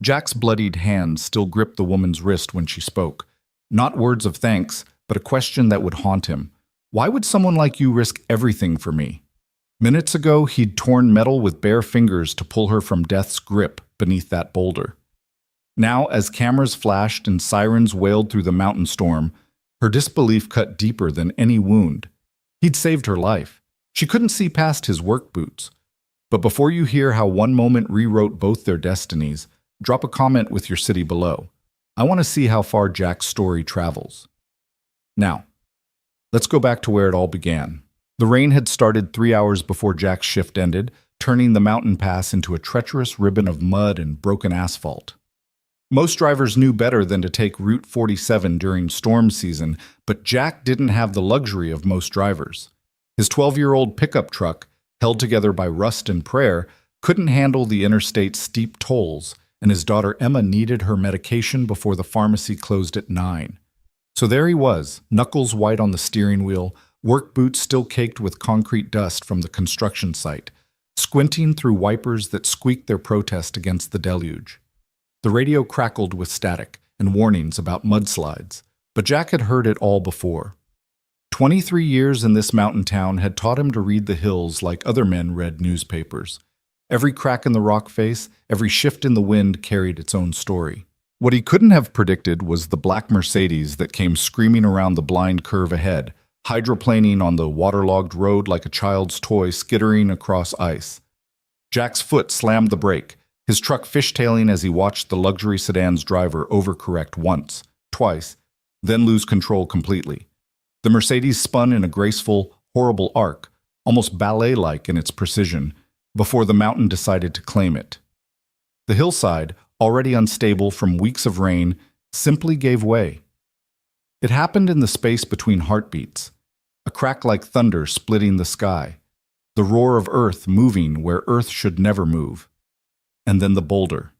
Jack's bloodied hand still gripped the woman's wrist when she spoke. Not words of thanks, but a question that would haunt him. Why would someone like you risk everything for me? Minutes ago, he'd torn metal with bare fingers to pull her from death's grip beneath that boulder. Now, as cameras flashed and sirens wailed through the mountain storm, her disbelief cut deeper than any wound. He'd saved her life. She couldn't see past his work boots. But before you hear how one moment rewrote both their destinies, drop a comment with your city below. I want to see how far Jack's story travels. Now, let's go back to where it all began. The rain had started 3 hours before Jack's shift ended, turning the mountain pass into a treacherous ribbon of mud and broken asphalt. Most drivers knew better than to take Route 47 during storm season, but Jack didn't have the luxury of most drivers. His 12-year-old pickup truck, held together by rust and prayer, couldn't handle the interstate's steep tolls, and his daughter Emma needed her medication before the pharmacy closed at 9. So there he was, knuckles white on the steering wheel, work boots still caked with concrete dust from the construction site, squinting through wipers that squeaked their protest against the deluge. The radio crackled with static and warnings about mudslides, but Jack had heard it all before. 23 years in this mountain town had taught him to read the hills like other men read newspapers. Every crack in the rock face, every shift in the wind carried its own story. What he couldn't have predicted was the black Mercedes that came screaming around the blind curve ahead, hydroplaning on the waterlogged road like a child's toy skittering across ice. Jack's foot slammed the brake, his truck fishtailing as he watched the luxury sedan's driver overcorrect once, twice, then lose control completely. The Mercedes spun in a graceful, horrible arc, almost ballet-like in its precision, before the mountain decided to claim it. The hillside, already unstable from weeks of rain, simply gave way. It happened in the space between heartbeats, a crack like thunder splitting the sky, the roar of earth moving where earth should never move. And then the boulder,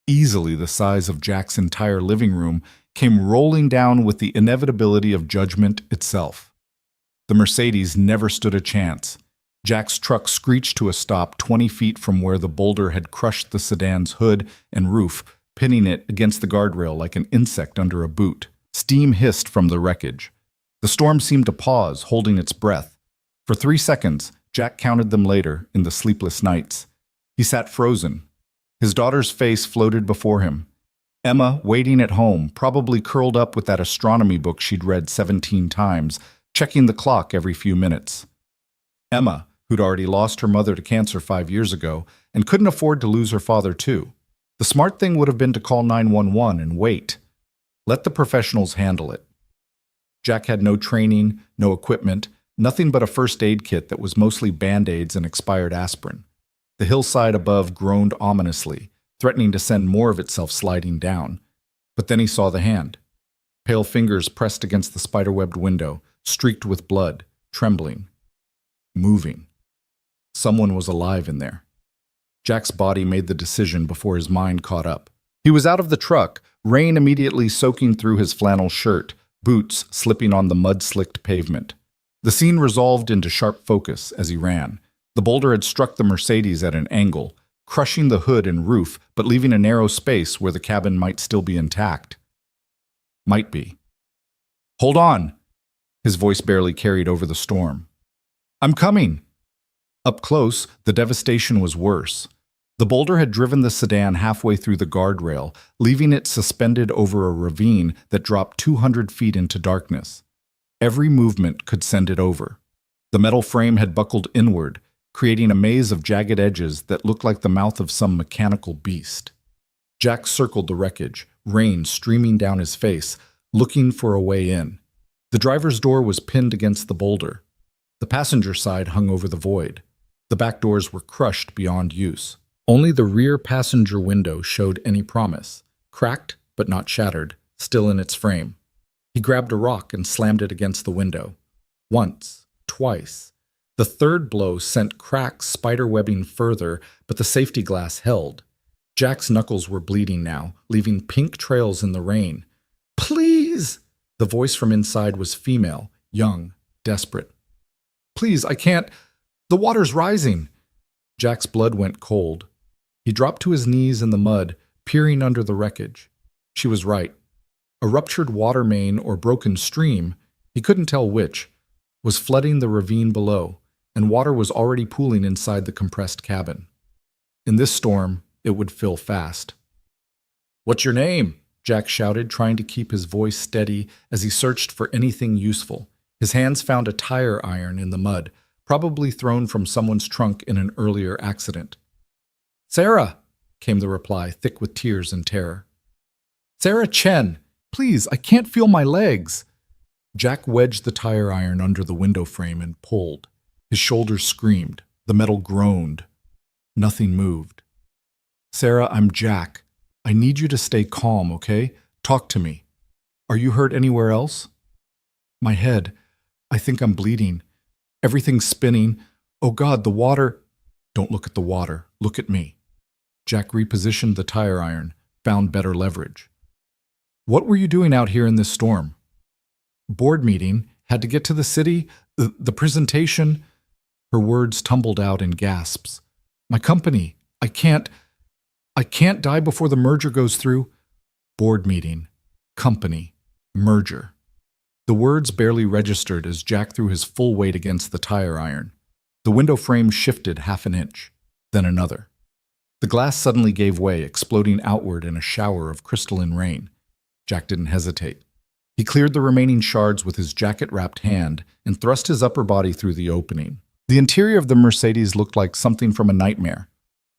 easily the size of Jack's entire living room, came rolling down with the inevitability of judgment itself. The Mercedes never stood a chance. Jack's truck screeched to a stop 20 feet from where the boulder had crushed the sedan's hood and roof, pinning it against the guardrail like an insect under a boot. Steam hissed from the wreckage. The storm seemed to pause, holding its breath. For 3 seconds, Jack counted them later in the sleepless nights. He sat frozen. His daughter's face floated before him. Emma, waiting at home, probably curled up with that astronomy book she'd read 17 times, checking the clock every few minutes. Emma, who'd already lost her mother to cancer 5 years ago and couldn't afford to lose her father too. The smart thing would have been to call 911 and wait. Let the professionals handle it. Jack had no training, no equipment, nothing but a first aid kit that was mostly Band-Aids and expired aspirin. The hillside above groaned ominously, threatening to send more of itself sliding down. But then he saw the hand. Pale fingers pressed against the spiderwebbed window, streaked with blood, trembling, moving. Someone was alive in there. Jack's body made the decision before his mind caught up. He was out of the truck, rain immediately soaking through his flannel shirt, boots slipping on the mud-slicked pavement. The scene resolved into sharp focus as he ran. The boulder had struck the Mercedes at an angle, crushing the hood and roof, but leaving a narrow space where the cabin might still be intact. Might be. "Hold on!" His voice barely carried over the storm. "I'm coming!" Up close, the devastation was worse. The boulder had driven the sedan halfway through the guardrail, leaving it suspended over a ravine that dropped 200 feet into darkness. Every movement could send it over. The metal frame had buckled inward, creating a maze of jagged edges that looked like the mouth of some mechanical beast. Jack circled the wreckage, rain streaming down his face, looking for a way in. The driver's door was pinned against the boulder. The passenger side hung over the void. The back doors were crushed beyond use. Only the rear passenger window showed any promise, cracked but not shattered, still in its frame. He grabbed a rock and slammed it against the window. Once, twice. The third blow sent cracks spiderwebbing further, but the safety glass held. Jack's knuckles were bleeding now, leaving pink trails in the rain. "Please!" The voice from inside was female, young, desperate. "Please, I can't. The water's rising." Jack's blood went cold. He dropped to his knees in the mud, peering under the wreckage. She was right. A ruptured water main or broken stream, he couldn't tell which, was flooding the ravine below, and water was already pooling inside the compressed cabin. In this storm, it would fill fast. "What's your name?" Jack shouted, trying to keep his voice steady as he searched for anything useful. His hands found a tire iron in the mud, probably thrown from someone's trunk in an earlier accident. "Sarah," came the reply, thick with tears and terror. "Sarah Chen, please, I can't feel my legs." Jack wedged the tire iron under the window frame and pulled. His shoulders screamed. The metal groaned. Nothing moved. "Sarah, I'm Jack. I need you to stay calm, okay? Talk to me. Are you hurt anywhere else?" "My head. I think I'm bleeding. Everything's spinning. Oh God, the water." "Don't look at the water. Look at me." Jack repositioned the tire iron, found better leverage. "What were you doing out here in this storm?" "Board meeting. Had to get to the city. The presentation." Her words tumbled out in gasps. "My company. I can't die before the merger goes through." Board meeting. Company. Merger. The words barely registered as Jack threw his full weight against the tire iron. The window frame shifted half an inch, then another. The glass suddenly gave way, exploding outward in a shower of crystalline rain. Jack didn't hesitate. He cleared the remaining shards with his jacket-wrapped hand and thrust his upper body through the opening. The interior of the Mercedes looked like something from a nightmare.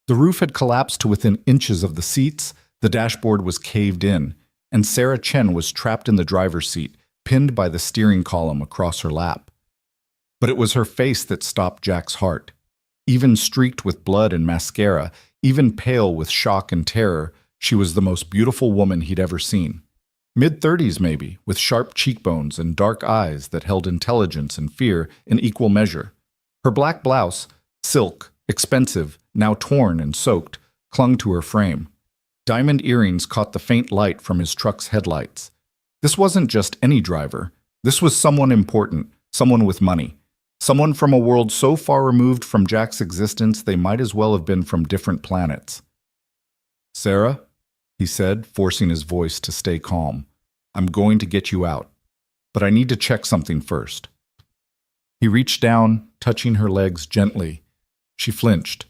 The roof had collapsed to within inches of the seats, the dashboard was caved in, and Sarah Chen was trapped in the driver's seat, pinned by the steering column across her lap. But it was her face that stopped Jack's heart. Even streaked with blood and mascara, even pale with shock and terror, she was the most beautiful woman he'd ever seen. Mid-30s maybe, with sharp cheekbones and dark eyes that held intelligence and fear in equal measure. Her black blouse, silk, expensive, now torn and soaked, clung to her frame. Diamond earrings caught the faint light from his truck's headlights. This wasn't just any driver. This was someone important, someone with money. Someone from a world so far removed from Jack's existence they might as well have been from different planets. "Sarah," he said, forcing his voice to stay calm, "I'm going to get you out. But I need to check something first." He reached down, touching her legs gently. She flinched.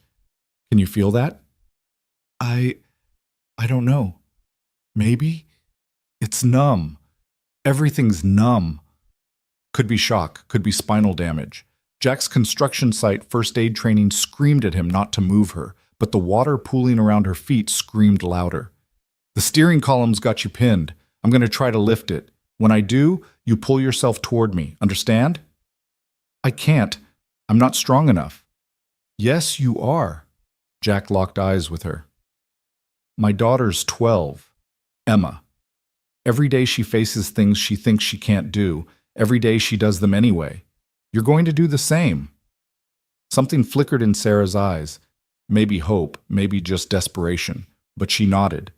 "Can you feel that?" I don't know. Maybe? It's numb. Everything's numb." Could be shock, could be spinal damage. Jack's construction site first aid training screamed at him not to move her, but the water pooling around her feet screamed louder. "The steering column's got you pinned. I'm going to try to lift it. When I do, you pull yourself toward me. Understand?" "I can't. I'm not strong enough." "Yes, you are." Jack locked eyes with her. "My daughter's 12. Emma. Every day she faces things she thinks she can't do. Every day she does them anyway. You're going to do the same." Something flickered in Sarah's eyes. Maybe hope, maybe just desperation. But she nodded.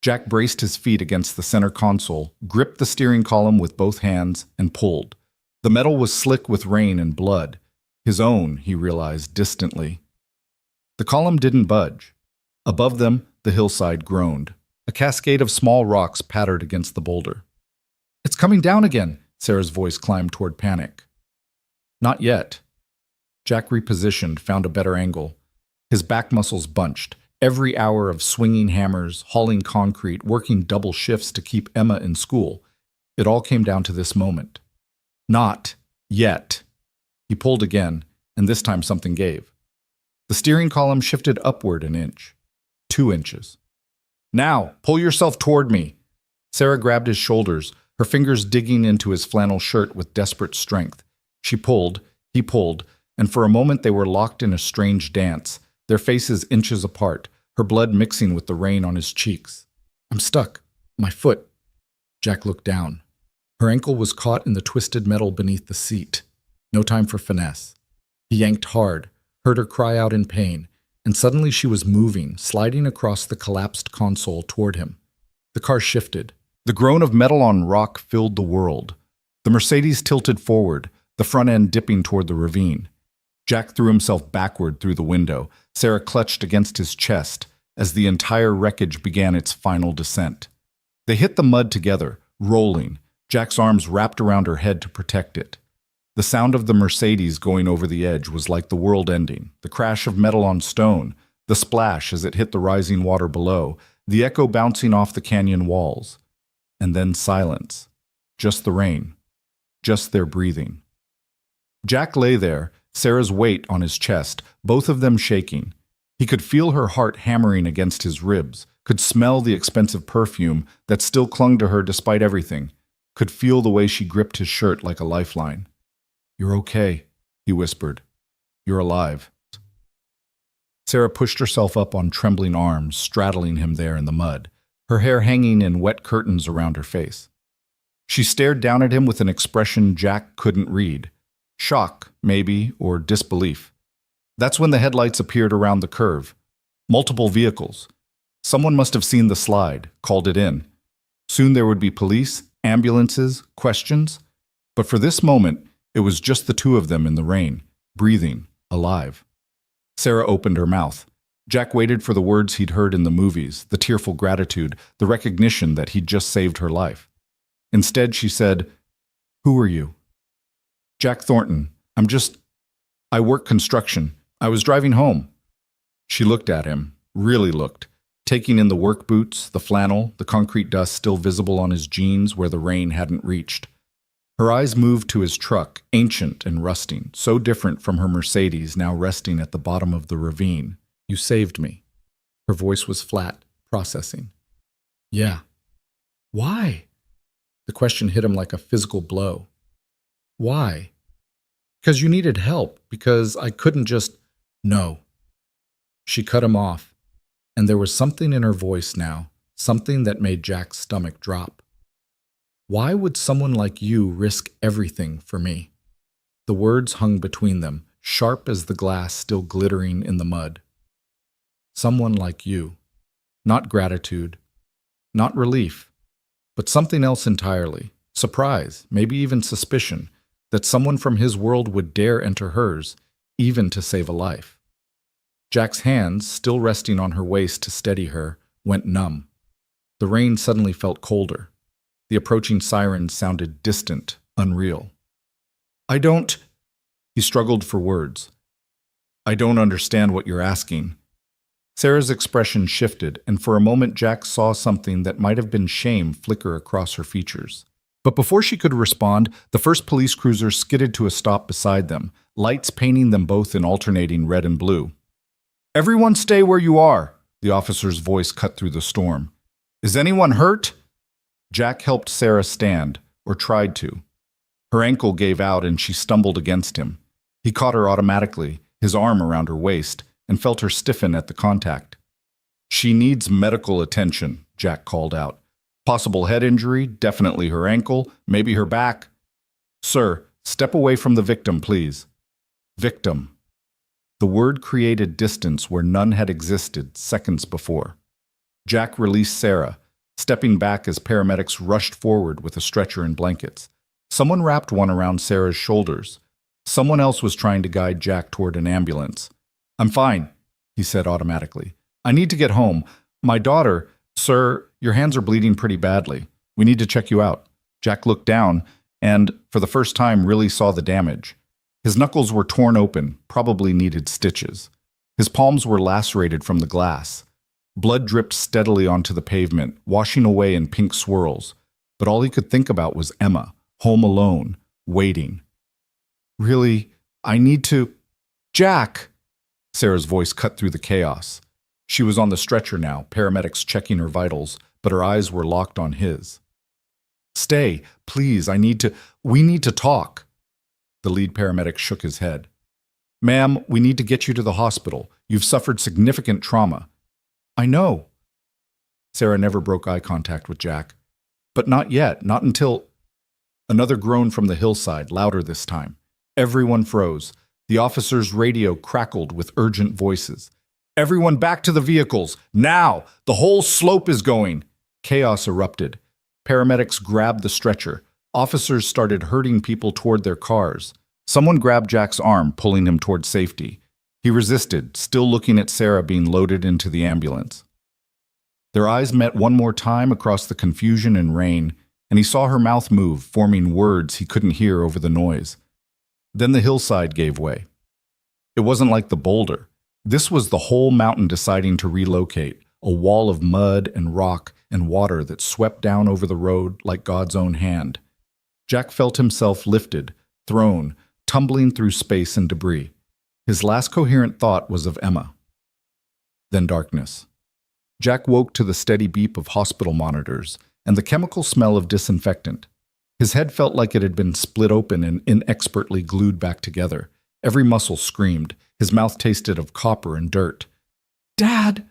Jack braced his feet against the center console, gripped the steering column with both hands, and pulled. The metal was slick with rain and blood. His own, he realized distantly. The column didn't budge. Above them, the hillside groaned. A cascade of small rocks pattered against the boulder. "It's coming down again," Sarah's voice climbed toward panic. "Not yet." Jack repositioned, found a better angle. His back muscles bunched. Every hour of swinging hammers, hauling concrete, working double shifts to keep Emma in school. It all came down to this moment. "Not yet." He pulled again, and this time something gave. The steering column shifted upward an inch. 2 inches. "Now, pull yourself toward me." Sarah grabbed his shoulders, her fingers digging into his flannel shirt with desperate strength. She pulled, he pulled, and for a moment they were locked in a strange dance, their faces inches apart, her blood mixing with the rain on his cheeks. "I'm stuck. My foot." Jack looked down. Her ankle was caught in the twisted metal beneath the seat. No time for finesse. He yanked hard, heard her cry out in pain, and suddenly she was moving, sliding across the collapsed console toward him. The car shifted. The groan of metal on rock filled the world. The Mercedes tilted forward, the front end dipping toward the ravine. Jack threw himself backward through the window. Sarah clutched against his chest. as the entire wreckage began its final descent. They hit the mud together, rolling, Jack's arms wrapped around her head to protect it. The sound of the Mercedes going over the edge was like the world ending, the crash of metal on stone, the splash as it hit the rising water below, the echo bouncing off the canyon walls. And then silence. Just the rain. Just their breathing. Jack lay there, Sarah's weight on his chest, both of them shaking. He could feel her heart hammering against his ribs, could smell the expensive perfume that still clung to her despite everything, could feel the way she gripped his shirt like a lifeline. "You're okay," he whispered. "You're alive." Sarah pushed herself up on trembling arms, straddling him there in the mud, her hair hanging in wet curtains around her face. She stared down at him with an expression Jack couldn't read. Shock, maybe, or disbelief. That's when the headlights appeared around the curve. Multiple vehicles. Someone must have seen the slide, called it in. Soon there would be police, ambulances, questions. But for this moment, it was just the two of them in the rain, breathing, alive. Sarah opened her mouth. Jack waited for the words he'd heard in the movies, the tearful gratitude, the recognition that he'd just saved her life. Instead, she said, "Who are you?" "Jack Thornton. I work construction. I was driving home." She looked at him, really looked, taking in the work boots, the flannel, the concrete dust still visible on his jeans where the rain hadn't reached. Her eyes moved to his truck, ancient and rusting, so different from her Mercedes now resting at the bottom of the ravine. "You saved me." Her voice was flat, processing. "Yeah." "Why?" The question hit him like a physical blow. "Why?" "Because you needed help, because I couldn't just—" "No." She cut him off, and there was something in her voice now, something that made Jack's stomach drop. "Why would someone like you risk everything for me?" The words hung between them, sharp as the glass still glittering in the mud. Someone like you. Not gratitude, not relief, but something else entirely. Surprise, maybe even suspicion, that someone from his world would dare enter hers, even to save a life. Jack's hands, still resting on her waist to steady her, went numb. The rain suddenly felt colder. The approaching sirens sounded distant, unreal. "I don't—" He struggled for words. "I don't understand what you're asking." Sarah's expression shifted, and for a moment Jack saw something that might have been shame flicker across her features. But before she could respond, the first police cruiser skidded to a stop beside them, lights painting them both in alternating red and blue. "Everyone stay where you are," the officer's voice cut through the storm. "Is anyone hurt?" Jack helped Sarah stand, or tried to. Her ankle gave out and she stumbled against him. He caught her automatically, his arm around her waist, and felt her stiffen at the contact. "She needs medical attention," Jack called out. "Possible head injury, definitely her ankle, maybe her back." "Sir, step away from the victim, please." Victim. The word created distance where none had existed seconds before. Jack released Sarah, stepping back as paramedics rushed forward with a stretcher and blankets. Someone wrapped one around Sarah's shoulders. Someone else was trying to guide Jack toward an ambulance. "I'm fine," he said automatically. "I need to get home. My daughter—" "Sir, your hands are bleeding pretty badly. We need to check you out." Jack looked down and, for the first time, really saw the damage. His knuckles were torn open, probably needed stitches. His palms were lacerated from the glass. Blood dripped steadily onto the pavement, washing away in pink swirls. But all he could think about was Emma, home alone, waiting. "Really, I need to—" "Jack!" Sarah's voice cut through the chaos. She was on the stretcher now, paramedics checking her vitals, but her eyes were locked on his. "Stay, please, we need to talk." The lead paramedic shook his head. "Ma'am, we need to get you to the hospital. You've suffered significant trauma." "I know." Sarah never broke eye contact with Jack. "But not yet, not until—" Another groan from the hillside, louder this time. Everyone froze. The officer's radio crackled with urgent voices. "Everyone back to the vehicles! Now! The whole slope is going!" Chaos erupted. Paramedics grabbed the stretcher. Officers started herding people toward their cars. Someone grabbed Jack's arm, pulling him toward safety. He resisted, still looking at Sarah being loaded into the ambulance. Their eyes met one more time across the confusion and rain, and he saw her mouth move, forming words he couldn't hear over the noise. Then the hillside gave way. It wasn't like the Boulder. This was the whole mountain deciding to relocate, a wall of mud and rock and water that swept down over the road like God's own hand. Jack felt himself lifted, thrown, tumbling through space and debris. His last coherent thought was of Emma. Then darkness. Jack woke to the steady beep of hospital monitors and the chemical smell of disinfectant. His head felt like it had been split open and inexpertly glued back together. Every muscle screamed. His mouth tasted of copper and dirt. "Dad!"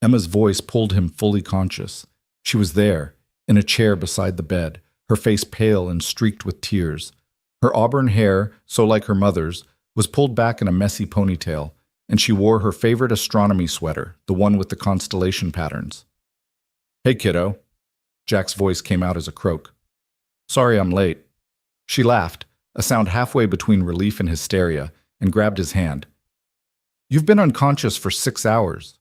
Emma's voice pulled him fully conscious. She was there, in a chair beside the bed, her face pale and streaked with tears. Her auburn hair, so like her mother's, was pulled back in a messy ponytail, and she wore her favorite astronomy sweater, the one with the constellation patterns. "Hey, kiddo." Jack's voice came out as a croak. "Sorry I'm late." She laughed, a sound halfway between relief and hysteria, and grabbed his hand. "You've been unconscious for 6 hours.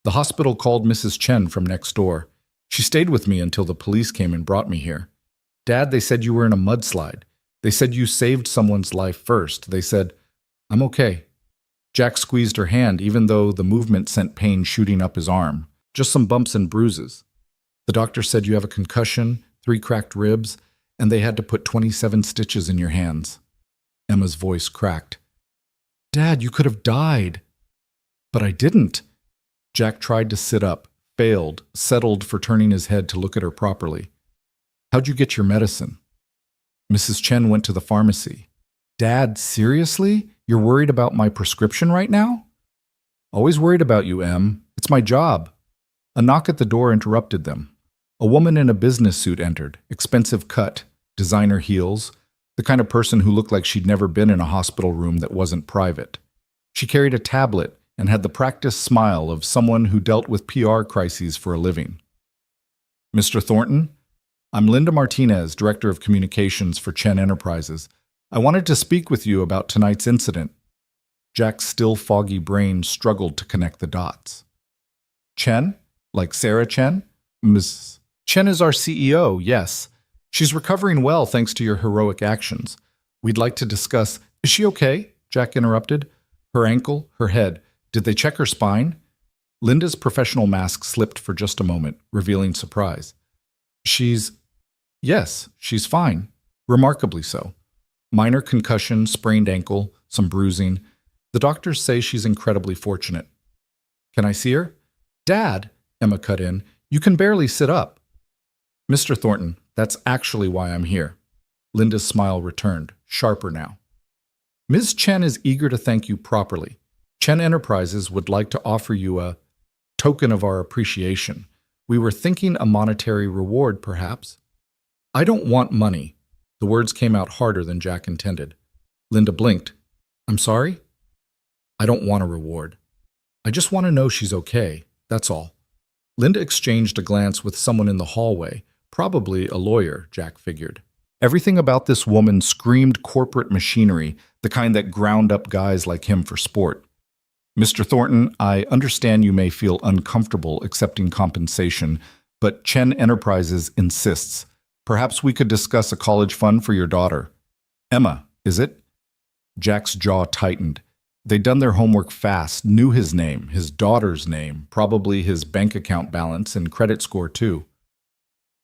The hospital called Mrs. Chen from next door. She stayed with me until the police came and brought me here. Dad, they said you were in a mudslide. They said you saved someone's life first. They said, I'm okay." Jack squeezed her hand, even though the movement sent pain shooting up his arm. Just some bumps and bruises. "The doctor said you have a concussion, 3 cracked ribs, and they had to put 27 stitches in your hands." Emma's voice cracked. "Dad, you could have died." "But I didn't." Jack tried to sit up, failed, settled for turning his head to look at her properly. "How'd you get your medicine?" "Mrs. Chen went to the pharmacy." "Dad, seriously? You're worried about my prescription right now?" "Always worried about you, Em. It's my job." A knock at the door interrupted them. A woman in a business suit entered, expensive cut, designer heels, the kind of person who looked like she'd never been in a hospital room that wasn't private. She carried a tablet and had the practiced smile of someone who dealt with PR crises for a living. "Mr. Thornton? I'm Linda Martinez, Director of Communications for Chen Enterprises. I wanted to speak with you about tonight's incident." Jack's still foggy brain struggled to connect the dots. "Chen? Like Sarah Chen? Ms. Chen is our CEO, yes. She's recovering well thanks to your heroic actions. We'd like to discuss—" "Is she okay?" Jack interrupted. "Her ankle, her head. Did they check her spine?" Linda's professional mask slipped for just a moment, revealing surprise. Yes, she's fine. Remarkably so. Minor concussion, sprained ankle, some bruising. The doctors say she's incredibly fortunate." "Can I see her?" "Dad," Emma cut in, "you can barely sit up." "Mr. Thornton, that's actually why I'm here." Linda's smile returned, sharper now. "Ms. Chen is eager to thank you properly. Chen Enterprises would like to offer you a token of our appreciation. We were thinking a monetary reward, perhaps." "I don't want money." The words came out harder than Jack intended. Linda blinked. "I'm sorry?" "I don't want a reward. I just want to know she's okay, that's all." Linda exchanged a glance with someone in the hallway, probably a lawyer, Jack figured. Everything about this woman screamed corporate machinery, the kind that ground up guys like him for sport. "Mr. Thornton, I understand you may feel uncomfortable accepting compensation, but Chen Enterprises insists. Perhaps we could discuss a college fund for your daughter." "Emma, is it?" Jack's jaw tightened. They'd done their homework fast, knew his name, his daughter's name, probably his bank account balance and credit score too.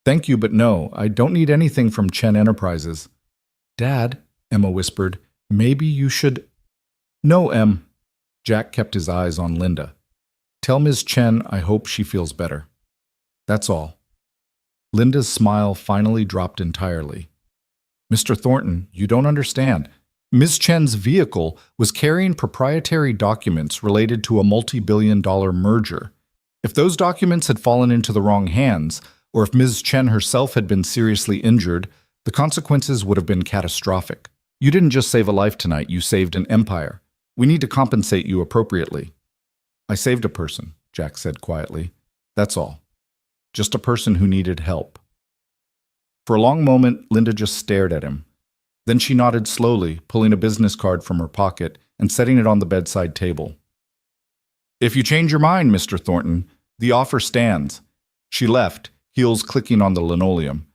"Thank you, but no, I don't need anything from Chen Enterprises." "Dad," Emma whispered, "maybe you should—" "No, Em." Jack kept his eyes on Linda. "Tell Ms. Chen I hope she feels better. That's all." Linda's smile finally dropped entirely. "Mr. Thornton, you don't understand. Ms. Chen's vehicle was carrying proprietary documents related to a multi-billion-dollar merger. If those documents had fallen into the wrong hands, or if Ms. Chen herself had been seriously injured, the consequences would have been catastrophic. You didn't just save a life tonight, you saved an empire. We need to compensate you appropriately." "I saved a person," Jack said quietly. "That's all. Just a person who needed help." For a long moment, Linda just stared at him. Then she nodded slowly, pulling a business card from her pocket and setting it on the bedside table. "If you change your mind, Mr. Thornton, the offer stands. She left, heels clicking on the linoleum.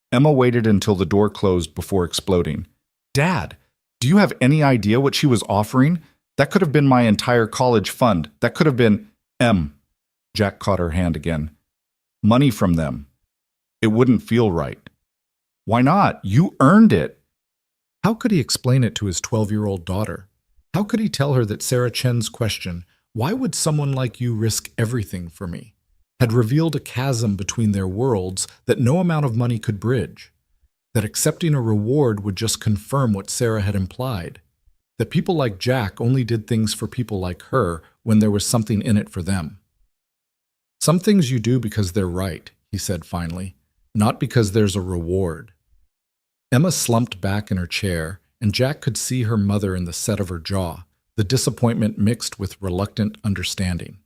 Emma waited until the door closed before exploding. Dad, do you have any idea what she was offering? That could have been my entire college fund. That could have been… Jack caught her hand again. Money from them. It wouldn't feel right. Why not? You earned it. How could he explain it to his 12-year-old daughter? How could he tell her that Sarah Chen's question, "Why would someone like you risk everything for me?" had revealed a chasm between their worlds that no amount of money could bridge? That accepting a reward would just confirm what Sarah had implied. That people like Jack only did things for people like her when there was something in it for them. Some things you do because they're right, he said finally, not because there's a reward. Emma slumped back in her chair, and Jack could see her mother in the set of her jaw, the disappointment mixed with reluctant understanding.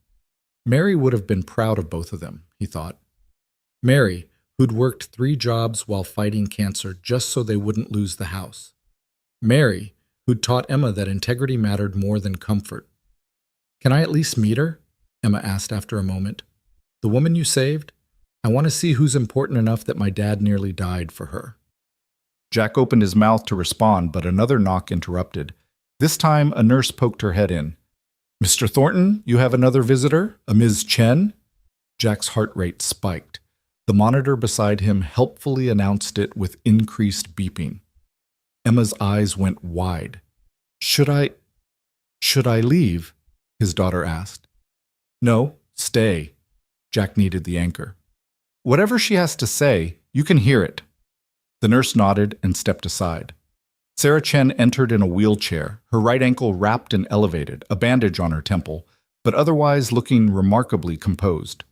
Mary would have been proud of both of them, he thought. Mary, who'd worked 3 jobs while fighting cancer just so they wouldn't lose the house. Mary, who'd taught Emma that integrity mattered more than comfort. Can I at least meet her? Emma asked after a moment. The woman you saved? I want to see who's important enough that my dad nearly died for her. Jack opened his mouth to respond, but another knock interrupted. This time, a nurse poked her head in. Mr. Thornton, you have another visitor? A Ms. Chen? Jack's heart rate spiked. The monitor beside him helpfully announced it with increased beeping. Emma's eyes went wide. Should I leave? His daughter asked. No, stay. Jack needed the anchor. Whatever she has to say, you can hear it. The nurse nodded and stepped aside. Sarah Chen entered in a wheelchair, her right ankle wrapped and elevated, a bandage on her temple, but otherwise looking remarkably composed.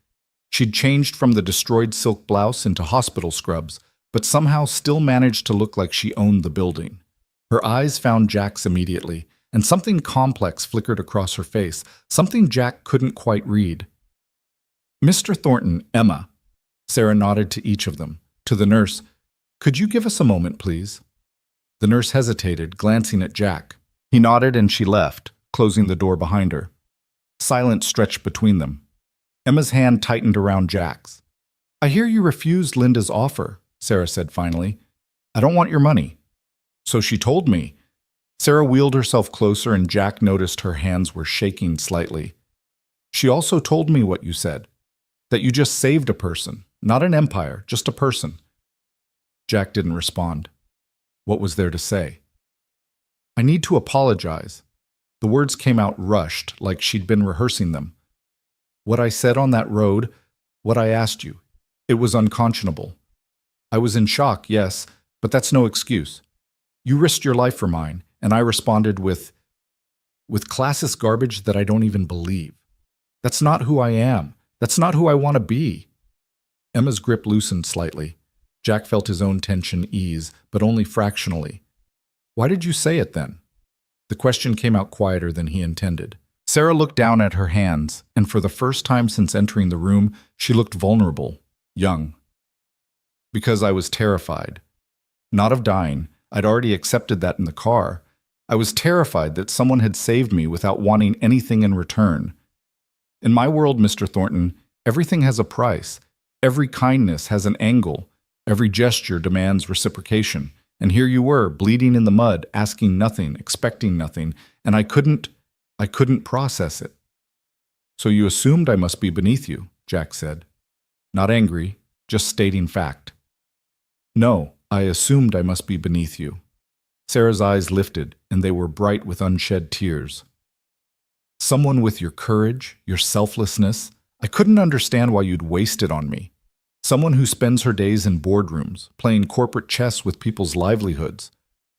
She'd changed from the destroyed silk blouse into hospital scrubs, but somehow still managed to look like she owned the building. Her eyes found Jack's immediately, and something complex flickered across her face, something Jack couldn't quite read. Mr. Thornton, Emma. Sarah nodded to each of them. To the nurse, could you give us a moment, please? The nurse hesitated, glancing at Jack. He nodded and she left, closing the door behind her. Silence stretched between them. Emma's hand tightened around Jack's. I hear you refused Linda's offer, Sarah said finally. I don't want your money. So she told me. Sarah wheeled herself closer and Jack noticed her hands were shaking slightly. She also told me what you said. That you just saved a person, not an empire, just a person. Jack didn't respond. What was there to say? I need to apologize. The words came out rushed, like she'd been rehearsing them. What I said on that road, what I asked you, it was unconscionable. I was in shock, yes, but that's no excuse. You risked your life for mine, and I responded with classist garbage that I don't even believe. That's not who I am. That's not who I want to be. Emma's grip loosened slightly. Jack felt his own tension ease, but only fractionally. Why did you say it then? The question came out quieter than he intended. Sarah looked down at her hands, and for the first time since entering the room, she looked vulnerable, young. Because I was terrified. Not of dying. I'd already accepted that in the car. I was terrified that someone had saved me without wanting anything in return. In my world, Mr. Thornton, everything has a price. Every kindness has an angle. Every gesture demands reciprocation. And here you were, bleeding in the mud, asking nothing, expecting nothing, and I couldn't process it. So you assumed I must be beneath you, Jack said. Not angry, just stating fact. No, I assumed I must be beneath you. Sarah's eyes lifted, and they were bright with unshed tears. Someone with your courage, your selflessness, I couldn't understand why you'd waste it on me. Someone who spends her days in boardrooms, playing corporate chess with people's livelihoods.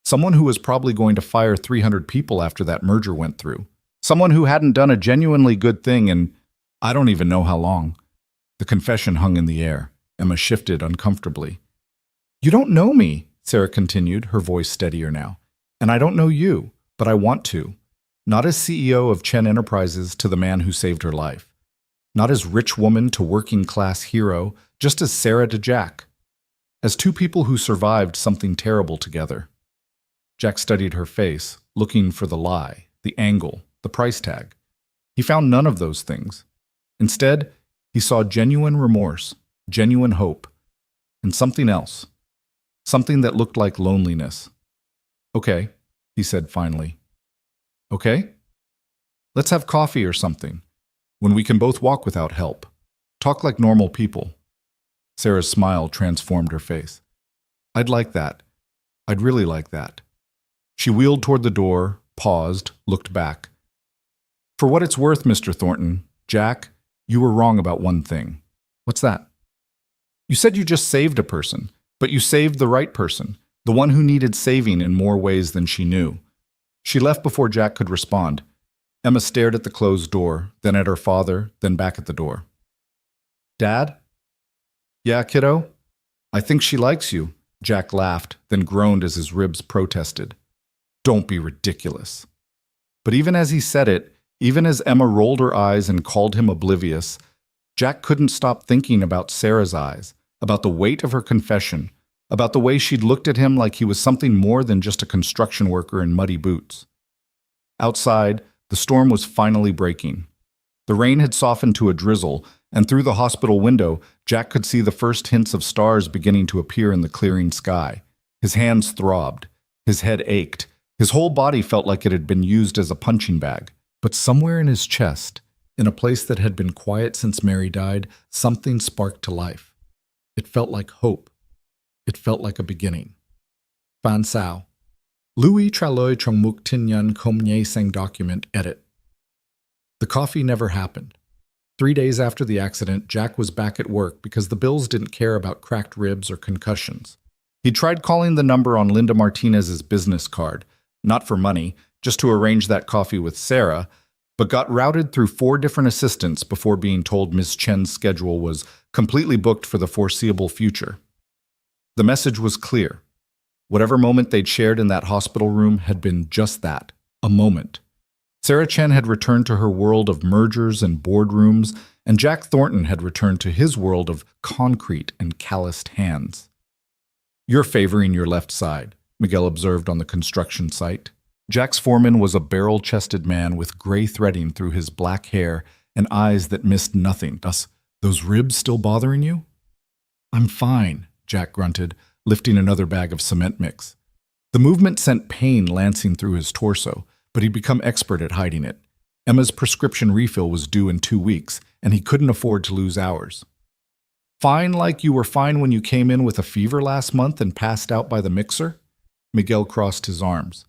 Someone who was probably going to fire 300 people after that merger went through. Someone who hadn't done a genuinely good thing in I don't even know how long. The confession hung in the air. Emma shifted uncomfortably. You don't know me, Sarah continued, her voice steadier now. And I don't know you, but I want to. Not as CEO of Chen Enterprises to the man who saved her life. Not as rich woman to working class hero, just as Sarah to Jack. As two people who survived something terrible together. Jack studied her face, looking for the lie, the angle, the price tag. He found none of those things. Instead, he saw genuine remorse, genuine hope, and something else, something that looked like loneliness. Okay, he said finally. Okay? Let's have coffee or something, when we can both walk without help. Talk like normal people. Sarah's smile transformed her face. I'd like that. I'd really like that. She wheeled toward the door, paused, looked back. For what it's worth, Mr. Thornton, Jack, you were wrong about one thing. What's that? You said you just saved a person, but you saved the right person, the one who needed saving in more ways than she knew. She left before Jack could respond. Emma stared at the closed door, then at her father, then back at the door. Dad? Yeah, kiddo? I think she likes you. Jack laughed, then groaned as his ribs protested. Don't be ridiculous. But even as he said it, even as Emma rolled her eyes and called him oblivious, Jack couldn't stop thinking about Sarah's eyes, about the weight of her confession, about the way she'd looked at him like he was something more than just a construction worker in muddy boots. Outside, the storm was finally breaking. The rain had softened to a drizzle, and through the hospital window, Jack could see the first hints of stars beginning to appear in the clearing sky. His hands throbbed. His head ached. His whole body felt like it had been used as a punching bag. But somewhere in his chest, in a place that had been quiet since Mary died, something sparked to life. It felt like hope. It felt like a beginning. Fan Sao. Louis Traloy Trong Muk Tin Yan Kom Nye Sang document edit. The coffee never happened. 3 days after the accident, Jack was back at work because the Bills didn't care about cracked ribs or concussions. He tried calling the number on Linda Martinez's business card, not for money, just to arrange that coffee with Sarah, but got routed through 4 different assistants before being told Miss Chen's schedule was completely booked for the foreseeable future. The message was clear. Whatever moment they'd shared in that hospital room had been just that, a moment. Sarah Chen had returned to her world of mergers and boardrooms, and Jack Thornton had returned to his world of concrete and calloused hands. You're favoring your left side, Miguel observed on the construction site. Jack's foreman was a barrel-chested man with gray threading through his black hair and eyes that missed nothing. Those ribs still bothering you? I'm fine, Jack grunted, lifting another bag of cement mix. The movement sent pain lancing through his torso, but he'd become expert at hiding it. Emma's prescription refill was due in 2 weeks, and he couldn't afford to lose hours. Fine like you were fine when you came in with a fever last month and passed out by the mixer? Miguel crossed his arms.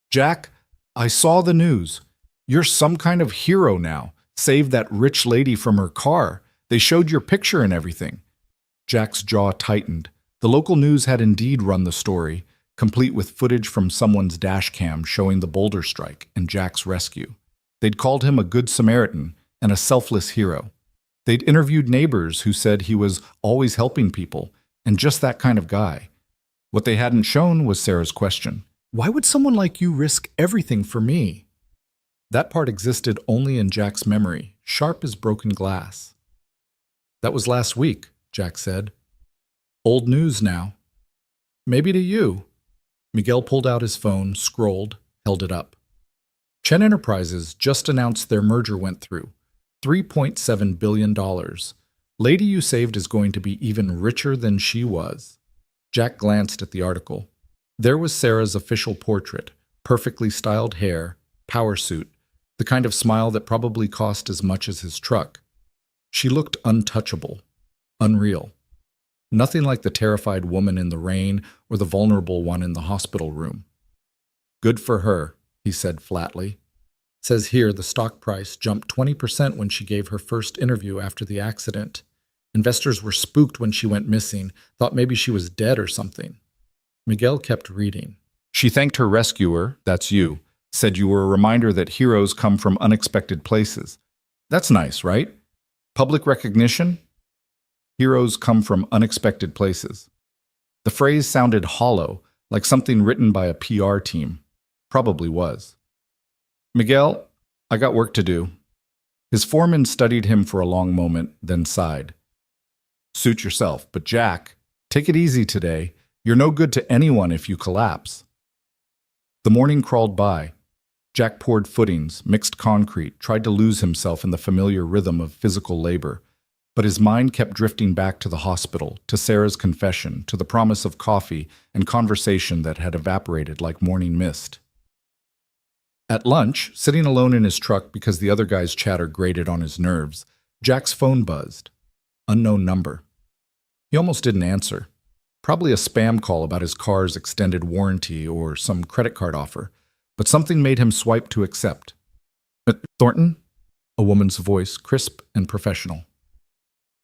Jack, I saw the news. You're some kind of hero now. Saved that rich lady from her car. They showed your picture and everything. Jack's jaw tightened. The local news had indeed run the story, complete with footage from someone's dash cam showing the Boulder strike and Jack's rescue. They'd called him a good Samaritan and a selfless hero. They'd interviewed neighbors who said he was always helping people and just that kind of guy. What they hadn't shown was Sarah's question. Why would someone like you risk everything for me? That part existed only in Jack's memory, sharp as broken glass. That was last week, Jack said. Old news now. Maybe to you. Miguel pulled out his phone, scrolled, held it up. Chen Enterprises just announced their merger went through. $3.7 billion. Lady you saved is going to be even richer than she was. Jack glanced at the article. There was Sarah's official portrait, perfectly styled hair, power suit, the kind of smile that probably cost as much as his truck. She looked untouchable, unreal. Nothing like the terrified woman in the rain or the vulnerable one in the hospital room. Good for her, he said flatly. Says here the stock price jumped 20% when she gave her first interview after the accident. Investors were spooked when she went missing, thought maybe she was dead or something. Miguel kept reading. She thanked her rescuer, that's you, said you were a reminder that heroes come from unexpected places. That's nice, right? Public recognition? Heroes come from unexpected places. The phrase sounded hollow, like something written by a PR team. Probably was. Miguel, I got work to do. His foreman studied him for a long moment, then sighed. Suit yourself, but Jack, take it easy today. You're no good to anyone if you collapse. The morning crawled by. Jack poured footings, mixed concrete, tried to lose himself in the familiar rhythm of physical labor. But his mind kept drifting back to the hospital, to Sarah's confession, to the promise of coffee and conversation that had evaporated like morning mist. At lunch, sitting alone in his truck because the other guy's chatter grated on his nerves, Jack's phone buzzed. Unknown number. He almost didn't answer. Probably a spam call about his car's extended warranty or some credit card offer, but something made him swipe to accept. Thornton? A woman's voice, crisp and professional.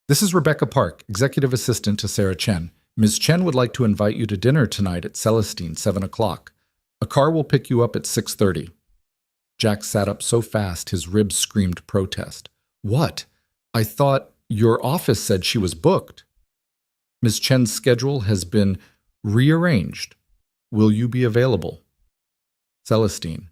This is Rebecca Park, executive assistant to Sarah Chen. Ms. Chen would like to invite you to dinner tonight at Celestine, 7 o'clock. A car will pick you up at 6:30. Jack sat up so fast his ribs screamed protest. What? I thought your office said she was booked. Ms. Chen's schedule has been rearranged. Will you be available? Celestine.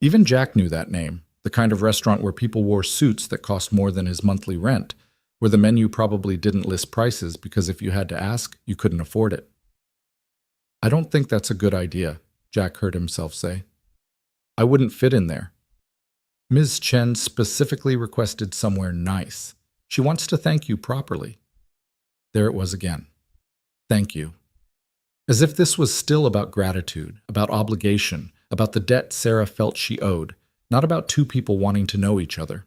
Even Jack knew that name, the kind of restaurant where people wore suits that cost more than his monthly rent, where the menu probably didn't list prices because if you had to ask, you couldn't afford it. I don't think that's a good idea, Jack heard himself say. I wouldn't fit in there. Ms. Chen specifically requested somewhere nice. She wants to thank you properly. There it was again. Thank you. As if this was still about gratitude, about obligation, about the debt Sarah felt she owed, not about two people wanting to know each other.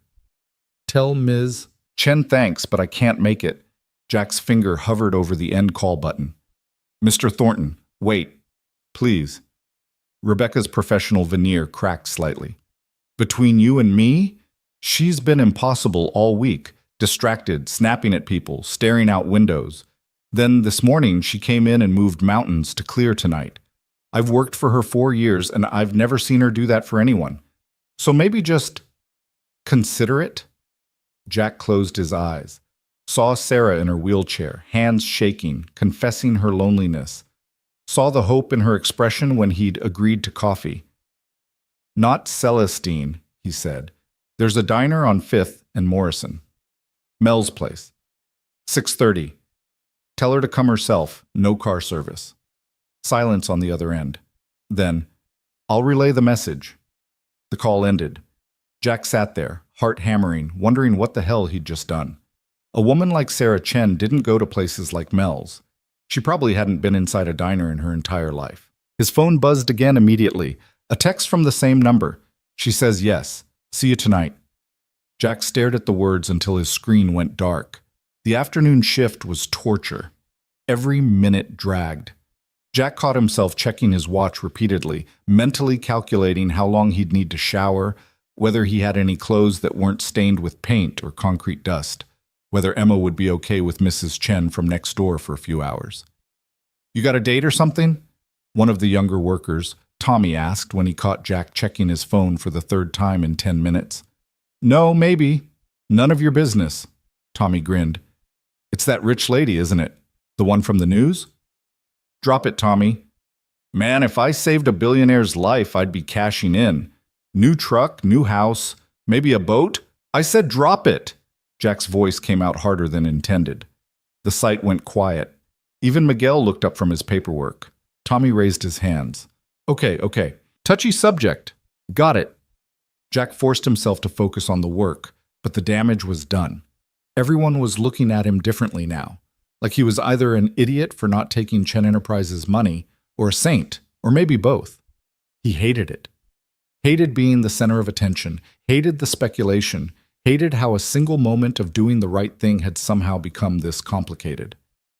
Tell Ms. Chen thanks, but I can't make it. Jack's finger hovered over the end call button. Mr. Thornton, wait, please. Rebecca's professional veneer cracked slightly. Between you and me, she's been impossible all week, distracted, snapping at people, staring out windows. Then this morning she came in and moved mountains to clear tonight. I've worked for her 4 years and I've never seen her do that for anyone. So maybe just consider it? Jack closed his eyes, saw Sarah in her wheelchair, hands shaking, confessing her loneliness. Saw the hope in her expression when he'd agreed to coffee. Not Celestine, he said. There's a diner on 5th and Morrison. Mel's place. 6:30. Tell her to come herself, no car service. Silence on the other end. Then, I'll relay the message. The call ended. Jack sat there, heart hammering, wondering what the hell he'd just done. A woman like Sarah Chen didn't go to places like Mel's. She probably hadn't been inside a diner in her entire life. His phone buzzed again immediately. A text from the same number. She says yes. See you tonight. Jack stared at the words until his screen went dark. The afternoon shift was torture. Every minute dragged. Jack caught himself checking his watch repeatedly, mentally calculating how long he'd need to shower, whether he had any clothes that weren't stained with paint or concrete dust, whether Emma would be okay with Mrs. Chen from next door for a few hours. You got a date or something? One of the younger workers, Tommy, asked when he caught Jack checking his phone for the 3rd time in 10 minutes. No, maybe. None of your business. Tommy grinned. It's that rich lady, isn't it? The one from the news? Drop it, Tommy. Man, if I saved a billionaire's life, I'd be cashing in. New truck, new house, maybe a boat? I said drop it. Jack's voice came out harder than intended. The site went quiet. Even Miguel looked up from his paperwork. Tommy raised his hands. Okay. Touchy subject. Got it. Jack forced himself to focus on the work, but the damage was done. Everyone was looking at him differently now, like he was either an idiot for not taking Chen Enterprises' money, or a saint, or maybe both. He hated it. Hated being the center of attention, hated the speculation, hated how a single moment of doing the right thing had somehow become this complicated.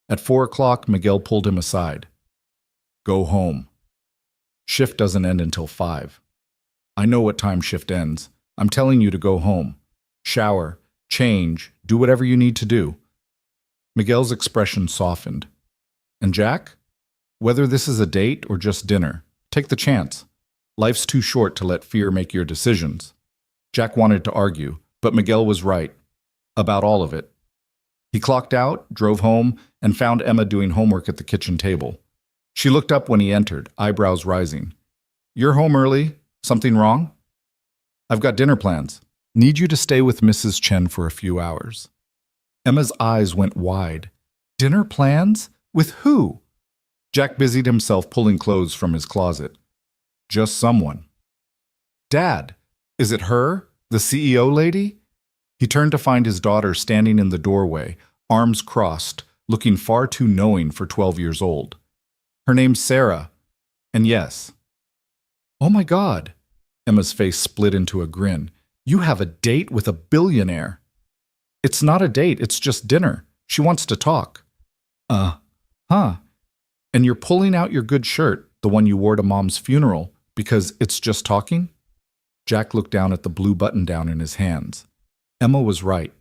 At 4 o'clock, Miguel pulled him aside. Go home. Shift doesn't end until 5. I know what time shift ends. I'm telling you to go home. Shower, change, do whatever you need to do. Miguel's expression softened. And Jack? Whether this is a date or just dinner, take the chance. Life's too short to let fear make your decisions. Jack wanted to argue, but Miguel was right. About all of it. He clocked out, drove home, and found Emma doing homework at the kitchen table. She looked up when he entered, eyebrows rising. You're home early? Something wrong? I've got dinner plans. Need you to stay with Mrs. Chen for a few hours. Emma's eyes went wide. Dinner plans? With who? Jack busied himself pulling clothes from his closet. Just someone. Dad, is it her? The CEO lady? He turned to find his daughter standing in the doorway, arms crossed, looking far too knowing for 12 years old. Her name's Sarah. And yes. Oh my God. Emma's face split into a grin. You have a date with a billionaire. It's not a date, it's just dinner. She wants to talk. Huh. And you're pulling out your good shirt, the one you wore to Mom's funeral, because it's just talking? Jack looked down at the blue button-down in his hands. Emma was right.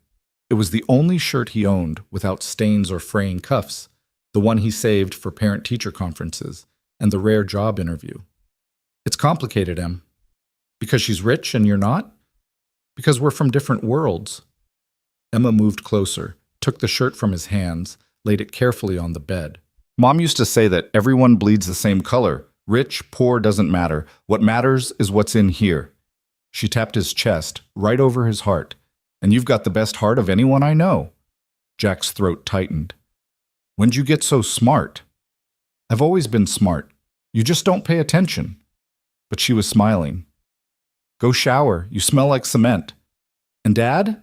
It was the only shirt he owned without stains or fraying cuffs, the one he saved for parent-teacher conferences and the rare job interview. It's complicated, Em. Because she's rich and you're not? Because we're from different worlds. Emma moved closer, took the shirt from his hands, laid it carefully on the bed. Mom used to say that everyone bleeds the same color. Rich, poor, doesn't matter. What matters is what's in here. She tapped his chest, right over his heart. And you've got the best heart of anyone I know. Jack's throat tightened. When'd you get so smart? I've always been smart. You just don't pay attention. But she was smiling. Go shower. You smell like cement. And Dad?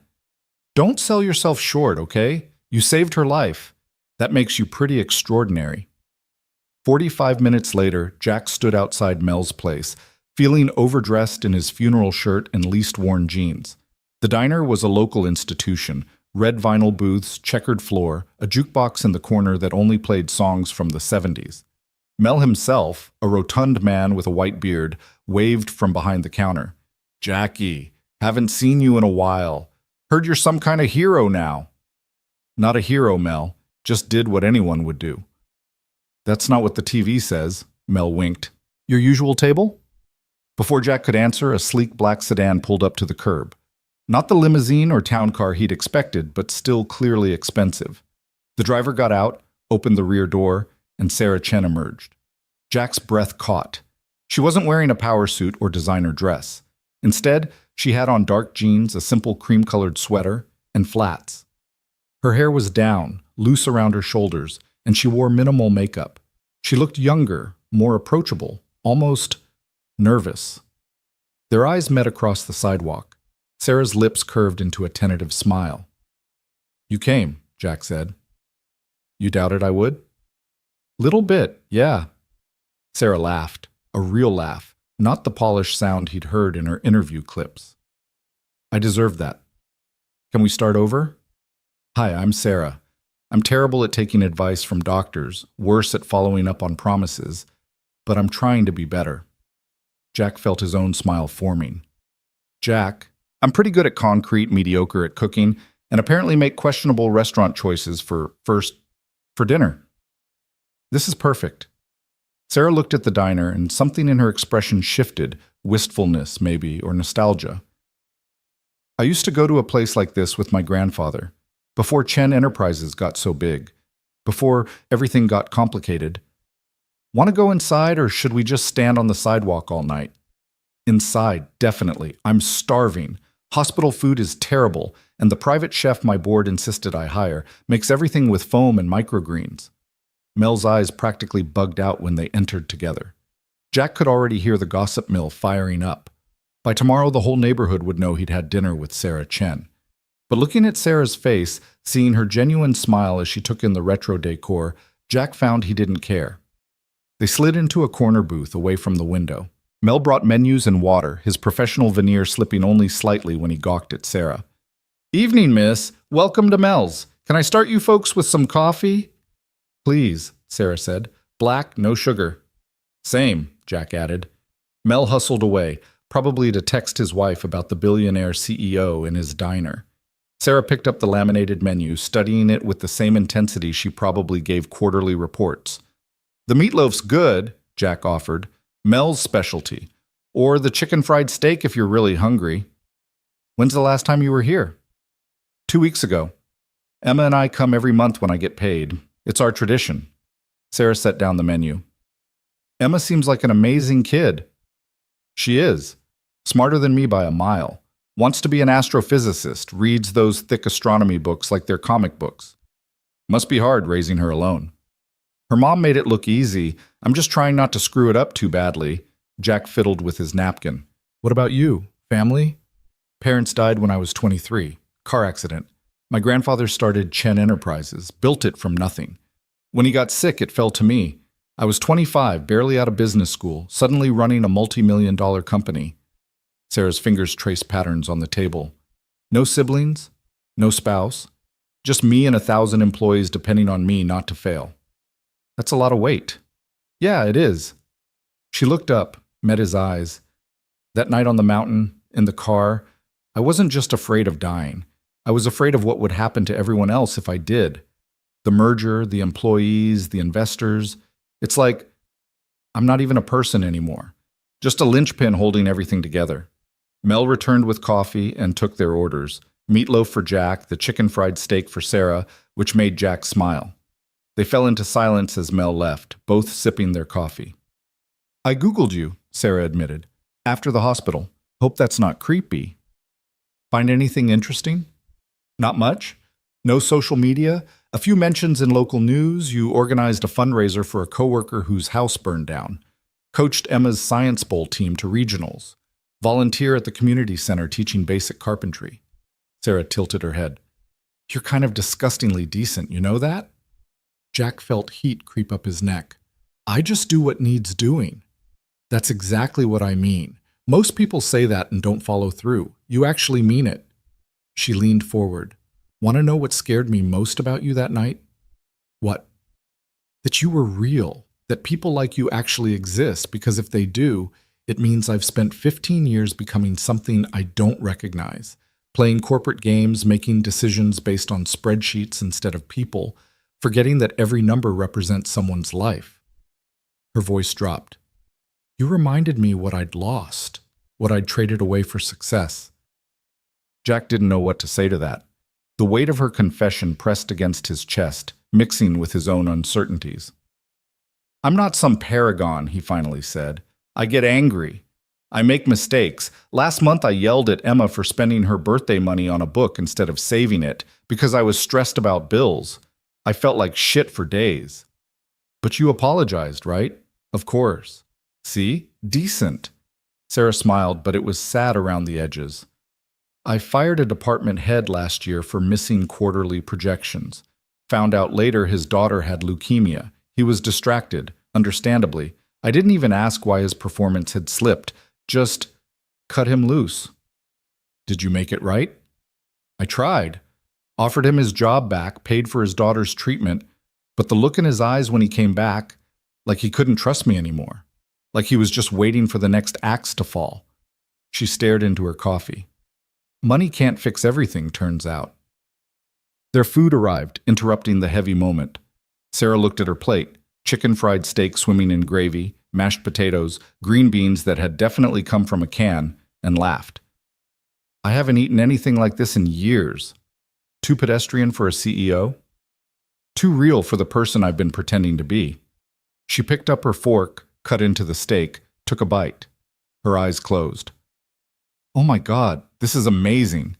Don't sell yourself short, okay? You saved her life. That makes you pretty extraordinary. 45 minutes later, Jack stood outside Mel's place, feeling overdressed in his funeral shirt and least-worn jeans. The diner was a local institution, red vinyl booths, checkered floor, a jukebox in the corner that only played songs from the 70s. Mel himself, a rotund man with a white beard, waved from behind the counter. Jackie, haven't seen you in a while. Heard you're some kind of hero now. Not a hero, Mel. Just did what anyone would do. That's not what the TV says, Mel winked. Your usual table? Before Jack could answer, a sleek black sedan pulled up to the curb. Not the limousine or town car he'd expected, but still clearly expensive. The driver got out, opened the rear door, and Sarah Chen emerged. Jack's breath caught. She wasn't wearing a power suit or designer dress. Instead, she had on dark jeans, a simple cream-colored sweater, and flats. Her hair was down, loose around her shoulders, and she wore minimal makeup. She looked younger, more approachable, almost nervous. Their eyes met across the sidewalk. Sarah's lips curved into a tentative smile. You came, Jack said. You doubted I would? Little bit, yeah. Sarah laughed, a real laugh, not the polished sound he'd heard in her interview clips. I deserve that. Can we start over? Hi, I'm Sarah. I'm terrible at taking advice from doctors, worse at following up on promises, but I'm trying to be better. Jack felt his own smile forming. Jack, I'm pretty good at concrete, mediocre at cooking, and apparently make questionable restaurant choices for dinner. This is perfect. Sarah looked at the diner, and something in her expression shifted, wistfulness maybe, or nostalgia. I used to go to a place like this with my grandfather, before Chen Enterprises got so big, before everything got complicated. Want to go inside, or should we just stand on the sidewalk all night? Inside, definitely. I'm starving. Hospital food is terrible, and the private chef my board insisted I hire makes everything with foam and microgreens. Mel's eyes practically bugged out when they entered together. Jack could already hear the gossip mill firing up. By tomorrow, the whole neighborhood would know he'd had dinner with Sarah Chen. But looking at Sarah's face, seeing her genuine smile as she took in the retro decor, Jack found he didn't care. They slid into a corner booth away from the window. Mel brought menus and water, his professional veneer slipping only slightly when he gawked at Sarah. Evening, miss. Welcome to Mel's. Can I start you folks with some coffee? Please, Sarah said. Black, no sugar. Same, Jack added. Mel hustled away, probably to text his wife about the billionaire CEO in his diner. Sarah picked up the laminated menu, studying it with the same intensity she probably gave quarterly reports. The meatloaf's good, Jack offered. Mel's specialty. Or the chicken fried steak if you're really hungry. When's the last time you were here? 2 weeks ago. Emma and I come every month when I get paid. It's our tradition. Sarah set down the menu. Emma seems like an amazing kid. She is. Smarter than me by a mile. Wants to be an astrophysicist, reads those thick astronomy books like they're comic books. Must be hard raising her alone. Her mom made it look easy. I'm just trying not to screw it up too badly. Jack fiddled with his napkin. What about you? Family? Parents died when I was 23. Car accident. My grandfather started Chen Enterprises, built it from nothing. When he got sick, it fell to me. I was 25, barely out of business school, suddenly running a multi-million-dollar company. Sarah's fingers traced patterns on the table. No siblings, no spouse, just me and 1,000 employees depending on me not to fail. That's a lot of weight. Yeah, it is. She looked up, met his eyes. That night on the mountain, in the car, I wasn't just afraid of dying. I was afraid of what would happen to everyone else if I did. The merger, the employees, the investors. It's like I'm not even a person anymore. Just a linchpin holding everything together. Mel returned with coffee and took their orders. Meatloaf for Jack, the chicken fried steak for Sarah, which made Jack smile. They fell into silence as Mel left, both sipping their coffee. I Googled you, Sarah admitted. After the hospital. Hope that's not creepy. Find anything interesting? Not much. No social media. A few mentions in local news. You organized a fundraiser for a coworker whose house burned down. Coached Emma's Science Bowl team to regionals. Volunteer at the community center teaching basic carpentry. Sarah tilted her head. You're kind of disgustingly decent, you know that? Jack felt heat creep up his neck. I just do what needs doing. That's exactly what I mean. Most people say that and don't follow through. You actually mean it. She leaned forward. Want to know what scared me most about you that night? What? That you were real. That people like you actually exist, because if they do, it means I've spent 15 years becoming something I don't recognize. Playing corporate games, making decisions based on spreadsheets instead of people, forgetting that every number represents someone's life. Her voice dropped. You reminded me what I'd lost, what I'd traded away for success. Jack didn't know what to say to that. The weight of her confession pressed against his chest, mixing with his own uncertainties. I'm not some paragon, he finally said. I get angry. I make mistakes. Last month I yelled at Emma for spending her birthday money on a book instead of saving it because I was stressed about bills. I felt like shit for days. But you apologized, right? Of course. See? Decent. Sarah smiled, but it was sad around the edges. I fired a department head last year for missing quarterly projections. Found out later his daughter had leukemia. He was distracted, understandably. I didn't even ask why his performance had slipped. Just cut him loose. Did you make it right? I tried. Offered him his job back, paid for his daughter's treatment, but the look in his eyes when he came back, like he couldn't trust me anymore. Like he was just waiting for the next axe to fall. She stared into her coffee. Money can't fix everything, turns out. Their food arrived, interrupting the heavy moment. Sarah looked at her plate. Chicken fried steak swimming in gravy, mashed potatoes, green beans that had definitely come from a can, and laughed. I haven't eaten anything like this in years. Too pedestrian for a CEO? Too real for the person I've been pretending to be. She picked up her fork, cut into the steak, took a bite. Her eyes closed. Oh my God, this is amazing.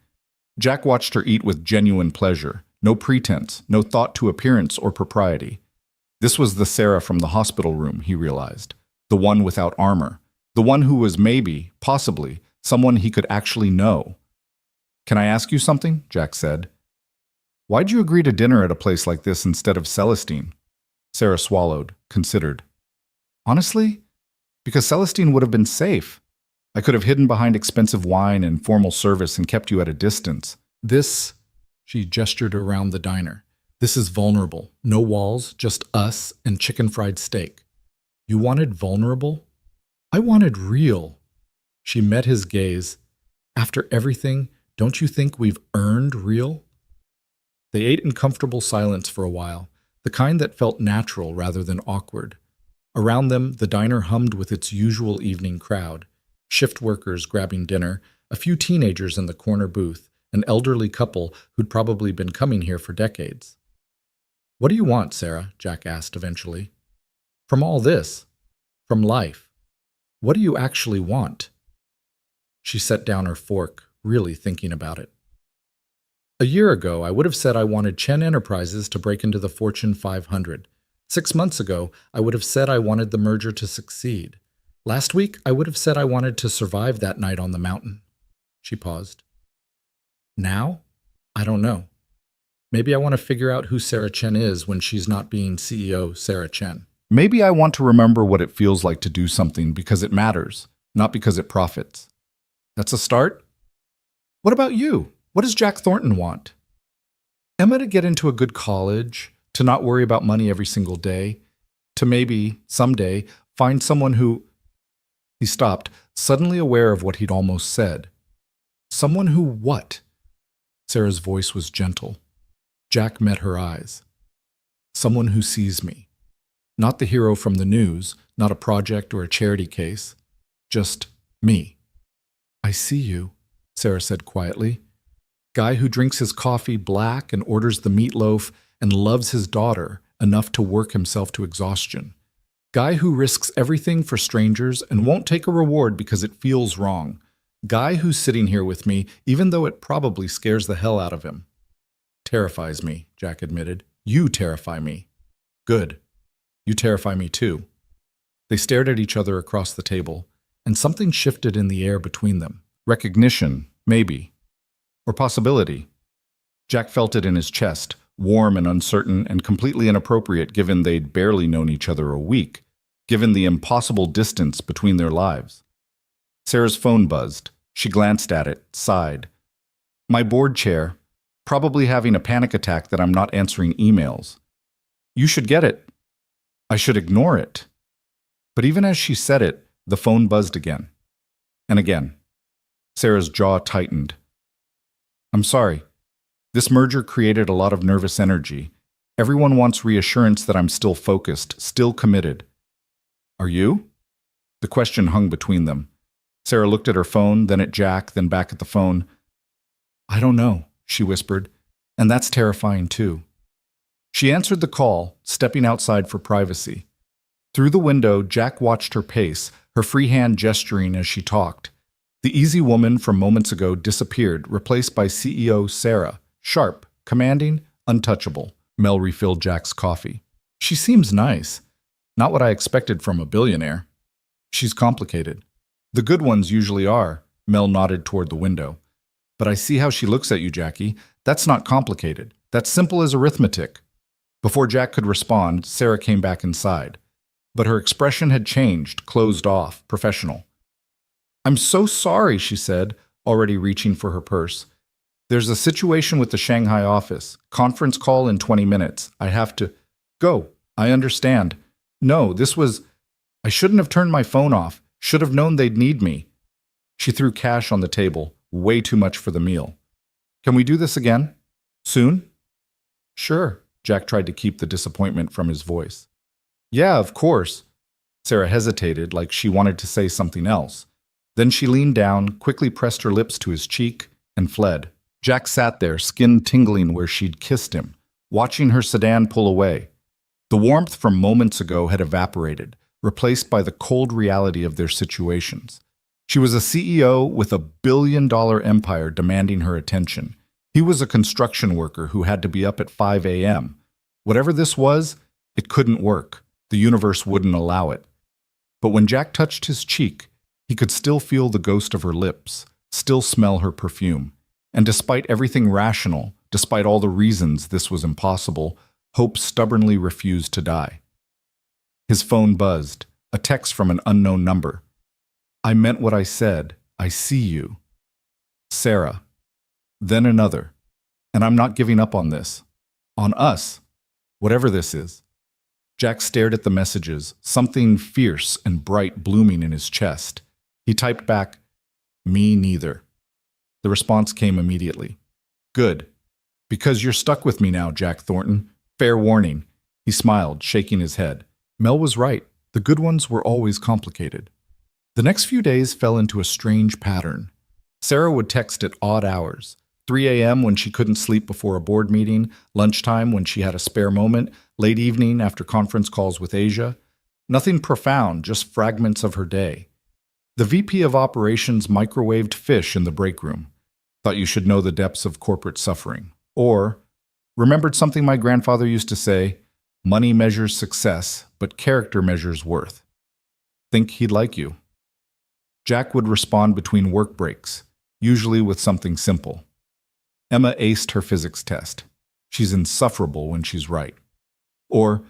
Jack watched her eat with genuine pleasure. No pretense, no thought to appearance or propriety. This was the Sarah from the hospital room, he realized. The one without armor. The one who was maybe, possibly, someone he could actually know. Can I ask you something? Jack said. Why'd you agree to dinner at a place like this instead of Celestine? Sarah swallowed, considered. Honestly? Because Celestine would have been safe. I could have hidden behind expensive wine and formal service and kept you at a distance. This, she gestured around the diner. This is vulnerable. No walls, just us and chicken fried steak. You wanted vulnerable? I wanted real. She met his gaze. After everything, don't you think we've earned real? They ate in comfortable silence for a while, the kind that felt natural rather than awkward. Around them, the diner hummed with its usual evening crowd. Shift workers grabbing dinner, a few teenagers in the corner booth, an elderly couple who'd probably been coming here for decades. What do you want, Sarah? Jack asked eventually. From all this? From life? What do you actually want? She set down her fork, really thinking about it. A year ago, I would have said I wanted Chen Enterprises to break into the Fortune 500. 6 months ago, I would have said I wanted the merger to succeed. Last week, I would have said I wanted to survive that night on the mountain. She paused. Now? I don't know. Maybe I want to figure out who Sarah Chen is when she's not being CEO Sarah Chen. Maybe I want to remember what it feels like to do something because it matters, not because it profits. That's a start? What about you? What does Jack Thornton want? Emma to get into a good college, to not worry about money every single day, to maybe, someday, find someone who... He stopped, suddenly aware of what he'd almost said. Someone who what? Sarah's voice was gentle. Jack met her eyes. Someone who sees me. Not the hero from the news, not a project or a charity case. Just me. I see you, Sarah said quietly. Guy who drinks his coffee black and orders the meatloaf and loves his daughter enough to work himself to exhaustion. Guy who risks everything for strangers and won't take a reward because it feels wrong. Guy who's sitting here with me even though it probably scares the hell out of him. Terrifies me, Jack admitted. You terrify me. Good. You terrify me too. They stared at each other across the table, and something shifted in the air between them. Recognition, maybe. Or possibility. Jack felt it in his chest, warm and uncertain and completely inappropriate given they'd barely known each other a week, given the impossible distance between their lives. Sarah's phone buzzed. She glanced at it, sighed. My board chair, probably having a panic attack that I'm not answering emails. You should get it. I should ignore it. But even as she said it, the phone buzzed again. And again. Sarah's jaw tightened. I'm sorry. This merger created a lot of nervous energy. Everyone wants reassurance that I'm still focused, still committed. Are you? The question hung between them. Sarah looked at her phone, then at Jack, then back at the phone. I don't know, she whispered, and that's terrifying too. She answered the call, stepping outside for privacy. Through the window, Jack watched her pace, her free hand gesturing as she talked. The easy woman from moments ago disappeared, replaced by CEO Sarah, sharp, commanding, untouchable. Mel refilled Jack's coffee. She seems nice. Not what I expected from a billionaire. She's complicated. The good ones usually are, Mel nodded toward the window. But I see how she looks at you, Jackie. That's not complicated. That's simple as arithmetic. Before Jack could respond, Sarah came back inside. But her expression had changed, closed off, professional. I'm so sorry, she said, already reaching for her purse. There's a situation with the Shanghai office. Conference call in 20 minutes. I have to... Go. I understand. No, this was... I shouldn't have turned my phone off. Should have known they'd need me. She threw cash on the table, way too much for the meal. Can we do this again? Soon? Sure, Jack tried to keep the disappointment from his voice. Yeah, of course. Sarah hesitated, like she wanted to say something else. Then she leaned down, quickly pressed her lips to his cheek, and fled. Jack sat there, skin tingling where she'd kissed him, watching her sedan pull away. The warmth from moments ago had evaporated, replaced by the cold reality of their situations. She was a CEO with a billion-dollar empire demanding her attention. He was a construction worker who had to be up at 5 a.m. Whatever this was, it couldn't work. The universe wouldn't allow it. But when Jack touched his cheek, he could still feel the ghost of her lips, still smell her perfume. And despite everything rational, despite all the reasons this was impossible, hope stubbornly refused to die. His phone buzzed, a text from an unknown number. I meant what I said. I see you. Sarah. Then another. And I'm not giving up on this. On us. Whatever this is. Jack stared at the messages, something fierce and bright blooming in his chest. He typed back, Me neither. The response came immediately. Good. Because you're stuck with me now, Jack Thornton. Fair warning. He smiled, shaking his head. Mel was right. The good ones were always complicated. The next few days fell into a strange pattern. Sarah would text at odd hours. 3 a.m. when she couldn't sleep before a board meeting, lunchtime when she had a spare moment, late evening after conference calls with Asia. Nothing profound, just fragments of her day. The VP of Operations microwaved fish in the break room. Thought you should know the depths of corporate suffering. Or, remembered something my grandfather used to say, money measures success, but character measures worth. Think he'd like you. Jack would respond between work breaks, usually with something simple. Emma aced her physics test. She's insufferable when she's right. Or,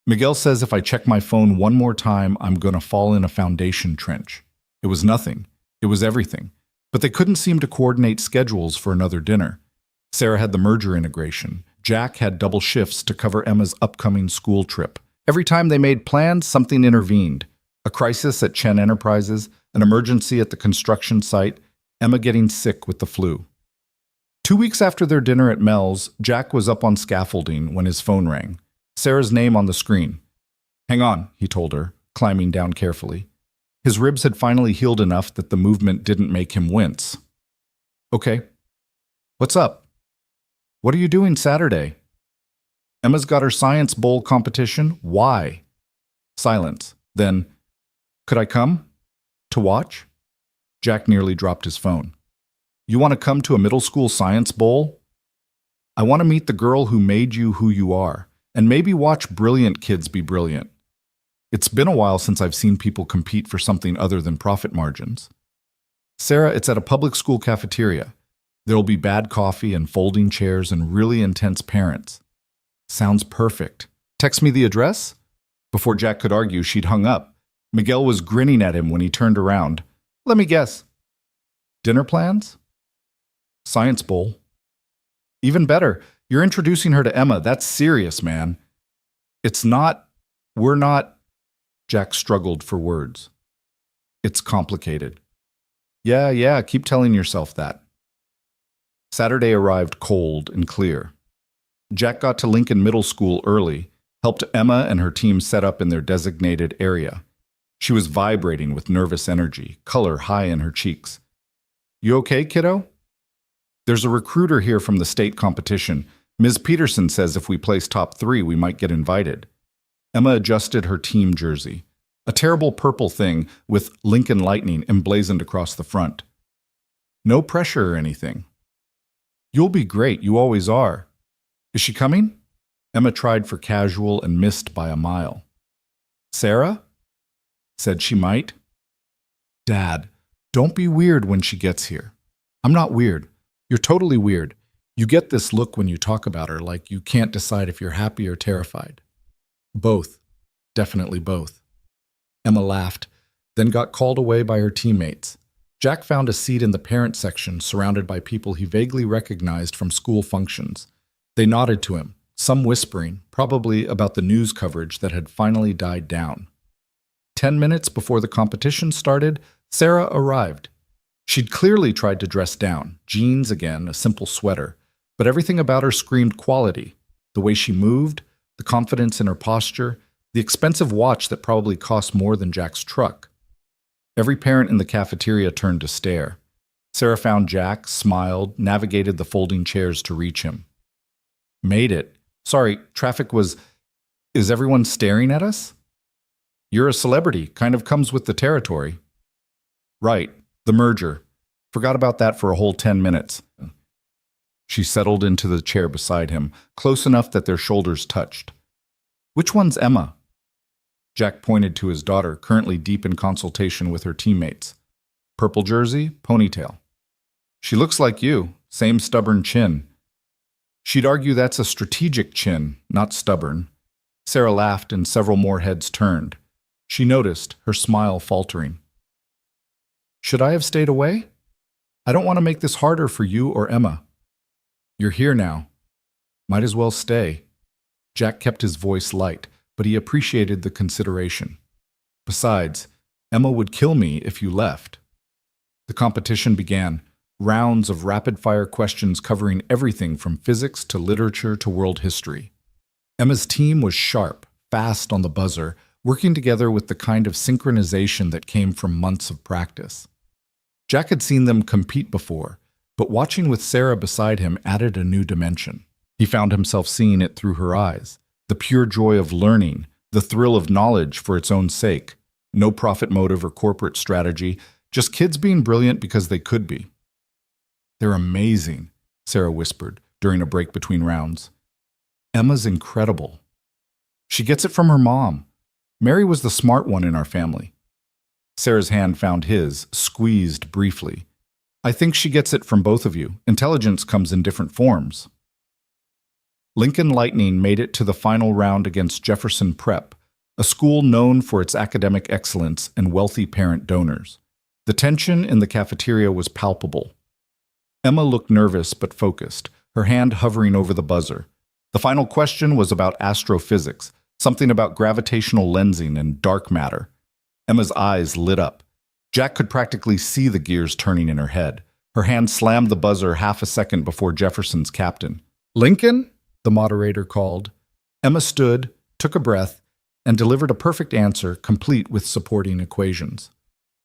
Miguel says if I check my phone one more time, I'm going to fall in a foundation trench. It was nothing. It was everything. But they couldn't seem to coordinate schedules for another dinner. Sarah had the merger integration. Jack had double shifts to cover Emma's upcoming school trip. Every time they made plans, something intervened. A crisis at Chen Enterprises, an emergency at the construction site, Emma getting sick with the flu. 2 weeks after their dinner at Mel's, Jack was up on scaffolding when his phone rang. Sarah's name on the screen. "Hang on," he told her, climbing down carefully. His ribs had finally healed enough that the movement didn't make him wince. "Okay. What's up? What are you doing Saturday?" "Emma's got her science bowl competition. Why?" Silence. Then, "Could I come? To watch?" Jack nearly dropped his phone. "You want to come to a middle school science bowl?" "I want to meet the girl who made you who you are, and maybe watch brilliant kids be brilliant. It's been a while since I've seen people compete for something other than profit margins." "Sarah, it's at a public school cafeteria. There'll be bad coffee and folding chairs and really intense parents." "Sounds perfect. Text me the address?" Before Jack could argue, she'd hung up. Miguel was grinning at him when he turned around. "Let me guess. Dinner plans?" "Science bowl." "Even better. You're introducing her to Emma. That's serious, man." "It's not. We're not." Jack struggled for words. "It's complicated." Yeah, keep telling yourself that." Saturday arrived cold and clear. Jack got to Lincoln Middle School early, helped Emma and her team set up in their designated area. She was vibrating with nervous energy, color high in her cheeks. "You okay, kiddo?" "There's a recruiter here from the state competition. Ms. Peterson says if we place top 3, we might get invited." Emma adjusted her team jersey, a terrible purple thing with Lincoln Lightning emblazoned across the front. "No pressure or anything." "You'll be great, you always are." "Is she coming?" Emma tried for casual and missed by a mile. "Sarah?" "Said she might." "Dad, don't be weird when she gets here." "I'm not weird. You're totally weird. You get this look when you talk about her, like you can't decide if you're happy or terrified." "Both. Definitely both." Emma laughed, then got called away by her teammates. Jack found a seat in the parent section surrounded by people he vaguely recognized from school functions. They nodded to him, some whispering, probably about the news coverage that had finally died down. 10 minutes before the competition started, Sarah arrived. She'd clearly tried to dress down, jeans again, a simple sweater, but everything about her screamed quality. The way she moved, the confidence in her posture, the expensive watch that probably cost more than Jack's truck. Every parent in the cafeteria turned to stare. Sarah found Jack, smiled, navigated the folding chairs to reach him. "Made it. Sorry, traffic was... Is everyone staring at us?" "You're a celebrity. Kind of comes with the territory." "Right. The merger. Forgot about that for a whole 10 minutes. She settled into the chair beside him, close enough that their shoulders touched. "Which one's Emma?" Jack pointed to his daughter, currently deep in consultation with her teammates. "Purple jersey, ponytail." "She looks like you, same stubborn chin." She'd argue that's a strategic chin, not stubborn. Sarah laughed and several more heads turned. She noticed, her smile faltering. "Should I have stayed away? I don't want to make this harder for you or Emma." "You're here now. Might as well stay." Jack kept his voice light, but he appreciated the consideration. "Besides, Emma would kill me if you left." The competition began, rounds of rapid-fire questions covering everything from physics to literature to world history. Emma's team was sharp, fast on the buzzer, working together with the kind of synchronization that came from months of practice. Jack had seen them compete before, but watching with Sarah beside him added a new dimension. He found himself seeing it through her eyes, the pure joy of learning, the thrill of knowledge for its own sake. No profit motive or corporate strategy, just kids being brilliant because they could be. "They're amazing," Sarah whispered during a break between rounds. "Emma's incredible. She gets it from her mom. Mary was the smart one in our family." Sarah's hand found his, squeezed briefly. I think she gets it from both of you. Intelligence comes in different forms. Lincoln Lightning made it to the final round against Jefferson Prep, a school known for its academic excellence and wealthy parent donors. The tension in the cafeteria was palpable. Emma looked nervous but focused, her hand hovering over the buzzer. The final question was about astrophysics, something about gravitational lensing and dark matter. Emma's eyes lit up. Jack could practically see the gears turning in her head. Her hand slammed the buzzer half a second before Jefferson's captain. "Lincoln?" the moderator called. Emma stood, took a breath, and delivered a perfect answer, complete with supporting equations.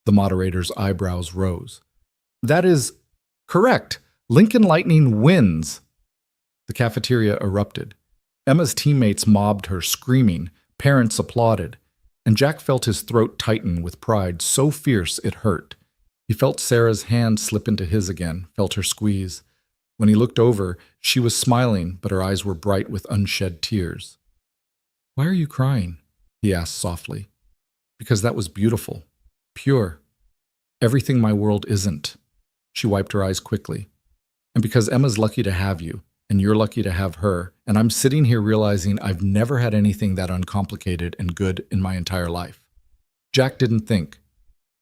The moderator's eyebrows rose. "That is correct. Lincoln Lightning wins." The cafeteria erupted. Emma's teammates mobbed her, screaming. Parents applauded. And Jack felt his throat tighten with pride so fierce it hurt. He felt Sarah's hand slip into his again, felt her squeeze. When he looked over, she was smiling, but her eyes were bright with unshed tears. "Why are you crying?" he asked softly. "Because that was beautiful. Pure. Everything my world isn't." She wiped her eyes quickly. "And because Emma's lucky to have you, and you're lucky to have her, and I'm sitting here realizing I've never had anything that uncomplicated and good in my entire life." Jack didn't think.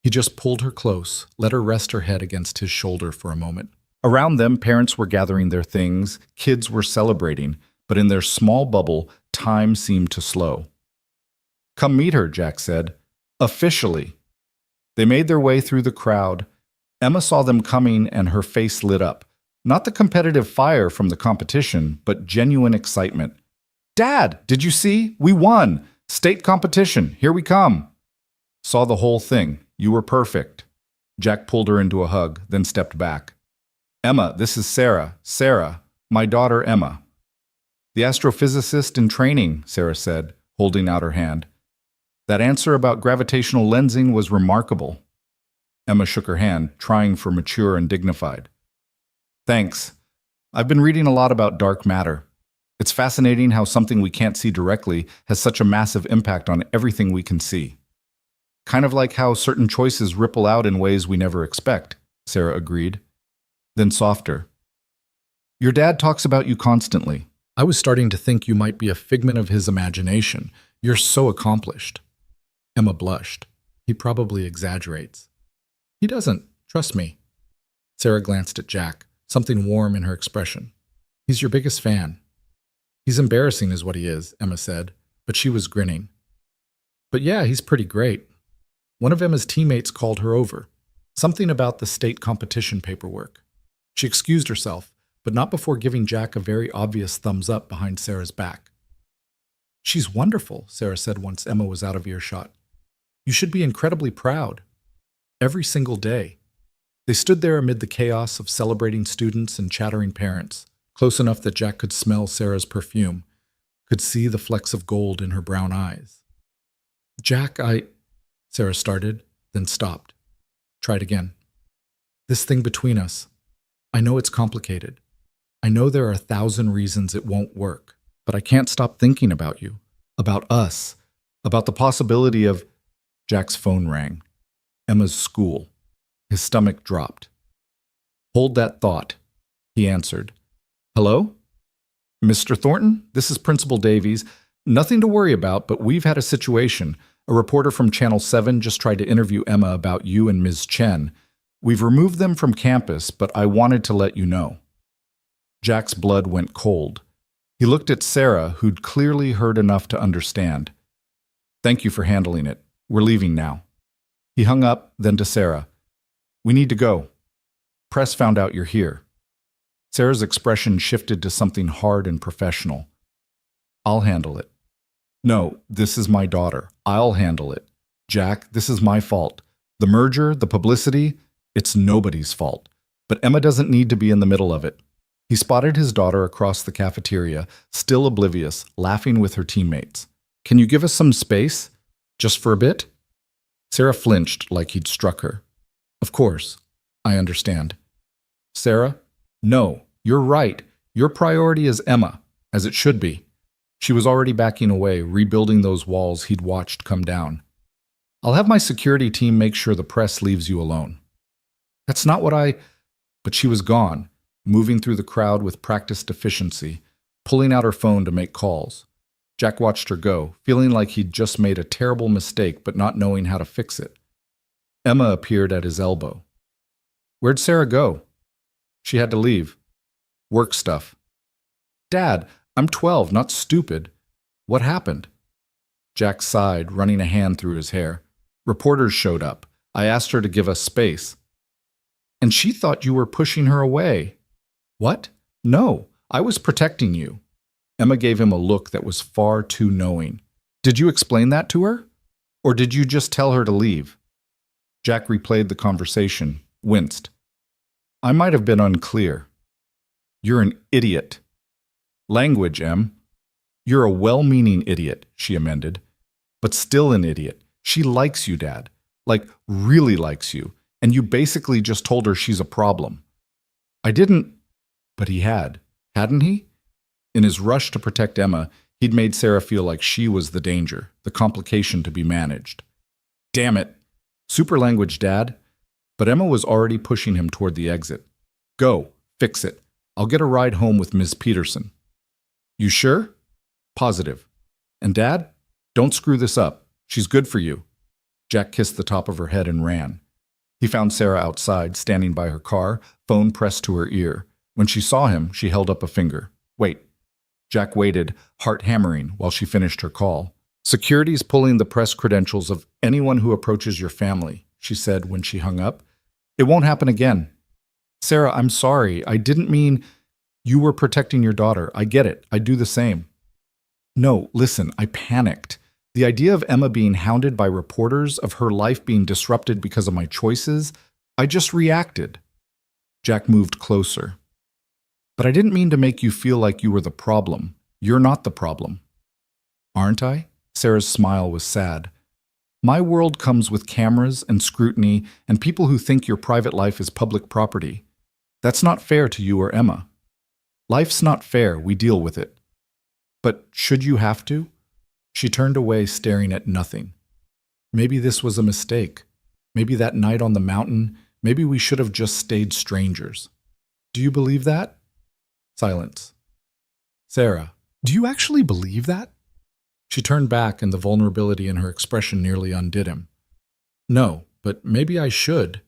He just pulled her close, let her rest her head against his shoulder for a moment. Around them, parents were gathering their things, kids were celebrating, but in their small bubble, time seemed to slow. "Come meet her," Jack said. "Officially." They made their way through the crowd. Emma saw them coming and her face lit up. Not the competitive fire from the competition, but genuine excitement. "Dad, did you see? We won! State competition, here we come!" "Saw the whole thing. You were perfect." Jack pulled her into a hug, then stepped back. "Emma, this is Sarah. Sarah, my daughter Emma." "The astrophysicist in training," Sarah said, holding out her hand. "That answer about gravitational lensing was remarkable." Emma shook her hand, trying for mature and dignified. "Thanks. I've been reading a lot about dark matter. It's fascinating how something we can't see directly has such a massive impact on everything we can see. Kind of like how certain choices ripple out in ways we never expect," Sarah agreed. Then softer. "Your dad talks about you constantly. I was starting to think you might be a figment of his imagination. You're so accomplished." Emma blushed. "He probably exaggerates." "He doesn't. Trust me." Sarah glanced at Jack, something warm in her expression. "He's your biggest fan." "He's embarrassing is what he is," Emma said, but she was grinning. "But yeah, he's pretty great." One of Emma's teammates called her over. Something about the state competition paperwork. She excused herself, but not before giving Jack a very obvious thumbs up behind Sarah's back. "She's wonderful," Sarah said once Emma was out of earshot. "You should be incredibly proud." Every single day. They stood there amid the chaos of celebrating students and chattering parents, close enough that Jack could smell Sarah's perfume, could see the flecks of gold in her brown eyes. "Jack, Sarah started, then stopped. Tried again. "This thing between us. I know it's complicated. I know there are 1,000 reasons it won't work, but I can't stop thinking about you, about us, about the possibility of—" Jack's phone rang. Emma's school. His stomach dropped. "Hold that thought," he answered. "Hello? Mr. Thornton, this is Principal Davies. Nothing to worry about, but we've had a situation. A reporter from Channel 7 just tried to interview Emma about you and Ms. Chen. We've removed them from campus, but I wanted to let you know." Jack's blood went cold. He looked at Sarah, who'd clearly heard enough to understand. "Thank you for handling it. We're leaving now." He hung up, then to Sarah. "We need to go. Press found out you're here." Sarah's expression shifted to something hard and professional. "I'll handle it." "No, this is my daughter. I'll handle it. Jack, this is my fault. The merger, the publicity, it's nobody's fault. But Emma doesn't need to be in the middle of it." He spotted his daughter across the cafeteria, still oblivious, laughing with her teammates. "Can you give us some space? Just for a bit?" Sarah flinched like he'd struck her. "Of course. I understand." "Sarah? No, you're right. Your priority is Emma, as it should be." She was already backing away, rebuilding those walls he'd watched come down. "I'll have my security team make sure the press leaves you alone." "That's not what I—" But she was gone, moving through the crowd with practiced efficiency, pulling out her phone to make calls. Jack watched her go, feeling like he'd just made a terrible mistake but not knowing how to fix it. Emma appeared at his elbow. "Where'd Sarah go?" "She had to leave. Work stuff." "Dad, I'm 12, not stupid. What happened?" Jack sighed, running a hand through his hair. "Reporters showed up. I asked her to give us space." "And she thought you were pushing her away." "What? No, I was protecting you." Emma gave him a look that was far too knowing. "Did you explain that to her? Or did you just tell her to leave?" Jack replayed the conversation, winced. "I might have been unclear." "You're an idiot." "Language, Em." "You're a well-meaning idiot," she amended. "But still an idiot. She likes you, Dad. Like, really likes you. And you basically just told her she's a problem." "I didn't." But he had. Hadn't he? In his rush to protect Emma, he'd made Sarah feel like she was the danger, the complication to be managed. Damn it. Super language, Dad. But Emma was already pushing him toward the exit. "Go. Fix it. I'll get a ride home with Ms. Peterson." "You sure?" "Positive." "And Dad? Don't screw this up. She's good for you." Jack kissed the top of her head and ran. He found Sarah outside, standing by her car, phone pressed to her ear. When she saw him, she held up a finger. "Wait." Jack waited, heart hammering, while she finished her call. "Security's pulling the press credentials of anyone who approaches your family," she said when she hung up. "It won't happen again." "Sarah, I'm sorry. I didn't mean—" "You were protecting your daughter. I get it. I do the same." "No, listen, I panicked. The idea of Emma being hounded by reporters, of her life being disrupted because of my choices, I just reacted." Jack moved closer. "But I didn't mean to make you feel like you were the problem. You're not the problem." "Aren't I?" Sarah's smile was sad. "My world comes with cameras and scrutiny and people who think your private life is public property. That's not fair to you or Emma. Life's not fair, we deal with it." "But should you have to?" She turned away, staring at nothing. "Maybe this was a mistake. Maybe that night on the mountain, maybe we should have just stayed strangers." "Do you believe that?" Silence. "Sarah, do you actually believe that?" She turned back, and the vulnerability in her expression nearly undid him. "No, but maybe I should."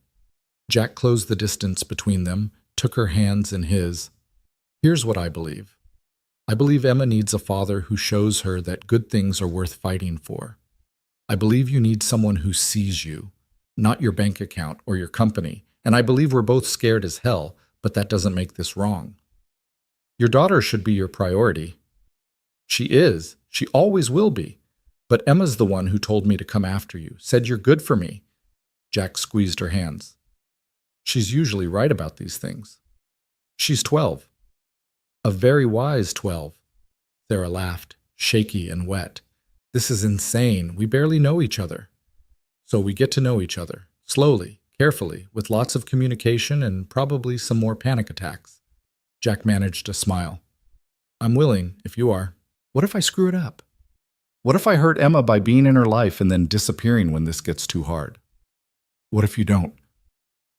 Jack closed the distance between them, took her hands in his. "Here's what I believe. I believe Emma needs a father who shows her that good things are worth fighting for. I believe you need someone who sees you, not your bank account or your company, and I believe we're both scared as hell, but that doesn't make this wrong. Your daughter should be your priority. She is. She always will be. But Emma's the one who told me to come after you, said you're good for me." Jack squeezed her hands. "She's usually right about these things." "She's 12. A very wise 12. Sarah laughed, shaky and wet. "This is insane. We barely know each other." "So we get to know each other, slowly, carefully, with lots of communication and probably some more panic attacks." Jack managed a smile. "I'm willing, if you are." "What if I screw it up? What if I hurt Emma by being in her life and then disappearing when this gets too hard?" "What if you don't?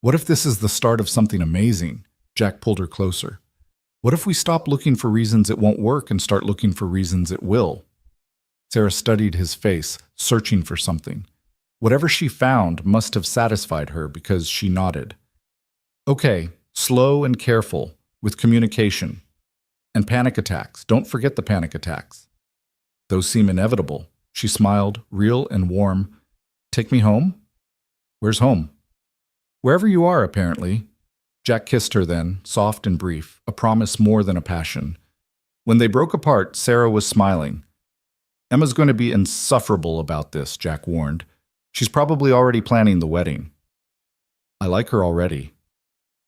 What if this is the start of something amazing?" Jack pulled her closer. "What if we stop looking for reasons it won't work and start looking for reasons it will?" Sarah studied his face, searching for something. Whatever she found must have satisfied her because she nodded. "Okay, slow and careful, with communication. And panic attacks. Don't forget the panic attacks." "Those seem inevitable." She smiled, real and warm. "Take me home?" "Where's home?" "Wherever you are, apparently." Jack kissed her then, soft and brief, a promise more than a passion. When they broke apart, Sarah was smiling. "Emma's going to be insufferable about this," Jack warned. "She's probably already planning the wedding." "I like her already."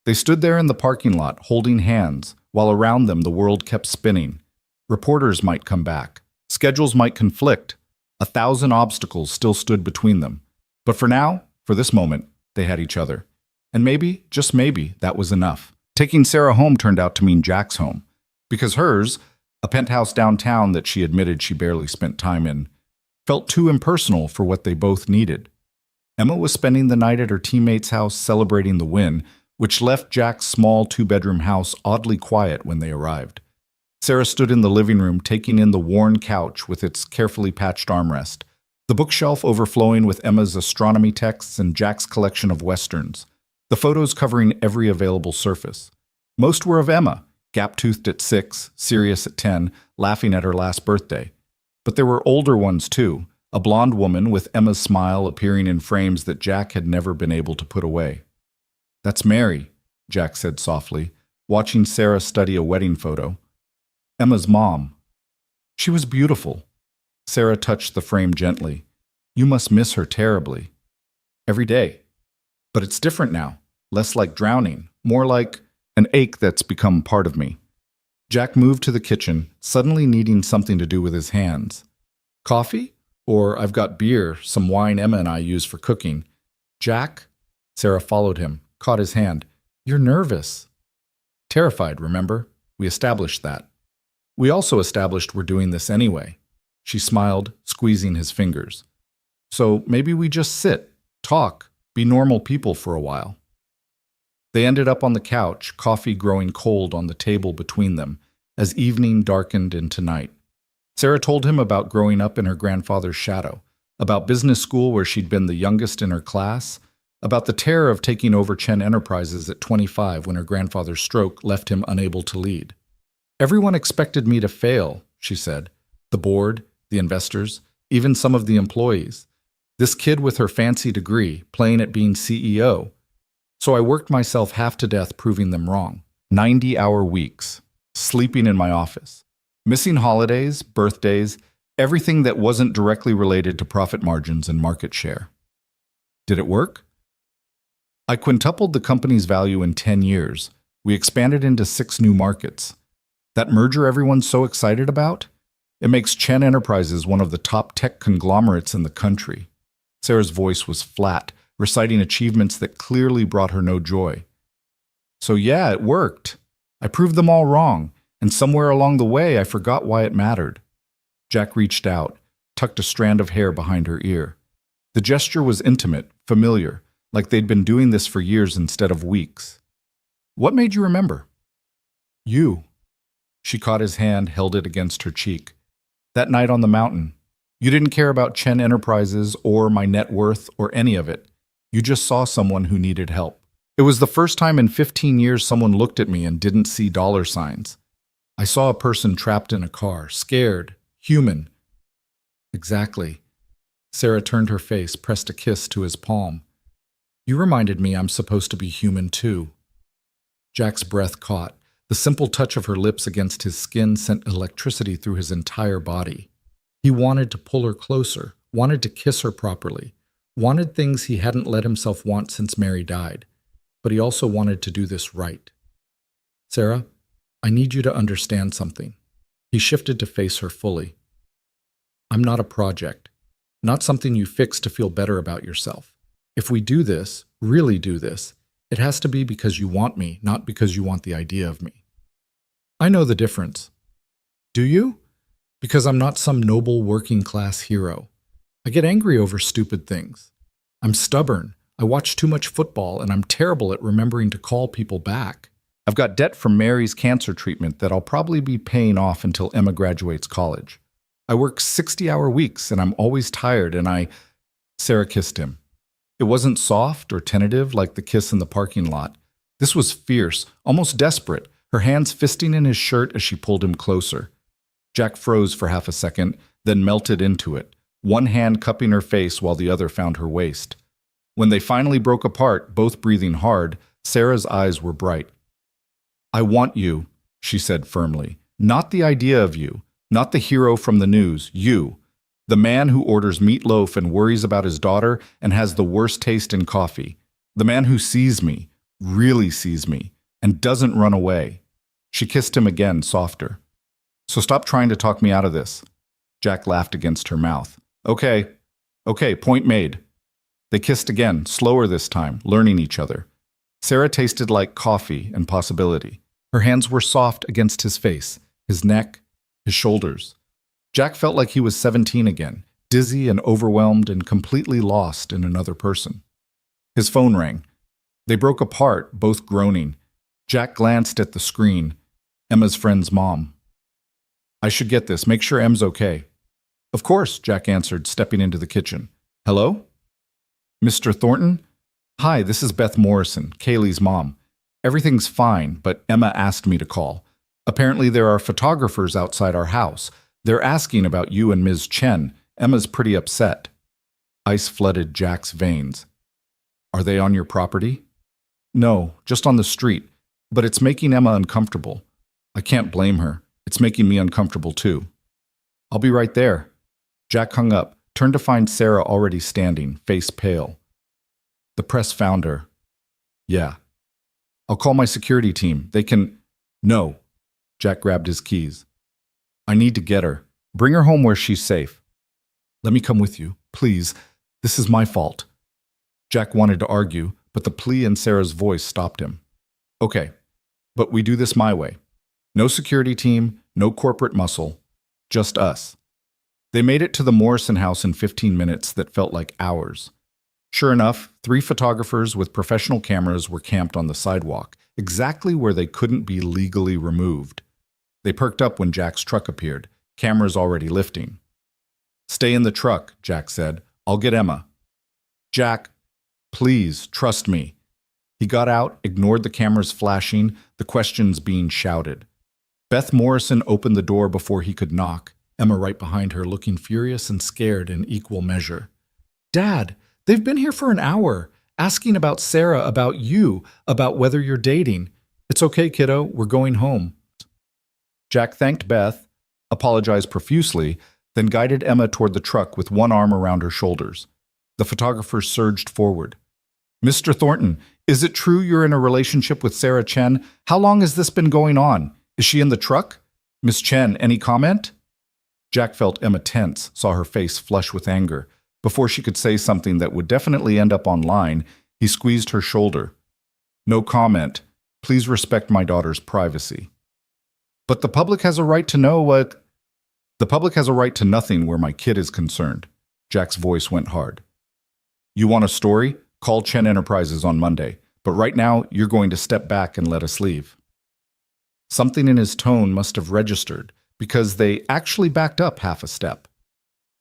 They stood there in the parking lot, holding hands, while around them the world kept spinning. Reporters might come back. Schedules might conflict. 1,000 obstacles still stood between them. But for now, for this moment, they had each other. And maybe, just maybe, that was enough. Taking Sarah home turned out to mean Jack's home. Because hers, a penthouse downtown that she admitted she barely spent time in, felt too impersonal for what they both needed. Emma was spending the night at her teammate's house celebrating the win, which left Jack's small two-bedroom house oddly quiet when they arrived. Sarah stood in the living room, taking in the worn couch with its carefully patched armrest, the bookshelf overflowing with Emma's astronomy texts and Jack's collection of westerns, the photos covering every available surface. Most were of Emma, gap-toothed at 6, serious at 10, laughing at her last birthday. But there were older ones too, a blonde woman with Emma's smile appearing in frames that Jack had never been able to put away. "That's Mary," Jack said softly, watching Sarah study a wedding photo. "Emma's mom. She was beautiful." Sarah touched the frame gently. "You must miss her terribly." "Every day. But it's different now, less like drowning, more like an ache that's become part of me." Jack moved to the kitchen, suddenly needing something to do with his hands. "Coffee? Or I've got beer, some wine Emma and I use for cooking." "Jack?" Sarah followed him, caught his hand. "You're nervous." "Terrified, remember? We established that." "We also established we're doing this anyway." She smiled, squeezing his fingers. "So maybe we just sit, talk, be normal people for a while." They ended up on the couch, coffee growing cold on the table between them, as evening darkened into night. Sarah told him about growing up in her grandfather's shadow, about business school where she'd been the youngest in her class, about the terror of taking over Chen Enterprises at 25 when her grandfather's stroke left him unable to lead. "Everyone expected me to fail," she said. "The board, the investors, even some of the employees. This kid with her fancy degree, playing at being CEO. So I worked myself half to death proving them wrong. 90-hour weeks, sleeping in my office, missing holidays, birthdays, everything that wasn't directly related to profit margins and market share." "Did it work?" "I quintupled the company's value in 10 years. We expanded into 6 new markets. That merger everyone's so excited about? It makes Chen Enterprises one of the top tech conglomerates in the country." Sarah's voice was flat, reciting achievements that clearly brought her no joy. "So yeah, it worked. I proved them all wrong, and somewhere along the way I forgot why it mattered." Jack reached out, tucked a strand of hair behind her ear. The gesture was intimate, familiar, like they'd been doing this for years instead of weeks. "What made you remember?" "You." She caught his hand, held it against her cheek. "That night on the mountain. You didn't care about Chen Enterprises or my net worth or any of it. You just saw someone who needed help. It was the first time in 15 years someone looked at me and didn't see dollar signs. I saw a person trapped in a car, scared, human." "Exactly." Sarah turned her face, pressed a kiss to his palm. "You reminded me I'm supposed to be human too." Jack's breath caught. The simple touch of her lips against his skin sent electricity through his entire body. He wanted to pull her closer, wanted to kiss her properly, wanted things he hadn't let himself want since Mary died. But he also wanted to do this right. "Sarah, I need you to understand something." He shifted to face her fully. "I'm not a project, not something you fix to feel better about yourself. If we do this, really do this, it has to be because you want me, not because you want the idea of me." "I know the difference." "Do you?" "Because I'm not some noble working-class hero. I get angry over stupid things. I'm stubborn. I watch too much football, and I'm terrible at remembering to call people back. I've got debt from Mary's cancer treatment that I'll probably be paying off until Emma graduates college. I work 60-hour weeks, and I'm always tired, and Sarah kissed him. It wasn't soft or tentative like the kiss in the parking lot. This was fierce, almost desperate, her hands fisting in his shirt as she pulled him closer. Jack froze for half a second, then melted into it, one hand cupping her face while the other found her waist. When they finally broke apart, both breathing hard, Sarah's eyes were bright. "I want you," she said firmly. "Not the idea of you, not the hero from the news, you. The man who orders meatloaf and worries about his daughter and has the worst taste in coffee. The man who sees me, really sees me, and doesn't run away." She kissed him again, softer. "So stop trying to talk me out of this." Jack laughed against her mouth. Okay, point made." They kissed again, slower this time, learning each other. Sarah tasted like coffee and possibility. Her hands were soft against his face, his neck, his shoulders. Jack felt like he was 17 again, dizzy and overwhelmed and completely lost in another person. His phone rang. They broke apart, both groaning. Jack glanced at the screen. Emma's friend's mom. I should get this. Make sure Em's okay. Of course, Jack answered, stepping into the kitchen. Hello? Mr. Thornton? Hi, this is Beth Morrison, Kaylee's mom. Everything's fine, but Emma asked me to call. Apparently there are photographers outside our house. They're asking about you and Ms. Chen. Emma's pretty upset. Ice flooded Jack's veins. Are they on your property? No, just on the street. But it's making Emma uncomfortable. I can't blame her. It's making me uncomfortable too. I'll be right there. Jack hung up, turned to find Sarah already standing, face pale. The press found her. Yeah. I'll call my security team. They can… No. Jack grabbed his keys. I need to get her. Bring her home where she's safe. Let me come with you, please. This is my fault. Jack wanted to argue, but the plea in Sarah's voice stopped him. Okay, but we do this my way. No security team, no corporate muscle, just us. They made it to the Morrison house in 15 minutes that felt like hours. Sure enough, 3 photographers with professional cameras were camped on the sidewalk, exactly where they couldn't be legally removed. They perked up when Jack's truck appeared, cameras already lifting. Stay in the truck, Jack said. I'll get Emma. Jack, please, trust me. He got out, ignored the cameras flashing, the questions being shouted. Beth Morrison opened the door before he could knock, Emma right behind her, looking furious and scared in equal measure. Dad, they've been here for an hour, asking about Sarah, about you, about whether you're dating. It's okay, kiddo, we're going home. Jack thanked Beth, apologized profusely, then guided Emma toward the truck with one arm around her shoulders. The photographers surged forward. Mr. Thornton, is it true you're in a relationship with Sarah Chen? How long has this been going on? Is she in the truck? Miss Chen, any comment? Jack felt Emma tense, saw her face flush with anger. Before she could say something that would definitely end up online, he squeezed her shoulder. No comment. Please respect my daughter's privacy. But the public has a right to know what… The public has a right to nothing where my kid is concerned. Jack's voice went hard. You want a story? Call Chen Enterprises on Monday. But right now, you're going to step back and let us leave. Something in his tone must have registered, because they actually backed up half a step.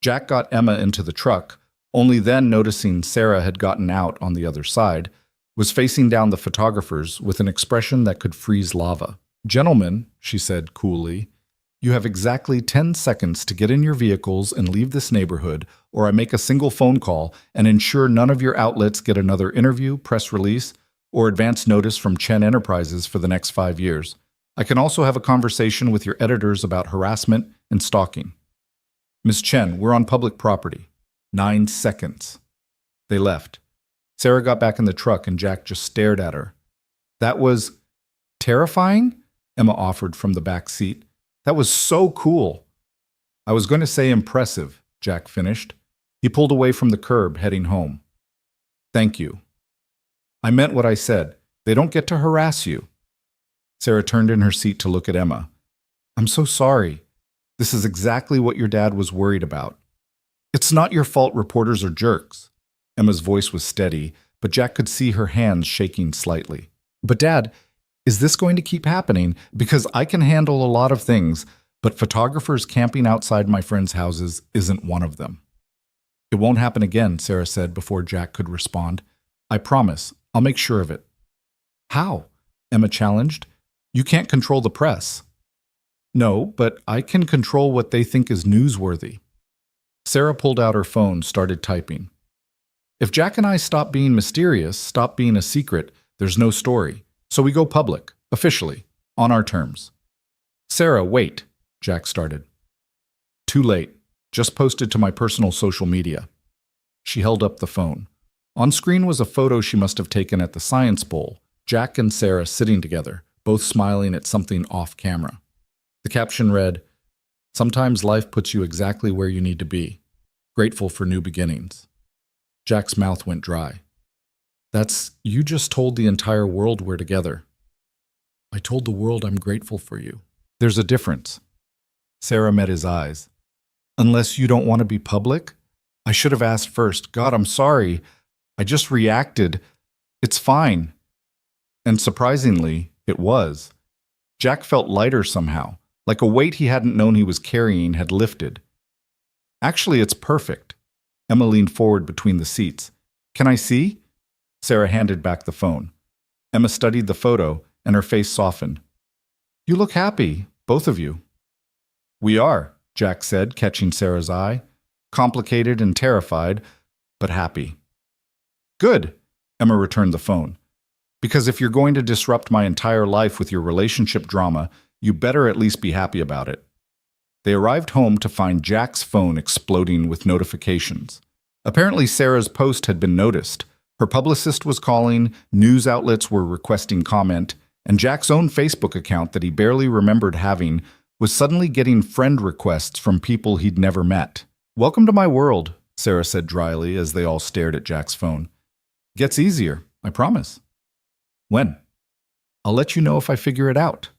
Jack got Emma into the truck, only then noticing Sarah had gotten out on the other side, was facing down the photographers with an expression that could freeze lava. Gentlemen, she said coolly, you have exactly 10 seconds to get in your vehicles and leave this neighborhood, or I make a single phone call and ensure none of your outlets get another interview, press release, or advance notice from Chen Enterprises for the next 5 years. I can also have a conversation with your editors about harassment and stalking. Miss Chen, we're on public property. 9 seconds. They left. Sarah got back in the truck and Jack just stared at her. That was terrifying, Emma offered from the back seat. That was so cool. I was going to say impressive, Jack finished. He pulled away from the curb, heading home. Thank you. I meant what I said. They don't get to harass you. Sarah turned in her seat to look at Emma. I'm so sorry. This is exactly what your dad was worried about. It's not your fault reporters are jerks. Emma's voice was steady, but Jack could see her hands shaking slightly. But Dad, is this going to keep happening? Because I can handle a lot of things, but photographers camping outside my friends' houses isn't one of them. It won't happen again, Sarah said before Jack could respond. I promise. I'll make sure of it. How? Emma challenged. You can't control the press. No, but I can control what they think is newsworthy. Sarah pulled out her phone, started typing. If Jack and I stop being mysterious, stop being a secret, there's no story. So we go public, officially, on our terms. Sarah, wait, Jack started. Too late. Just posted to my personal social media. She held up the phone. On screen was a photo she must have taken at the Science Bowl, Jack and Sarah sitting together, both smiling at something off camera. The caption read, Sometimes life puts you exactly where you need to be. Grateful for new beginnings. Jack's mouth went dry. You just told the entire world we're together. I told the world I'm grateful for you. There's a difference. Sarah met his eyes. Unless you don't want to be public? I should have asked first. God, I'm sorry. I just reacted. It's fine. And surprisingly, it was. Jack felt lighter somehow, like a weight he hadn't known he was carrying had lifted. Actually, it's perfect. Emma leaned forward between the seats. Can I see? Sarah handed back the phone. Emma studied the photo, and her face softened. You look happy, both of you. We are, Jack said, catching Sarah's eye. Complicated and terrified, but happy. Good, Emma returned the phone. Because if you're going to disrupt my entire life with your relationship drama, you better at least be happy about it. They arrived home to find Jack's phone exploding with notifications. Apparently Sarah's post had been noticed. Her publicist was calling, news outlets were requesting comment, and Jack's own Facebook account that he barely remembered having was suddenly getting friend requests from people he'd never met. Welcome to my world, Sarah said dryly as they all stared at Jack's phone. Gets easier, I promise. When? I'll let you know if I figure it out.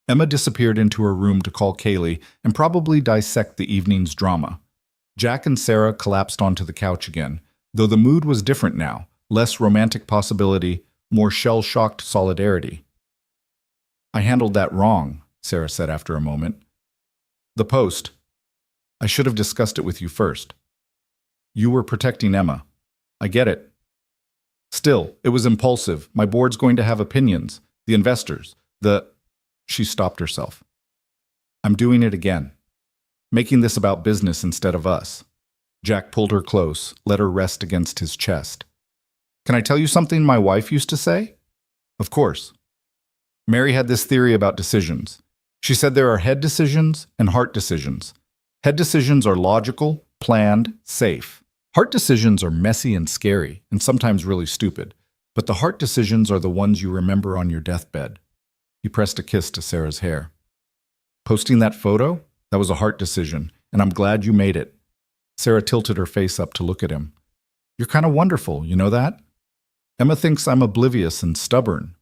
Emma disappeared into her room to call Kaylee and probably dissect the evening's drama. Jack and Sarah collapsed onto the couch again, though the mood was different now, less romantic possibility, more shell-shocked solidarity. I handled that wrong, Sarah said after a moment. The post. I should have discussed it with you first. You were protecting Emma. I get it. Still, it was impulsive. My board's going to have opinions. The investors. She stopped herself. I'm doing it again. Making this about business instead of us. Jack pulled her close, let her rest against his chest. Can I tell you something my wife used to say? Of course. Mary had this theory about decisions. She said there are head decisions and heart decisions. Head decisions are logical, planned, safe. Heart decisions are messy and scary, and sometimes really stupid. But the heart decisions are the ones you remember on your deathbed. He pressed a kiss to Sarah's hair. Posting that photo? That was a heart decision, and I'm glad you made it. Sarah tilted her face up to look at him. You're kind of wonderful, you know that? Emma thinks I'm oblivious and stubborn.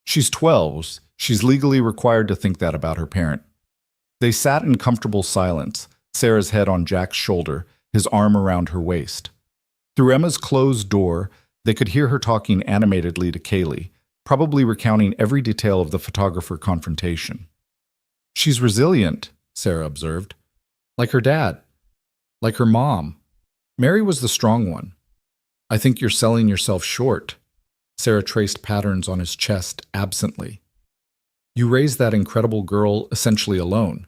She's 12. She's legally required to think that about her parent. They sat in comfortable silence, Sarah's head on Jack's shoulder, his arm around her waist. Through Emma's closed door, they could hear her talking animatedly to Kaylee, probably recounting every detail of the photographer confrontation. She's resilient, Sarah observed. Like her dad. Like her mom. Mary was the strong one. I think you're selling yourself short. Sarah traced patterns on his chest absently. You raised that incredible girl essentially alone.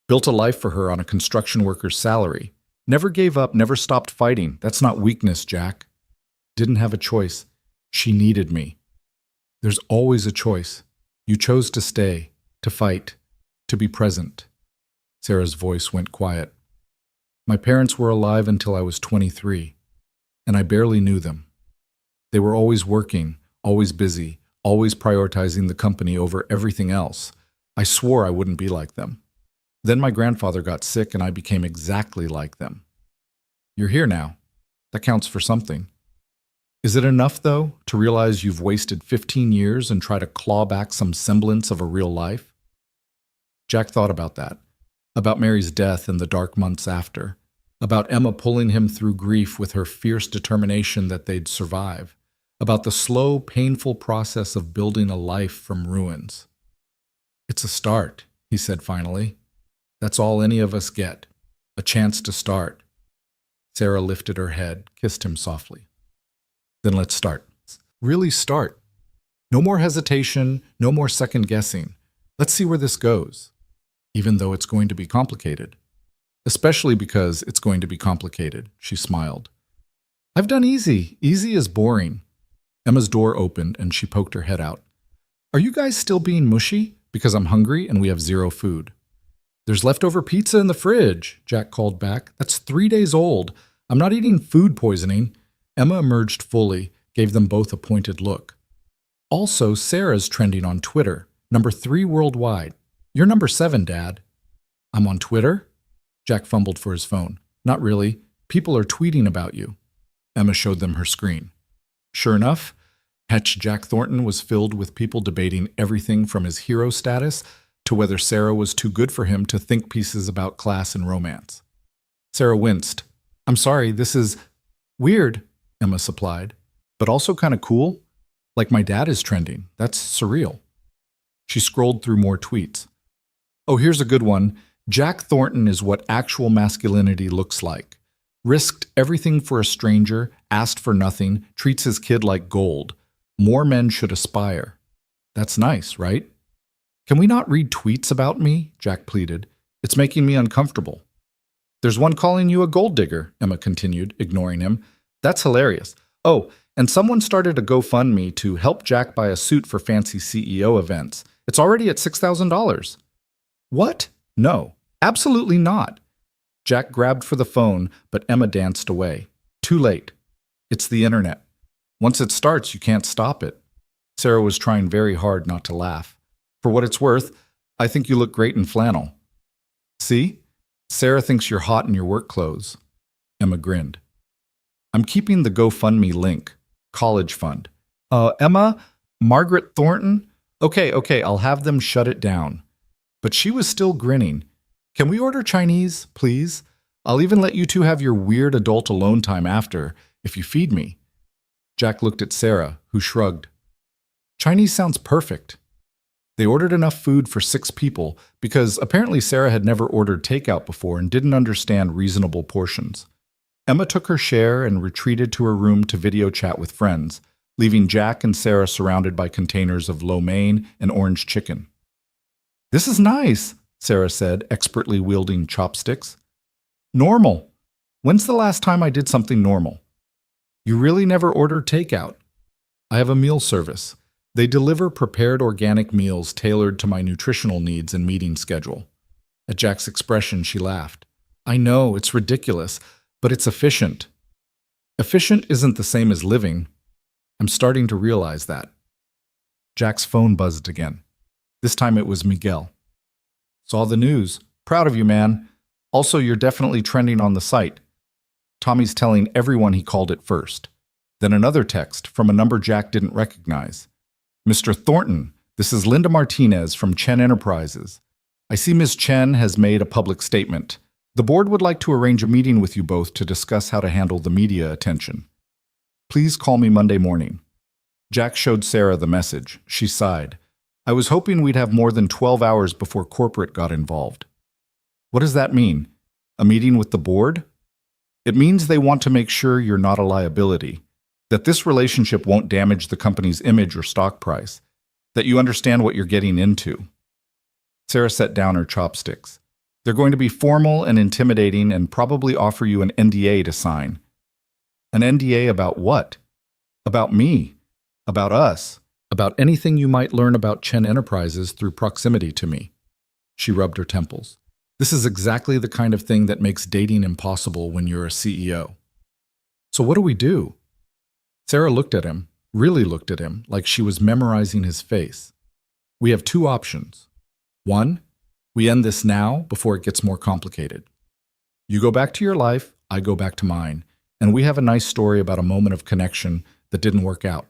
Built a life for her on a construction worker's salary. Never gave up, never stopped fighting. That's not weakness, Jack. Didn't have a choice. She needed me. There's always a choice. You chose to stay, to fight, to be present. Sarah's voice went quiet. My parents were alive until I was 23, and I barely knew them. They were always working, always busy, always prioritizing the company over everything else. I swore I wouldn't be like them. Then my grandfather got sick and I became exactly like them. You're here now. That counts for something. Is it enough, though, to realize you've wasted 15 years and try to claw back some semblance of a real life? Jack thought about that, about Mary's death and the dark months after, about Emma pulling him through grief with her fierce determination that they'd survive, about the slow, painful process of building a life from ruins. It's a start, he said finally. That's all any of us get, a chance to start. Sarah lifted her head, kissed him softly. Then let's start. Really start. No more hesitation, no more second guessing. Let's see where this goes, even though it's going to be complicated. Especially because it's going to be complicated, she smiled. I've done easy. Easy is boring. Emma's door opened and she poked her head out. Are you guys still being mushy? Because I'm hungry and we have zero food. There's leftover pizza in the fridge, Jack called back. That's 3 days old. I'm not eating food poisoning. Emma emerged fully, gave them both a pointed look. Also, Sarah's trending on Twitter, number 3 worldwide. You're number 7, Dad. I'm on Twitter? Jack fumbled for his phone. Not really. People are tweeting about you. Emma showed them her screen. Sure enough, Hetch Jack Thornton was filled with people debating everything from his hero status to whether Sarah was too good for him to think pieces about class and romance. Sarah winced. I'm sorry, this is weird, Emma supplied, but also kind of cool. Like my dad is trending. That's surreal. She scrolled through more tweets. Oh, here's a good one. Jack Thornton is what actual masculinity looks like. Risked everything for a stranger, asked for nothing, treats his kid like gold. More men should aspire. That's nice, right? Can we not read tweets about me? Jack pleaded. It's making me uncomfortable. There's one calling you a gold digger, Emma continued, ignoring him. That's hilarious. Oh, and someone started a GoFundMe to help Jack buy a suit for fancy CEO events. It's already at $6,000. What? No, absolutely not. Jack grabbed for the phone, but Emma danced away. Too late. It's the internet. Once it starts, you can't stop it. Sarah was trying very hard not to laugh. For what it's worth, I think you look great in flannel. See? Sarah thinks you're hot in your work clothes. Emma grinned. I'm keeping the GoFundMe link. College fund. Emma? Margaret Thornton? Okay, I'll have them shut it down. But she was still grinning. Can we order Chinese, please? I'll even let you two have your weird adult alone time after, if you feed me. Jack looked at Sarah, who shrugged. Chinese sounds perfect. They ordered enough food for 6 people because apparently Sarah had never ordered takeout before and didn't understand reasonable portions. Emma took her share and retreated to her room to video chat with friends, leaving Jack and Sarah surrounded by containers of lo mein and orange chicken. This is nice, Sarah said, expertly wielding chopsticks. Normal. When's the last time I did something normal? You really never ordered takeout. I have a meal service. They deliver prepared organic meals tailored to my nutritional needs and meeting schedule. At Jack's expression, she laughed. I know, it's ridiculous, but it's efficient. Efficient isn't the same as living. I'm starting to realize that. Jack's phone buzzed again. This time it was Miguel. Saw the news. Proud of you, man. Also, you're definitely trending on the site. Tommy's telling everyone he called it first. Then another text from a number Jack didn't recognize. Mr. Thornton, this is Linda Martinez from Chen Enterprises. I see Ms. Chen has made a public statement. The board would like to arrange a meeting with you both to discuss how to handle the media attention. Please call me Monday morning. Jack showed Sarah the message. She sighed. I was hoping we'd have more than 12 hours before corporate got involved. What does that mean? A meeting with the board? It means they want to make sure you're not a liability, that this relationship won't damage the company's image or stock price, that you understand what you're getting into. Sarah set down her chopsticks. They're going to be formal and intimidating and probably offer you an NDA to sign. An NDA about what? About me. About us. About anything you might learn about Chen Enterprises through proximity to me. She rubbed her temples. This is exactly the kind of thing that makes dating impossible when you're a CEO. So what do we do? Sarah looked at him, really looked at him, like she was memorizing his face. We have 2 options. 1, we end this now before it gets more complicated. You go back to your life, I go back to mine, and we have a nice story about a moment of connection that didn't work out.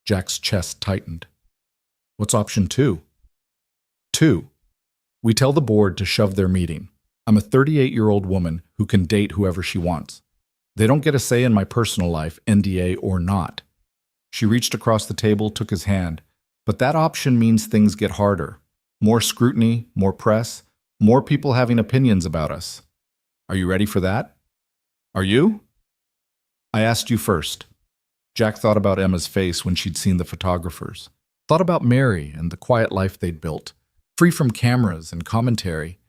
Jack's chest tightened. What's option 2? 2, we tell the board to shove their meeting. I'm a 38-year-old woman who can date whoever she wants. They don't get a say in my personal life, NDA or not. She reached across the table, took his hand. But that option means things get harder. More scrutiny, more press, more people having opinions about us. Are you ready for that? Are you? I asked you first. Jack thought about Emma's face when she'd seen the photographers. Thought about Mary and the quiet life they'd built, free from cameras and commentary.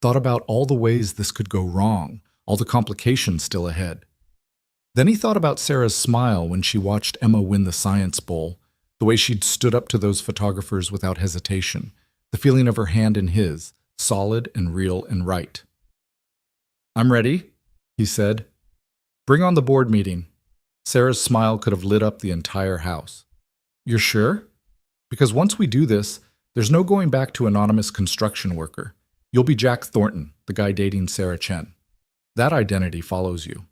Thought about all the ways this could go wrong, all the complications still ahead. Then he thought about Sarah's smile when she watched Emma win the Science Bowl, the way she'd stood up to those photographers without hesitation, the feeling of her hand in his, solid and real and right. I'm ready, he said. Bring on the board meeting. Sarah's smile could have lit up the entire house. You're sure? Because once we do this, there's no going back to anonymous construction worker. You'll be Jack Thornton, the guy dating Sarah Chen. That identity follows you.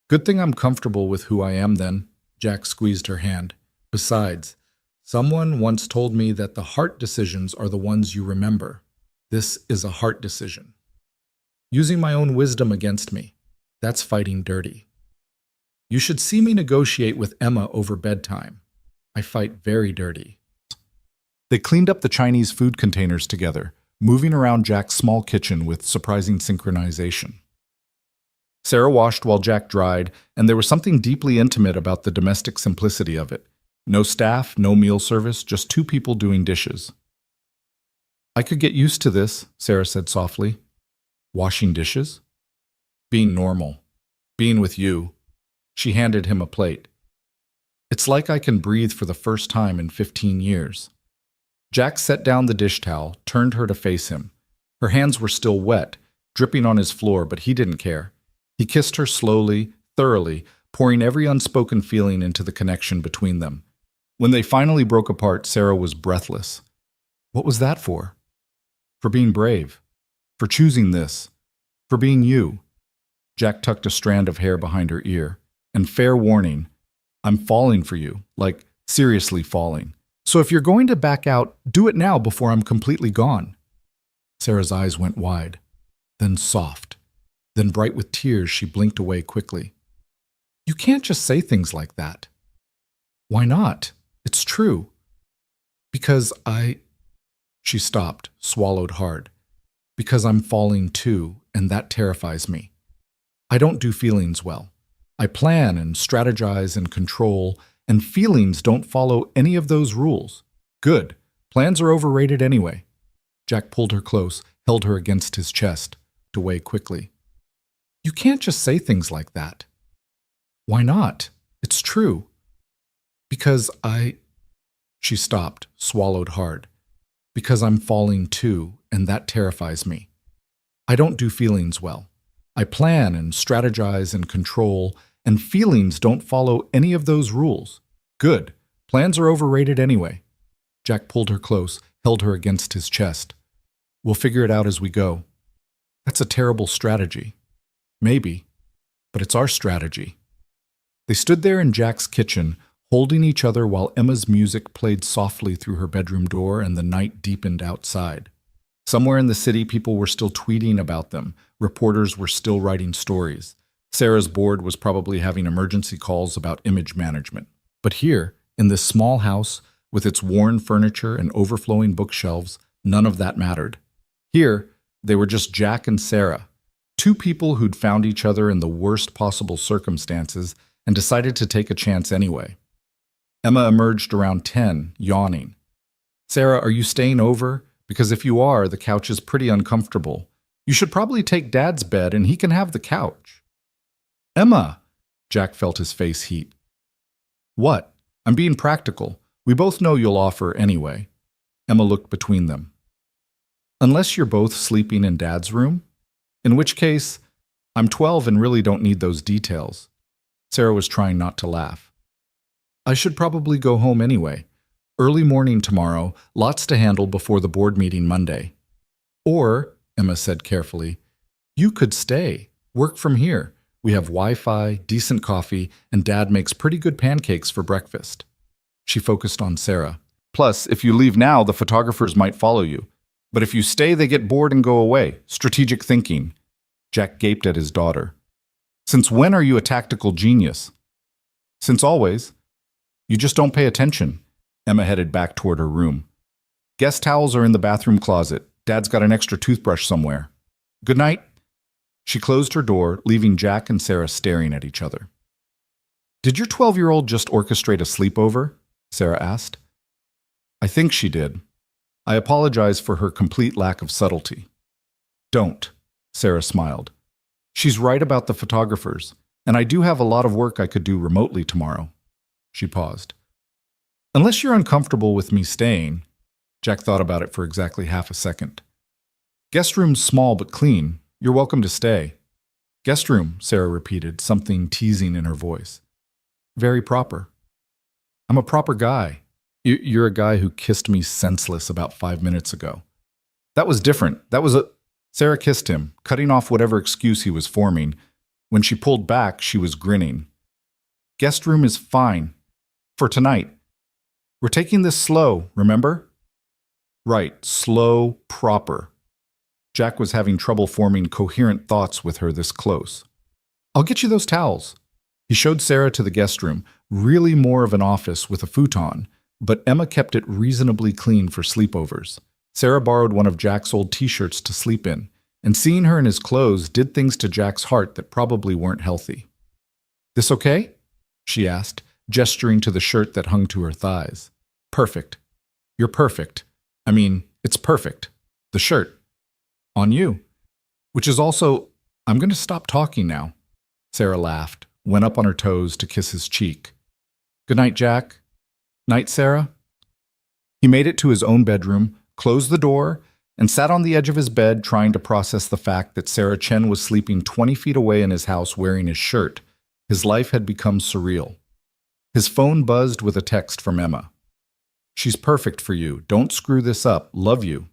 Good thing I'm comfortable with who I am then. Jack squeezed her hand. Besides, someone once told me that the heart decisions are the ones you remember. This is a heart decision. Using my own wisdom against me. That's fighting dirty. You should see me negotiate with Emma over bedtime. I fight very dirty. They cleaned up the Chinese food containers together, moving around Jack's small kitchen with surprising synchronization. Sarah washed while Jack dried, and there was something deeply intimate about the domestic simplicity of it. No staff, no meal service, just two people doing dishes. I could get used to this, Sarah said softly. Washing dishes? Being normal. Being with you. She handed him a plate. It's like I can breathe for the first time in 15 years. Jack set down the dish towel, turned her to face him. Her hands were still wet, dripping on his floor, but he didn't care. He kissed her slowly, thoroughly, pouring every unspoken feeling into the connection between them. When they finally broke apart, Sarah was breathless. What was that for? For being brave. For choosing this. For being you. Jack tucked a strand of hair behind her ear. And fair warning, I'm falling for you, like seriously falling. So if you're going to back out, do it now before I'm completely gone. Sarah's eyes went wide, then soft. Then bright with tears, she blinked away quickly. You can't just say things like that. Why not? It's true. Because She stopped, swallowed hard. Because I'm falling too, and that terrifies me. I don't do feelings well. I plan and strategize and control, and feelings don't follow any of those rules. Good. Plans are overrated anyway. Jack pulled her close, held her against his chest, away quickly. You can't just say things like that. Why not? It's true. Because She stopped, swallowed hard. Because I'm falling too, and that terrifies me. I don't do feelings well. I plan and strategize and control, and feelings don't follow any of those rules. Good. Plans are overrated anyway. Jack pulled her close, held her against his chest. We'll figure it out as we go. That's a terrible strategy. Maybe, but it's our strategy. They stood there in Jack's kitchen, holding each other while Emma's music played softly through her bedroom door and the night deepened outside. Somewhere in the city, people were still tweeting about them. Reporters were still writing stories. Sarah's board was probably having emergency calls about image management. But here, in this small house, with its worn furniture and overflowing bookshelves, none of that mattered. Here, they were just Jack and Sarah, two people who'd found each other in the worst possible circumstances and decided to take a chance anyway. Emma emerged around 10, yawning. Sarah, are you staying over? Because if you are, the couch is pretty uncomfortable. You should probably take Dad's bed and he can have the couch. Emma! Jack felt his face heat. What? I'm being practical. We both know you'll offer anyway. Emma looked between them. Unless you're both sleeping in Dad's room? In which case, I'm 12 and really don't need those details. Sarah was trying not to laugh. I should probably go home anyway. Early morning tomorrow, lots to handle before the board meeting Monday. Or, Emma said carefully, you could stay, work from here. We have Wi-Fi, decent coffee, and Dad makes pretty good pancakes for breakfast. She focused on Sarah. Plus, if you leave now, the photographers might follow you. But if you stay, they get bored and go away. Strategic thinking. Jack gaped at his daughter. Since when are you a tactical genius? Since always. You just don't pay attention. Emma headed back toward her room. Guest towels are in the bathroom closet. Dad's got an extra toothbrush somewhere. Good night. She closed her door, leaving Jack and Sarah staring at each other. Did your 12-year-old just orchestrate a sleepover? Sarah asked. I think she did. I apologize for her complete lack of subtlety. Don't, Sarah smiled. She's right about the photographers, and I do have a lot of work I could do remotely tomorrow. She paused. Unless you're uncomfortable with me staying, Jack thought about it for exactly half a second. Guest room's small but clean. You're welcome to stay. Guest room, Sarah repeated, something teasing in her voice. Very proper. I'm a proper guy. You're a guy who kissed me senseless about 5 minutes ago. That was different. Sarah kissed him, cutting off whatever excuse he was forming. When she pulled back, she was grinning. Guest room is fine. For tonight. We're taking this slow, remember? Right, slow, proper. Jack was having trouble forming coherent thoughts with her this close. I'll get you those towels. He showed Sarah to the guest room, really more of an office with a futon, but Emma kept it reasonably clean for sleepovers. Sarah borrowed one of Jack's old t-shirts to sleep in, and seeing her in his clothes did things to Jack's heart that probably weren't healthy. "This okay?" she asked, gesturing to the shirt that hung to her thighs. "Perfect. You're perfect. I mean, it's perfect. The shirt. On you. Which is also, I'm going to stop talking now." Sarah laughed, went up on her toes to kiss his cheek. "Good night, Jack." "Night, Sarah." He made it to his own bedroom, closed the door, and sat on the edge of his bed trying to process the fact that Sarah Chen was sleeping 20 feet away in his house wearing his shirt. His life had become surreal. His phone buzzed with a text from Emma. "She's perfect for you. Don't screw this up. Love you."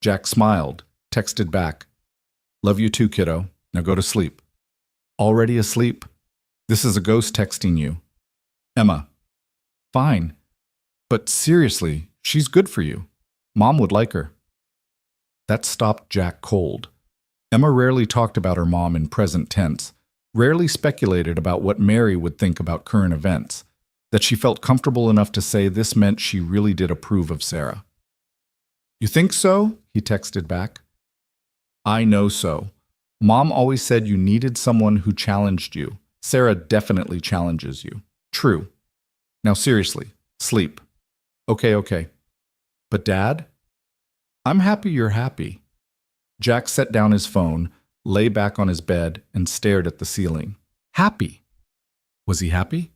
Jack smiled, texted back. "Love you too, kiddo. Now go to sleep." "Already asleep? This is a ghost texting you." Emma. "Fine. But seriously, she's good for you. Mom would like her." That stopped Jack cold. Emma rarely talked about her mom in present tense, rarely speculated about what Mary would think about current events, that she felt comfortable enough to say this meant she really did approve of Sarah. "You think so?" he texted back. "I know so. Mom always said you needed someone who challenged you. Sarah definitely challenges you. True. Now seriously, sleep." Okay. "But Dad?" "I'm happy you're happy." Jack set down his phone, lay back on his bed, and stared at the ceiling. Happy? Was he happy?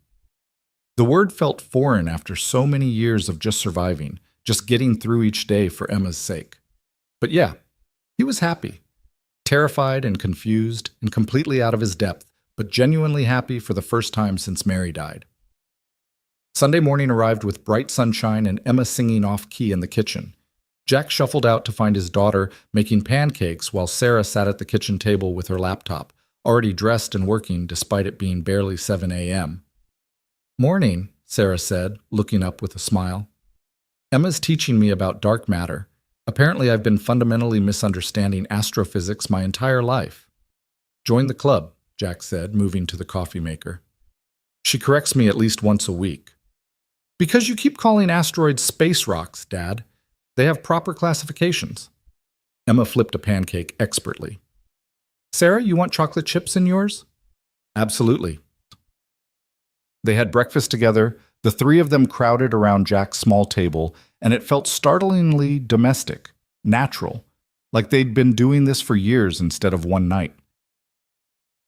The word felt foreign after so many years of just surviving, just getting through each day for Emma's sake. But yeah, he was happy. Terrified and confused and completely out of his depth, but genuinely happy for the first time since Mary died. Sunday morning arrived with bright sunshine and Emma singing off-key in the kitchen. Jack shuffled out to find his daughter making pancakes while Sarah sat at the kitchen table with her laptop, already dressed and working despite it being barely 7 a.m. "Morning," Sarah said, looking up with a smile. "Emma's teaching me about dark matter. Apparently I've been fundamentally misunderstanding astrophysics my entire life." "Join the club," Jack said, moving to the coffee maker. "She corrects me at least once a week." "Because you keep calling asteroids space rocks, Dad. They have proper classifications." Emma flipped a pancake expertly. "Sarah, you want chocolate chips in yours?" "Absolutely." They had breakfast together, the three of them crowded around Jack's small table, and it felt startlingly domestic, natural, like they'd been doing this for years instead of one night.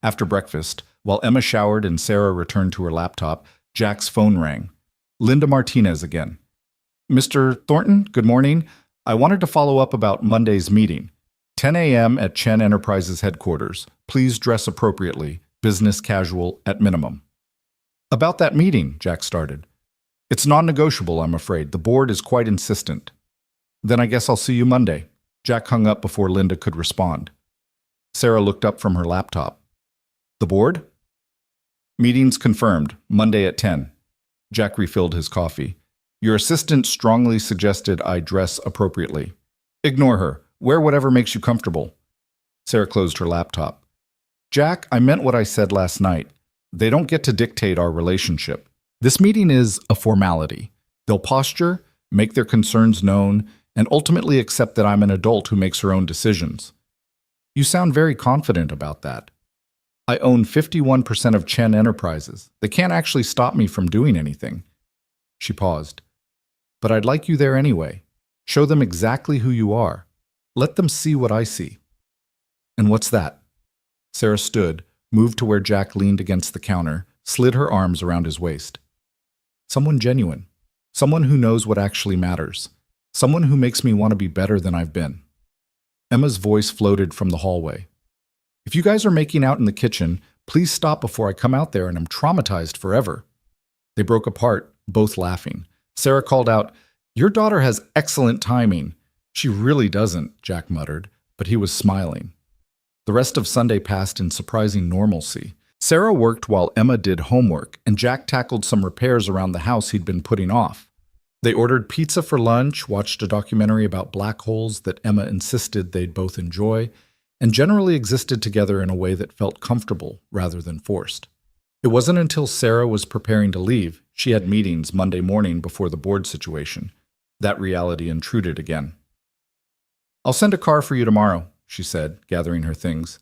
After breakfast, while Emma showered and Sarah returned to her laptop, Jack's phone rang. Linda Martinez again. "Mr. Thornton, good morning. I wanted to follow up about Monday's meeting. 10 a.m. at Chen Enterprises headquarters. Please dress appropriately. Business casual at minimum." "About that meeting," Jack started. "It's non-negotiable, I'm afraid. The board is quite insistent." "Then I guess I'll see you Monday." Jack hung up before Linda could respond. Sarah looked up from her laptop. "The board?" "Meeting's confirmed. Monday at 10. Jack refilled his coffee. "Your assistant strongly suggested I dress appropriately." "Ignore her. Wear whatever makes you comfortable." Sarah closed her laptop. "Jack, I meant what I said last night. They don't get to dictate our relationship. This meeting is a formality. They'll posture, make their concerns known, and ultimately accept that I'm an adult who makes her own decisions." "You sound very confident about that." "I own 51% of Chen Enterprises. They can't actually stop me from doing anything." She paused. "But I'd like you there anyway. Show them exactly who you are. Let them see what I see." "And what's that?" Sarah stood, moved to where Jack leaned against the counter, slid her arms around his waist. "Someone genuine. Someone who knows what actually matters. Someone who makes me want to be better than I've been." Emma's voice floated from the hallway. "If you guys are making out in the kitchen, please stop before I come out there and I'm traumatized forever." They broke apart, both laughing. Sarah called out, "Your daughter has excellent timing." "She really doesn't," Jack muttered, but he was smiling. The rest of Sunday passed in surprising normalcy. Sarah worked while Emma did homework, and Jack tackled some repairs around the house he'd been putting off. They ordered pizza for lunch, watched a documentary about black holes that Emma insisted they'd both enjoy, and generally existed together in a way that felt comfortable rather than forced. It wasn't until Sarah was preparing to leave, she had meetings Monday morning before the board situation, that reality intruded again. "I'll send a car for you tomorrow," she said, gathering her things.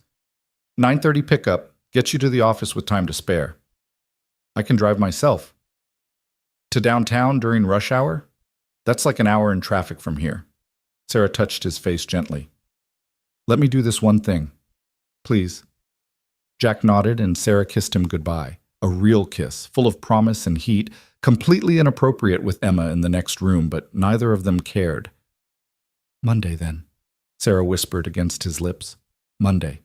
9:30 pickup, gets you to the office with time to spare. "I can drive myself." "To downtown during rush hour? That's like an hour in traffic from here." Sarah touched his face gently. "Let me do this one thing. Please." Jack nodded and Sarah kissed him goodbye. A real kiss, full of promise and heat, completely inappropriate with Emma in the next room, but neither of them cared. "Monday, then," Sarah whispered against his lips. "Monday."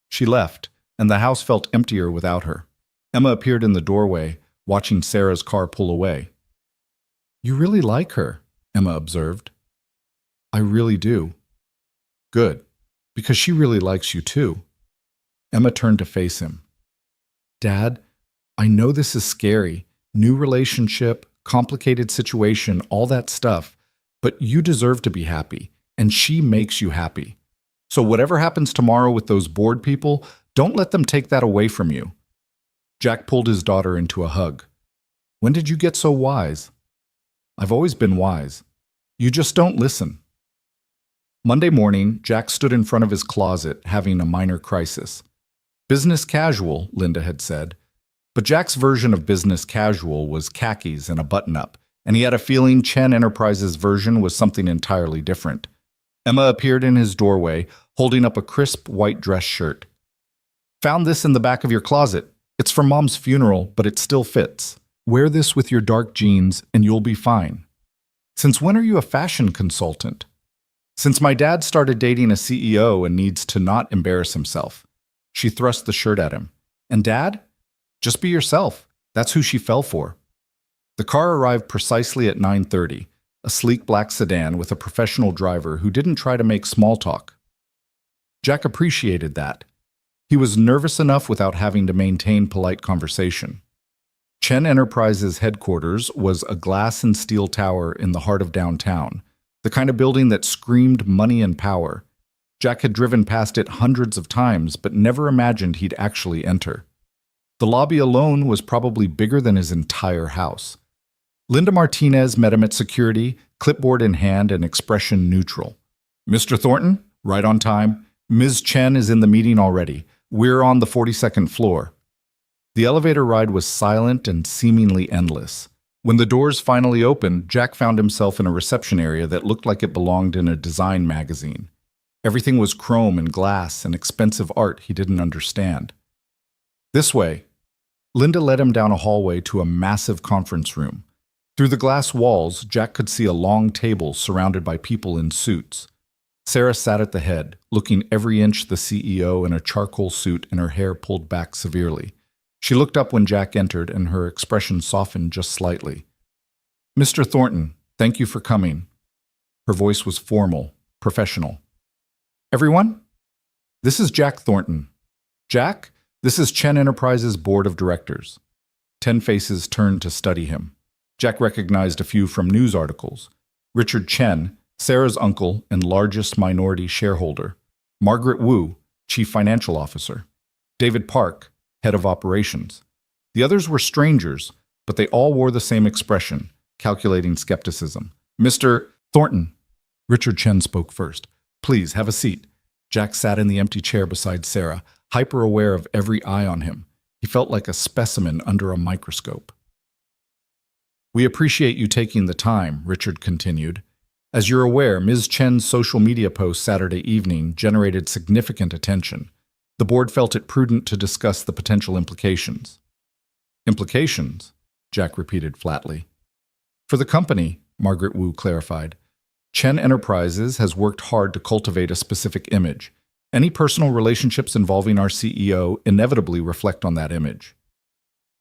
She left, and the house felt emptier without her. Emma appeared in the doorway, watching Sarah's car pull away. "You really like her," Emma observed. "I really do." "Good, because she really likes you too." Emma turned to face him. "Dad, I know this is scary. New relationship, complicated situation, all that stuff. But you deserve to be happy, and she makes you happy. So whatever happens tomorrow with those board people, don't let them take that away from you." Jack pulled his daughter into a hug. "When did you get so wise?" "I've always been wise. You just don't listen." Monday morning, Jack stood in front of his closet, having a minor crisis. Business casual, Linda had said. But Jack's version of business casual was khakis and a button-up, and he had a feeling Chen Enterprises' version was something entirely different. Emma appeared in his doorway, holding up a crisp white dress shirt. "Found this in the back of your closet. It's from Mom's funeral, but it still fits. Wear this with your dark jeans, and you'll be fine." "Since when are you a fashion consultant?" "Since my dad started dating a CEO and needs to not embarrass himself." She thrust the shirt at him. "And Dad? Just be yourself." That's who she fell for. The car arrived precisely at 9:30, a sleek black sedan with a professional driver who didn't try to make small talk. Jack appreciated that. He was nervous enough without having to maintain polite conversation. Chen Enterprises' headquarters was a glass and steel tower in the heart of downtown, the kind of building that screamed money and power. Jack had driven past it hundreds of times, but never imagined he'd actually enter. The lobby alone was probably bigger than his entire house. Linda Martinez met him at security, clipboard in hand and expression neutral. "Mr. Thornton, right on time. Ms. Chen is in the meeting already. We're on the 42nd floor." The elevator ride was silent and seemingly endless. When the doors finally opened, Jack found himself in a reception area that looked like it belonged in a design magazine. Everything was chrome and glass and expensive art he didn't understand. "This way." Linda led him down a hallway to a massive conference room. Through the glass walls, Jack could see a long table surrounded by people in suits. Sarah sat at the head, looking every inch the CEO in a charcoal suit and her hair pulled back severely. She looked up when Jack entered, and her expression softened just slightly. "Mr. Thornton, thank you for coming." Her voice was formal, professional. "Everyone? This is Jack Thornton. Jack, this is Chen Enterprises' board of directors." 10 faces turned to study him. Jack recognized a few from news articles. Richard Chen, Sarah's uncle and largest minority shareholder. Margaret Wu, chief financial officer. David Park, head of operations. The others were strangers, but they all wore the same expression, calculating skepticism. "Mr. Thornton." Richard Chen spoke first. "Please, have a seat." Jack sat in the empty chair beside Sarah, hyper-aware of every eye on him. He felt like a specimen under a microscope. "We appreciate you taking the time," Richard continued. "As you're aware, Ms. Chen's social media post Saturday evening generated significant attention. The board felt it prudent to discuss the potential implications." "Implications?" Jack repeated flatly. "For the company," Margaret Wu clarified. "Chen Enterprises has worked hard to cultivate a specific image. Any personal relationships involving our CEO inevitably reflect on that image.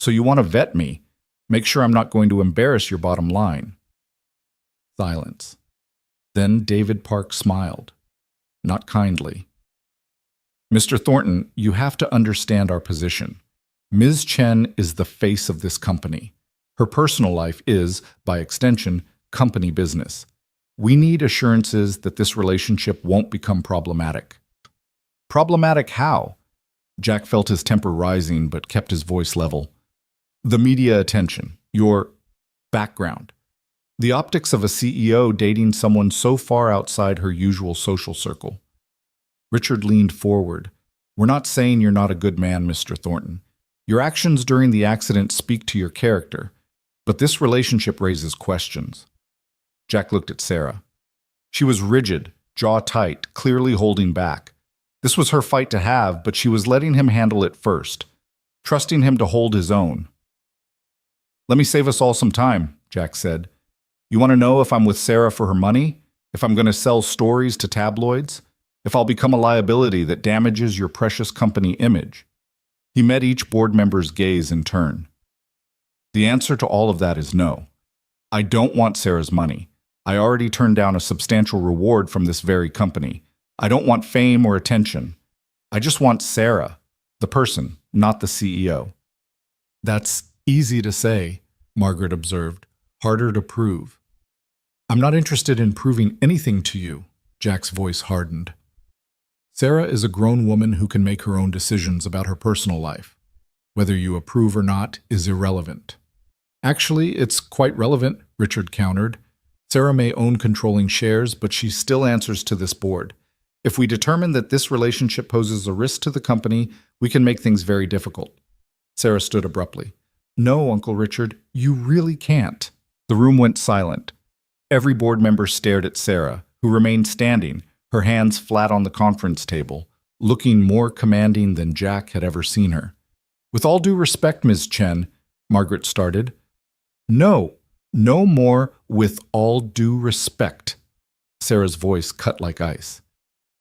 So you want to vet me, make sure I'm not going to embarrass your bottom line." Silence. Then David Park smiled, not kindly. "Mr. Thornton, you have to understand our position. Ms. Chen is the face of this company. Her personal life is, by extension, company business. We need assurances that this relationship won't become problematic." "Problematic how?" Jack felt his temper rising but kept his voice level. The media attention, your background, the optics of a CEO dating someone so far outside her usual social circle. Richard leaned forward. We're not saying you're not a good man, Mr. Thornton. Your actions during the accident speak to your character, but this relationship raises questions. Jack looked at Sarah. She was rigid, jaw tight, clearly holding back. This was her fight to have, but she was letting him handle it first, trusting him to hold his own. Let me save us all some time, Jack said. You want to know if I'm with Sarah for her money? If I'm going to sell stories to tabloids? If I'll become a liability that damages your precious company image? He met each board member's gaze in turn. The answer to all of that is no. I don't want Sarah's money. I already turned down a substantial reward from this very company. I don't want fame or attention. I just want Sarah, the person, not the CEO. That's easy to say, Margaret observed. Harder to prove. I'm not interested in proving anything to you, Jack's voice hardened. Sarah is a grown woman who can make her own decisions about her personal life. Whether you approve or not is irrelevant. Actually, it's quite relevant, Richard countered. Sarah may own controlling shares, but she still answers to this board. If we determine that this relationship poses a risk to the company, we can make things very difficult. Sarah stood abruptly. No, Uncle Richard, you really can't. The room went silent. Every board member stared at Sarah, who remained standing, her hands flat on the conference table, looking more commanding than Jack had ever seen her. With all due respect, Ms. Chen, Margaret started. No more with all due respect. Sarah's voice cut like ice.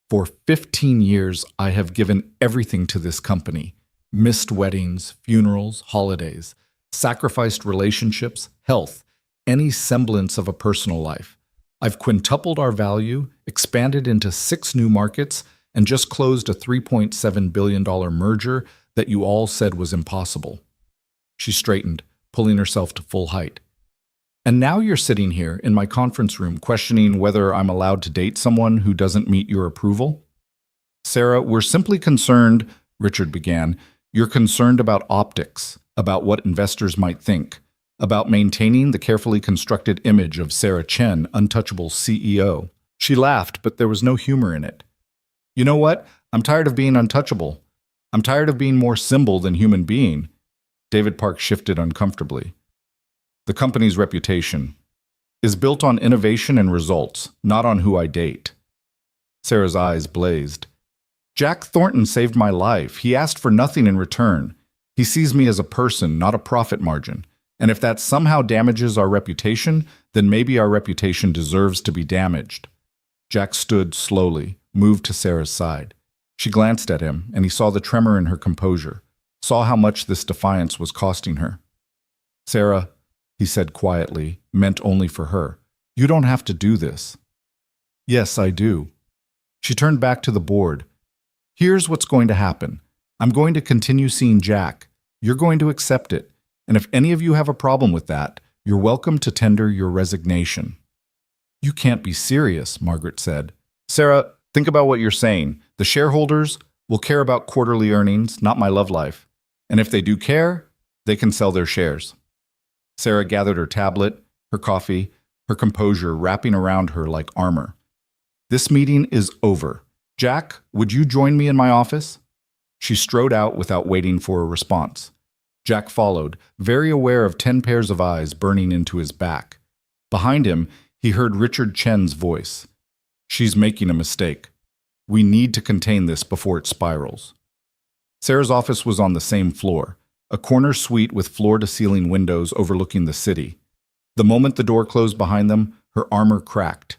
For 15 years, I have given everything to this company. Missed weddings, funerals, holidays, sacrificed relationships, health, any semblance of a personal life. I've quintupled our value, expanded into 6 new markets, and just closed a $3.7 billion merger that you all said was impossible. She straightened, pulling herself to full height. And now you're sitting here in my conference room questioning whether I'm allowed to date someone who doesn't meet your approval? Sarah, we're simply concerned, Richard began. You're concerned about optics, about what investors might think, about maintaining the carefully constructed image of Sarah Chen, untouchable CEO. She laughed, but there was no humor in it. You know what? I'm tired of being untouchable. I'm tired of being more symbol than human being. David Park shifted uncomfortably. The company's reputation is built on innovation and results, not on who I date. Sarah's eyes blazed. Jack Thornton saved my life. He asked for nothing in return. He sees me as a person, not a profit margin. And if that somehow damages our reputation, then maybe our reputation deserves to be damaged. Jack stood slowly, moved to Sarah's side. She glanced at him, and he saw the tremor in her composure, saw how much this defiance was costing her. Sarah, he said quietly, meant only for her. You don't have to do this. Yes, I do. She turned back to the board. Here's what's going to happen. I'm going to continue seeing Jack. You're going to accept it. And if any of you have a problem with that, you're welcome to tender your resignation. You can't be serious, Margaret said. Sarah, think about what you're saying. The shareholders will care about quarterly earnings, not my love life. And if they do care, they can sell their shares. Sarah gathered her tablet, her coffee, her composure wrapping around her like armor. This meeting is over. Jack, would you join me in my office? She strode out without waiting for a response. Jack followed, very aware of 10 pairs of eyes burning into his back. Behind him, he heard Richard Chen's voice. She's making a mistake. We need to contain this before it spirals. Sarah's office was on the same floor, a corner suite with floor-to-ceiling windows overlooking the city. The moment the door closed behind them, her armor cracked.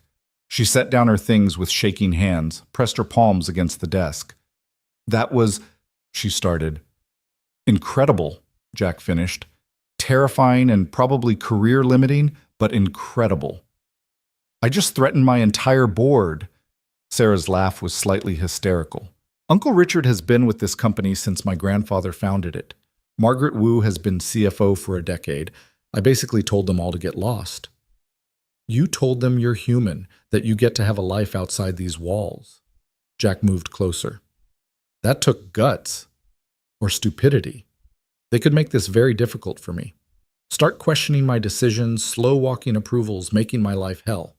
She set down her things with shaking hands, pressed her palms against the desk. That was, she started. Incredible, Jack finished. Terrifying and probably career-limiting, but incredible. I just threatened my entire board. Sarah's laugh was slightly hysterical. Uncle Richard has been with this company since my grandfather founded it. Margaret Wu has been CFO for a decade. I basically told them all to get lost. You told them you're human, that you get to have a life outside these walls. Jack moved closer. That took guts. Or stupidity. They could make this very difficult for me. Start questioning my decisions, slow-walking approvals, making my life hell.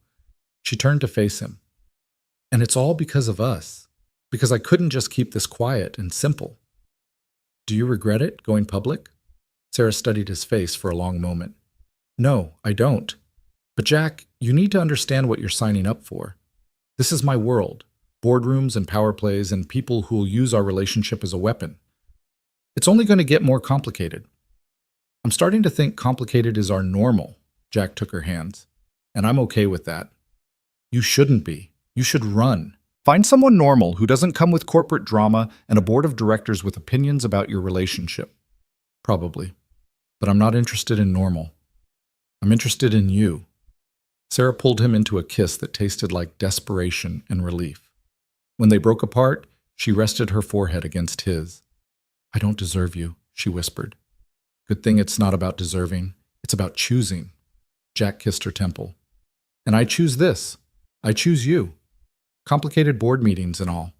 She turned to face him. And it's all because of us. Because I couldn't just keep this quiet and simple. Do you regret it, going public? Sarah studied his face for a long moment. No, I don't. But Jack, you need to understand what you're signing up for. This is my world. Boardrooms and power plays and people who will use our relationship as a weapon. It's only going to get more complicated. I'm starting to think complicated is our normal. Jack took her hands. And I'm okay with that. You shouldn't be. You should run. Find someone normal who doesn't come with corporate drama and a board of directors with opinions about your relationship. Probably. But I'm not interested in normal. I'm interested in you. Sarah pulled him into a kiss that tasted like desperation and relief. When they broke apart, she rested her forehead against his. I don't deserve you, she whispered. Good thing it's not about deserving. It's about choosing. Jack kissed her temple. And I choose this. I choose you. Complicated board meetings and all.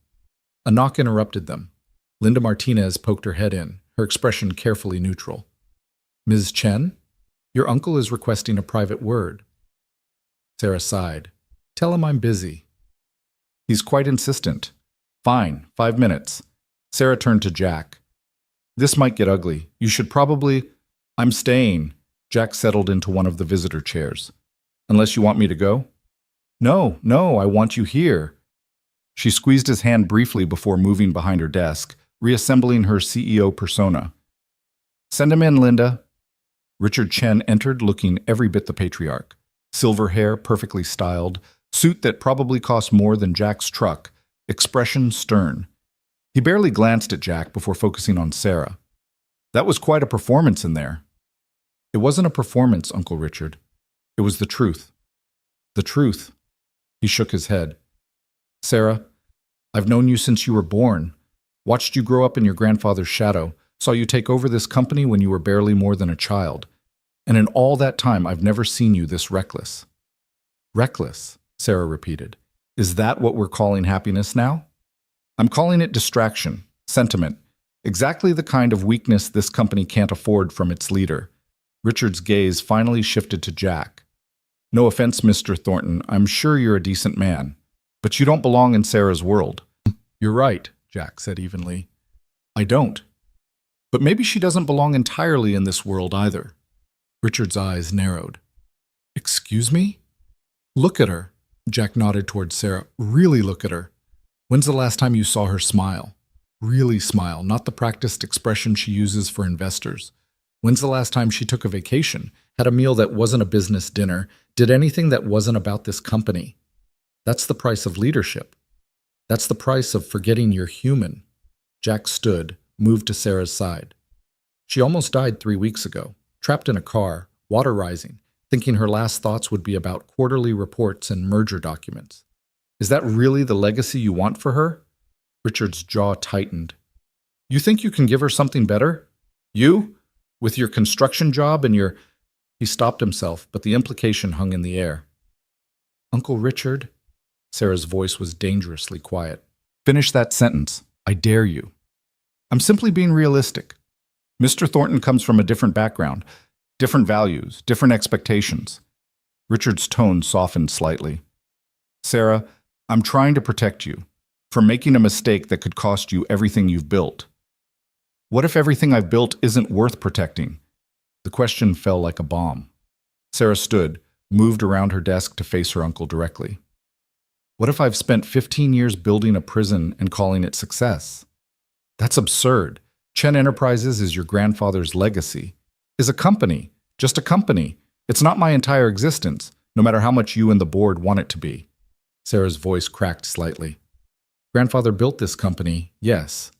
A knock interrupted them. Linda Martinez poked her head in, her expression carefully neutral. Ms. Chen, your uncle is requesting a private word. Sarah sighed. Tell him I'm busy. He's quite insistent. Fine, 5 minutes. Sarah turned to Jack. This might get ugly. You should probably... I'm staying. Jack settled into one of the visitor chairs. Unless you want me to go? No, I want you here. She squeezed his hand briefly before moving behind her desk, reassembling her CEO persona. Send him in, Linda. Richard Chen entered looking every bit the patriarch. Silver hair, perfectly styled, suit that probably cost more than Jack's truck, expression stern. He barely glanced at Jack before focusing on Sarah. That was quite a performance in there. It wasn't a performance, Uncle Richard. It was the truth. The truth. He shook his head. Sarah, I've known you since you were born, watched you grow up in your grandfather's shadow, saw you take over this company when you were barely more than a child. And in all that time, I've never seen you this reckless. Reckless, Sarah repeated. Is that what we're calling happiness now? I'm calling it distraction, sentiment, exactly the kind of weakness this company can't afford from its leader. Richard's gaze finally shifted to Jack. No offense, Mr. Thornton, I'm sure you're a decent man, but you don't belong in Sarah's world. You're right, Jack said evenly. I don't. But maybe she doesn't belong entirely in this world either. Richard's eyes narrowed. Excuse me? Look at her. Jack nodded towards Sarah. Really look at her. When's the last time you saw her smile? Really smile, not the practiced expression she uses for investors. When's the last time she took a vacation, had a meal that wasn't a business dinner, did anything that wasn't about this company? That's the price of leadership. That's the price of forgetting you're human. Jack stood, moved to Sarah's side. She almost died 3 weeks ago, trapped in a car, water rising, thinking her last thoughts would be about quarterly reports and merger documents. Is that really the legacy you want for her? Richard's jaw tightened. You think you can give her something better? You? With your construction job and your... He stopped himself, but the implication hung in the air. Uncle Richard? Sarah's voice was dangerously quiet. Finish that sentence. I dare you. I'm simply being realistic. Mr. Thornton comes from a different background, different values, different expectations. Richard's tone softened slightly. Sarah, I'm trying to protect you from making a mistake that could cost you everything you've built. What if everything I've built isn't worth protecting? The question fell like a bomb. Sarah stood, moved around her desk to face her uncle directly. What if I've spent 15 years building a prison and calling it success? That's absurd. Chen Enterprises is your grandfather's legacy. Is a company, just a company. It's not my entire existence, no matter how much you and the board want it to be. Sarah's voice cracked slightly. Grandfather built this company, yes,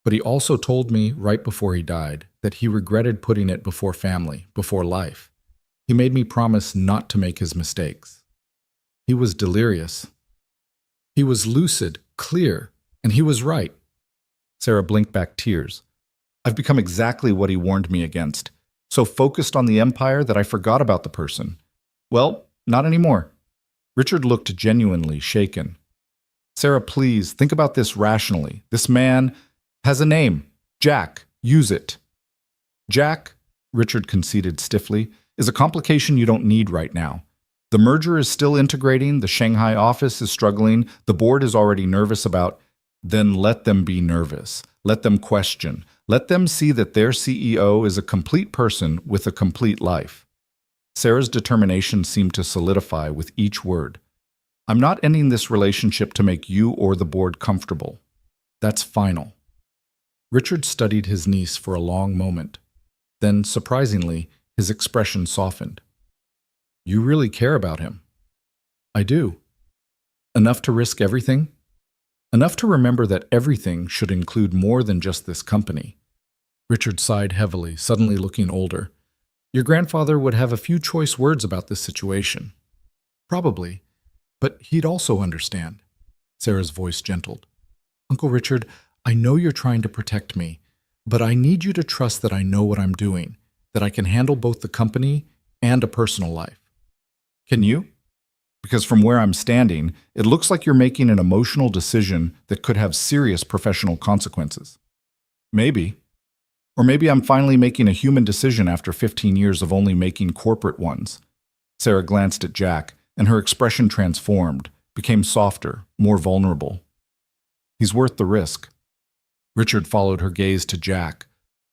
but he also told me right before he died that he regretted putting it before family, before life. He made me promise not to make his mistakes. He was delirious. He was lucid, clear, and he was right. Sarah blinked back tears. I've become exactly what he warned me against, so focused on the empire that I forgot about the person. Well, not anymore. Richard looked genuinely shaken. Sarah, please, think about this rationally. This man has a name. Jack. Use it. Jack, Richard conceded stiffly, is a complication you don't need right now. The merger is still integrating, the Shanghai office is struggling, the board is already nervous about. Then let them be nervous. Let them question. Let them see that their CEO is a complete person with a complete life. Sarah's determination seemed to solidify with each word. I'm not ending this relationship to make you or the board comfortable. That's final. Richard studied his niece for a long moment. Then, surprisingly, his expression softened. You really care about him. I do. Enough to risk everything? Enough to remember that everything should include more than just this company. Richard sighed heavily, suddenly looking older. Your grandfather would have a few choice words about this situation. Probably, but he'd also understand. Sarah's voice gentled. Uncle Richard, I know you're trying to protect me, but I need you to trust that I know what I'm doing, that I can handle both the company and a personal life. Can you? Because from where I'm standing, it looks like you're making an emotional decision that could have serious professional consequences. Maybe. Or maybe I'm finally making a human decision after 15 years of only making corporate ones. Sarah glanced at Jack, and her expression transformed, became softer, more vulnerable. He's worth the risk. Richard followed her gaze to Jack,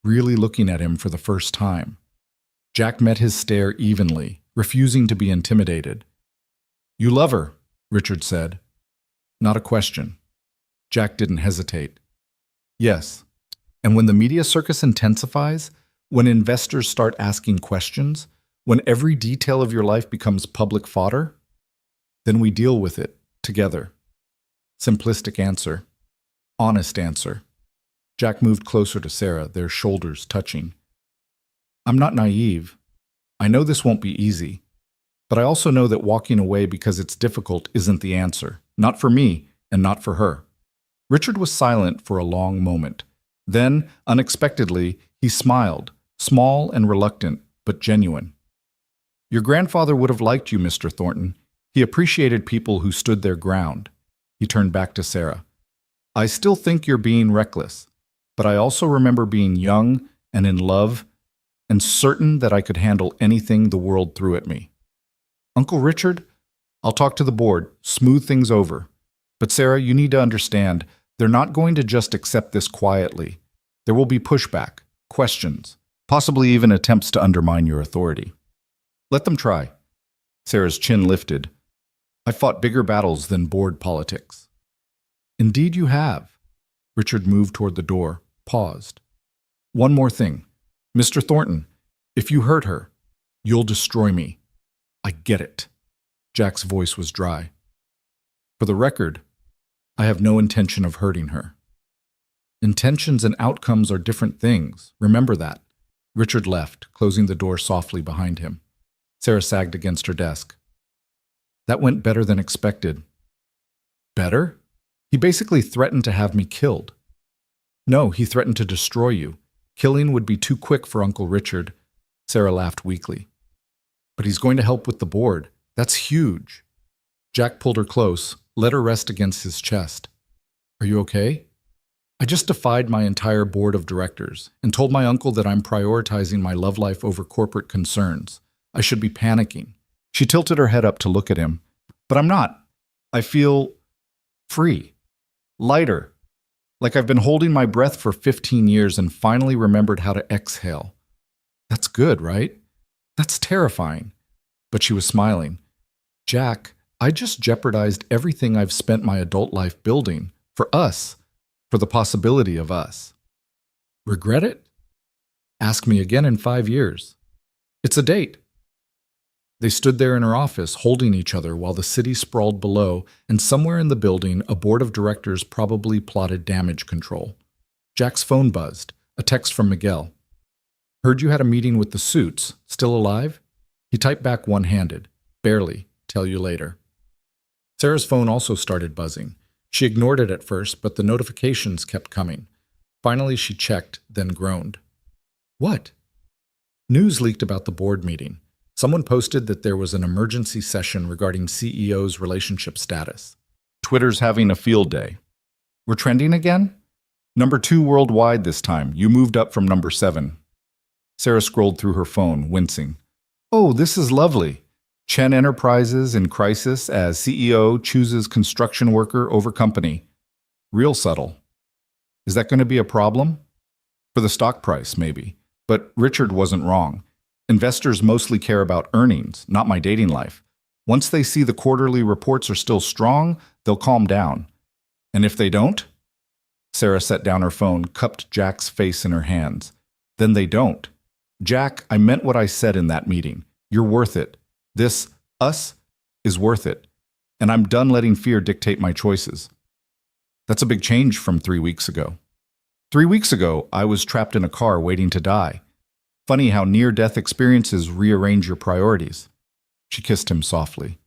really looking at him for the first time. Jack met his stare evenly, refusing to be intimidated. You love her, Richard said. Not a question. Jack didn't hesitate. Yes. And when the media circus intensifies, when investors start asking questions, when every detail of your life becomes public fodder, then we deal with it together. Simplistic answer. Honest answer. Jack moved closer to Sarah, their shoulders touching. I'm not naive. I know this won't be easy. But I also know that walking away because it's difficult isn't the answer. Not for me, and not for her. Richard was silent for a long moment. Then, unexpectedly, he smiled, small and reluctant, but genuine. Your grandfather would have liked you, Mr. Thornton. He appreciated people who stood their ground. He turned back to Sarah. I still think you're being reckless, but I also remember being young and in love and certain that I could handle anything the world threw at me. Uncle Richard, I'll talk to the board, smooth things over. But Sarah, you need to understand, they're not going to just accept this quietly. There will be pushback, questions, possibly even attempts to undermine your authority. Let them try. Sarah's chin lifted. I fought bigger battles than board politics. Indeed you have. Richard moved toward the door, paused. One more thing. Mr. Thornton, if you hurt her, you'll destroy me. I get it. Jack's voice was dry. For the record, I have no intention of hurting her. Intentions and outcomes are different things. Remember that. Richard left, closing the door softly behind him. Sarah sagged against her desk. That went better than expected. Better? He basically threatened to have me killed. No, he threatened to destroy you. Killing would be too quick for Uncle Richard. Sarah laughed weakly. But he's going to help with the board. That's huge. Jack pulled her close, let her rest against his chest. Are you okay? I just defied my entire board of directors and told my uncle that I'm prioritizing my love life over corporate concerns. I should be panicking. She tilted her head up to look at him. But I'm not. I feel free, lighter, like I've been holding my breath for 15 years and finally remembered how to exhale. That's good, right? That's terrifying. But she was smiling. Jack, I just jeopardized everything I've spent my adult life building. For us. For the possibility of us. Regret it? Ask me again in 5 years. It's a date. They stood there in her office, holding each other while the city sprawled below, and somewhere in the building, a board of directors probably plotted damage control. Jack's phone buzzed, a text from Miguel. Heard you had a meeting with the suits. Still alive? He typed back one-handed. Barely. Tell you later. Sarah's phone also started buzzing. She ignored it at first, but the notifications kept coming. Finally, she checked, then groaned. What? News leaked about the board meeting. Someone posted that there was an emergency session regarding CEO's relationship status. Twitter's having a field day. We're trending again? Number 2 worldwide this time. You moved up from number 7. Sarah scrolled through her phone, wincing. Oh, this is lovely. Chen Enterprises in crisis as CEO chooses construction worker over company. Real subtle. Is that going to be a problem? For the stock price, maybe. But Richard wasn't wrong. Investors mostly care about earnings, not my dating life. Once they see the quarterly reports are still strong, they'll calm down. And if they don't? Sarah set down her phone, cupped Jack's face in her hands. Then they don't. Jack, I meant what I said in that meeting. You're worth it. This, us, is worth it. And I'm done letting fear dictate my choices. That's a big change from 3 weeks ago. 3 weeks ago, I was trapped in a car waiting to die. Funny how near-death experiences rearrange your priorities. She kissed him softly.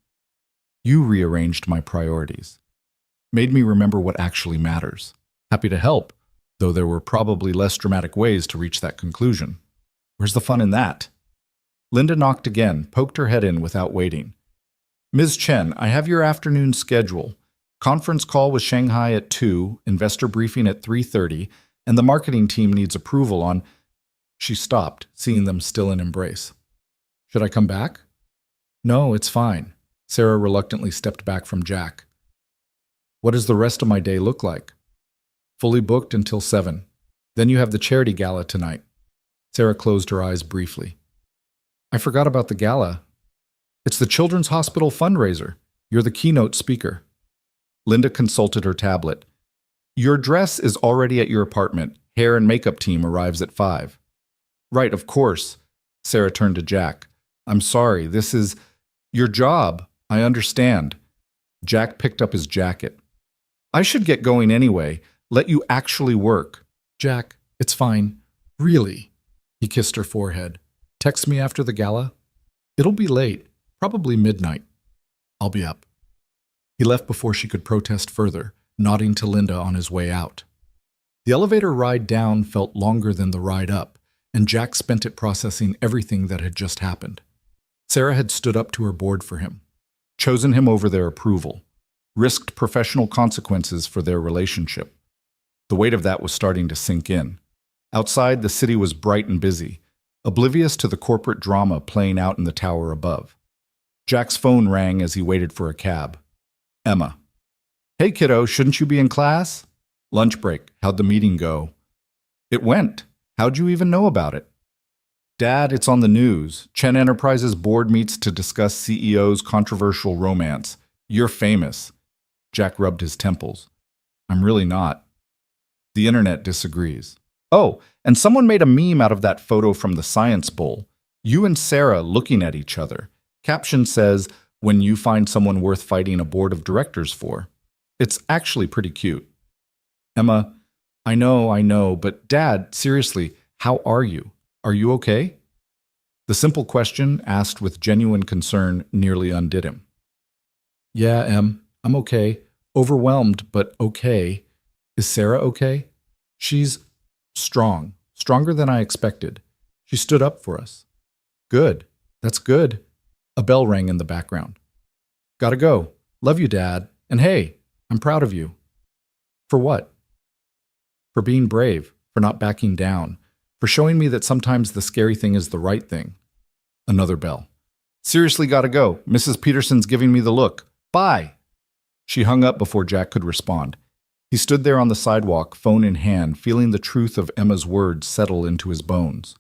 You rearranged my priorities. Made me remember what actually matters. Happy to help, though there were probably less dramatic ways to reach that conclusion. Where's the fun in that? Linda knocked again, poked her head in without waiting. Ms. Chen, I have your afternoon schedule. Conference call with Shanghai at 2, investor briefing at 3:30, and the marketing team needs approval on... She stopped, seeing them still in embrace. Should I come back? No, it's fine. Sarah reluctantly stepped back from Jack. What does the rest of my day look like? Fully booked until 7. Then you have the charity gala tonight. Sarah closed her eyes briefly. I forgot about the gala. It's the Children's Hospital fundraiser. You're the keynote speaker. Linda consulted her tablet. Your dress is already at your apartment. Hair and makeup team arrives at 5. Right, of course. Sarah turned to Jack. I'm sorry, this is your job. I understand. Jack picked up his jacket. I should get going anyway. Let you actually work. Jack, it's fine. Really? He kissed her forehead. Text me after the gala? It'll be late, probably midnight. I'll be up. He left before she could protest further, nodding to Linda on his way out. The elevator ride down felt longer than the ride up, and Jack spent it processing everything that had just happened. Sarah had stood up to her board for him, chosen him over their approval, risked professional consequences for their relationship. The weight of that was starting to sink in. Outside, the city was bright and busy, oblivious to the corporate drama playing out in the tower above. Jack's phone rang as he waited for a cab. Emma. Hey, kiddo, shouldn't you be in class? Lunch break. How'd the meeting go? It went. How'd you even know about it? Dad, it's on the news. Chen Enterprises board meets to discuss CEO's controversial romance. You're famous. Jack rubbed his temples. I'm really not. The internet disagrees. Oh, and someone made a meme out of that photo from the Science Bowl. You and Sarah looking at each other. Caption says, when you find someone worth fighting a board of directors for. It's actually pretty cute. Emma, I know, but Dad, seriously, how are you? Are you okay? The simple question, asked with genuine concern, nearly undid him. Yeah, Em, I'm okay. Overwhelmed, but okay. Is Sarah okay? She's strong, stronger than I expected. She stood up for us. Good, that's good. A bell rang in the background. Gotta go. Love you, Dad. And hey, I'm proud of you. For what? For being brave, for not backing down, for showing me that sometimes the scary thing is the right thing. Another bell. Seriously gotta go. Mrs. Peterson's giving me the look. Bye. She hung up before Jack could respond. He stood there on the sidewalk, phone in hand, feeling the truth of Emma's words settle into his bones.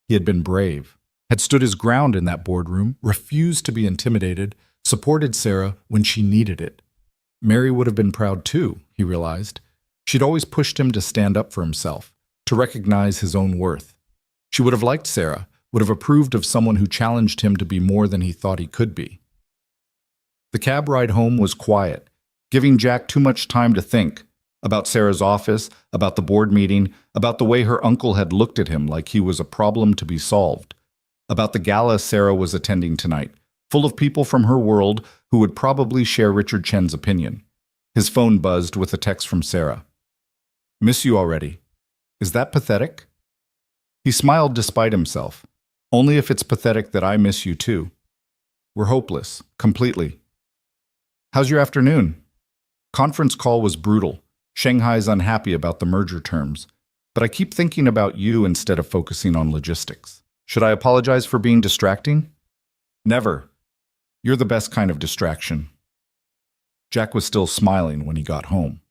He had been brave, had stood his ground in that boardroom, refused to be intimidated, supported Sarah when she needed it. Mary would have been proud too, he realized. She'd always pushed him to stand up for himself, to recognize his own worth. She would have liked Sarah, would have approved of someone who challenged him to be more than he thought he could be. The cab ride home was quiet, giving Jack too much time to think about Sarah's office, about the board meeting, about the way her uncle had looked at him like he was a problem to be solved, about the gala Sarah was attending tonight, full of people from her world who would probably share Richard Chen's opinion. His phone buzzed with a text from Sarah. Miss you already. Is that pathetic? He smiled despite himself. Only if it's pathetic that I miss you too. We're hopeless, completely. How's your afternoon? Conference call was brutal. Shanghai's unhappy about the merger terms. but I keep thinking about you instead of focusing on logistics. Should I apologize for being distracting? Never. You're the best kind of distraction. Jack was still smiling when he got home.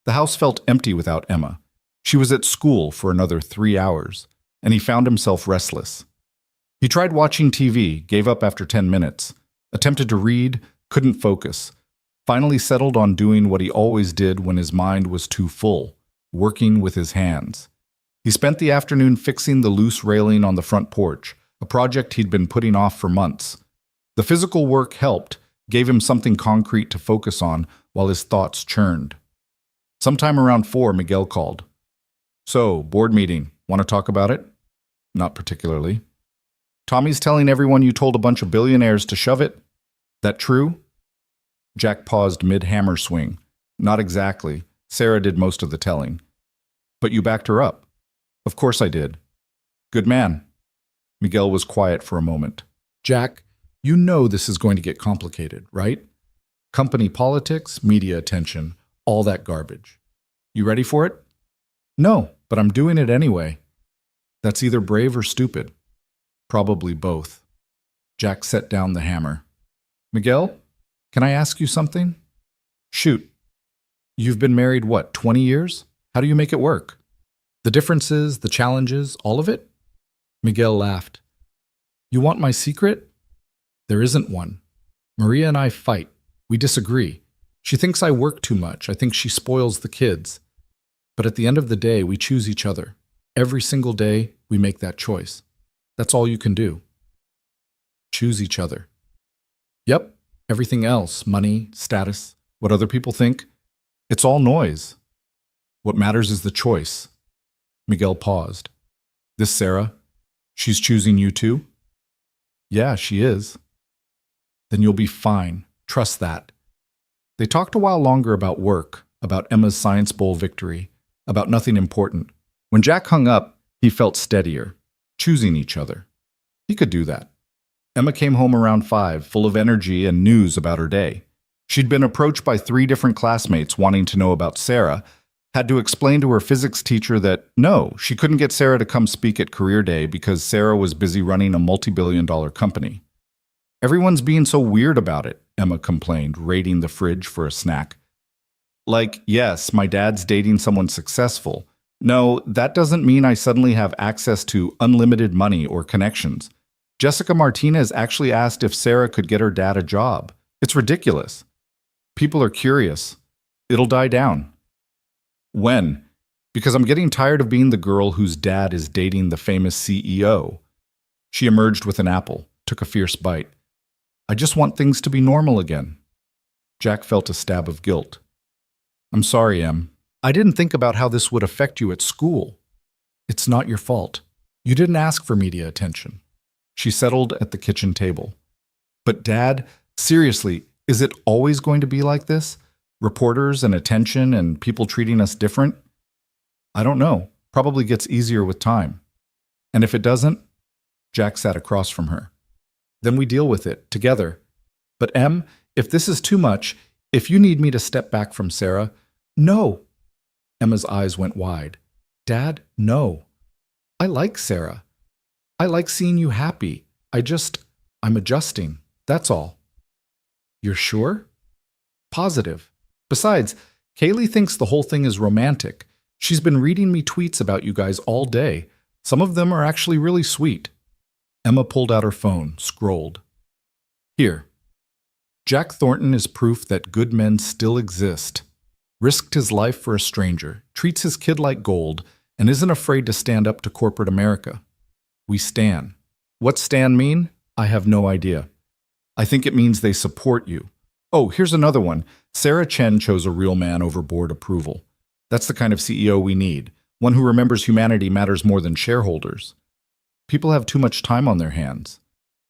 The house felt empty without Emma. She was at school for another 3 hours, and he found himself restless. He tried watching TV, gave up after 10 minutes, attempted to read, couldn't focus, finally settled on doing what he always did when his mind was too full, working with his hands. He spent the afternoon fixing the loose railing on the front porch, a project he'd been putting off for months. The physical work helped, gave him something concrete to focus on while his thoughts churned. Sometime around 4, Miguel called. So, board meeting. Want to talk about it? Not particularly. Tommy's telling everyone you told a bunch of billionaires to shove it. That true? Jack paused mid-hammer swing. Not exactly. Sarah did most of the telling. But you backed her up. Of course I did. Good man. Miguel was quiet for a moment. Jack, you know this is going to get complicated, right? Company politics, media attention, all that garbage. You ready for it? No, but I'm doing it anyway. That's either brave or stupid. Probably both. Jack set down the hammer. Miguel, can I ask you something? Shoot. You've been married, 20 years? How do you make it work? The differences, the challenges, all of it? Miguel laughed. You want my secret? There isn't one. Maria and I fight. We disagree. She thinks I work too much. I think she spoils the kids. But at the end of the day, we choose each other. Every single day, we make that choice. That's all you can do. Choose each other. Yep, everything else, money, status, what other people think, it's all noise. What matters is the choice. Miguel paused. This Sarah, she's choosing you too? Yeah, she is. Then you'll be fine. Trust that. They talked a while longer about work, about Emma's Science Bowl victory, about nothing important. When Jack hung up, he felt steadier, choosing each other. He could do that. Emma came home around 5, full of energy and news about her day. She'd been approached by 3 different classmates wanting to know about Sarah, had to explain to her physics teacher that no, she couldn't get Sarah to come speak at Career Day because Sarah was busy running a multi-billion-dollar company. Everyone's being so weird about it, Emma complained, raiding the fridge for a snack. Like, yes, my dad's dating someone successful. No, that doesn't mean I suddenly have access to unlimited money or connections. Jessica Martinez actually asked if Sarah could get her dad a job. It's ridiculous. People are curious. It'll die down. When? Because I'm getting tired of being the girl whose dad is dating the famous CEO. She emerged with an apple, took a fierce bite. I just want things to be normal again. Jack felt a stab of guilt. I'm sorry, Em. I didn't think about how this would affect you at school. It's not your fault. You didn't ask for media attention. She settled at the kitchen table. But Dad, seriously, is it always going to be like this? Reporters and attention and people treating us different? I don't know. Probably gets easier with time. And if it doesn't? Jack sat across from her. Then we deal with it, together. But Em, if this is too much, if you need me to step back from Sarah, no. Emma's eyes went wide. Dad, no. I like Sarah. I like seeing you happy. I'm adjusting. That's all. You're sure? Positive. Besides, Kaylee thinks the whole thing is romantic. She's been reading me tweets about you guys all day. Some of them are actually really sweet. Emma pulled out her phone, scrolled. Here. Jack Thornton is proof that good men still exist. Risked his life for a stranger, treats his kid like gold, and isn't afraid to stand up to corporate America. We stan. What stan mean? I have no idea. I think it means they support you. Oh, here's another one. Sarah Chen chose a real man over board approval. That's the kind of CEO we need, one who remembers humanity matters more than shareholders. People have too much time on their hands.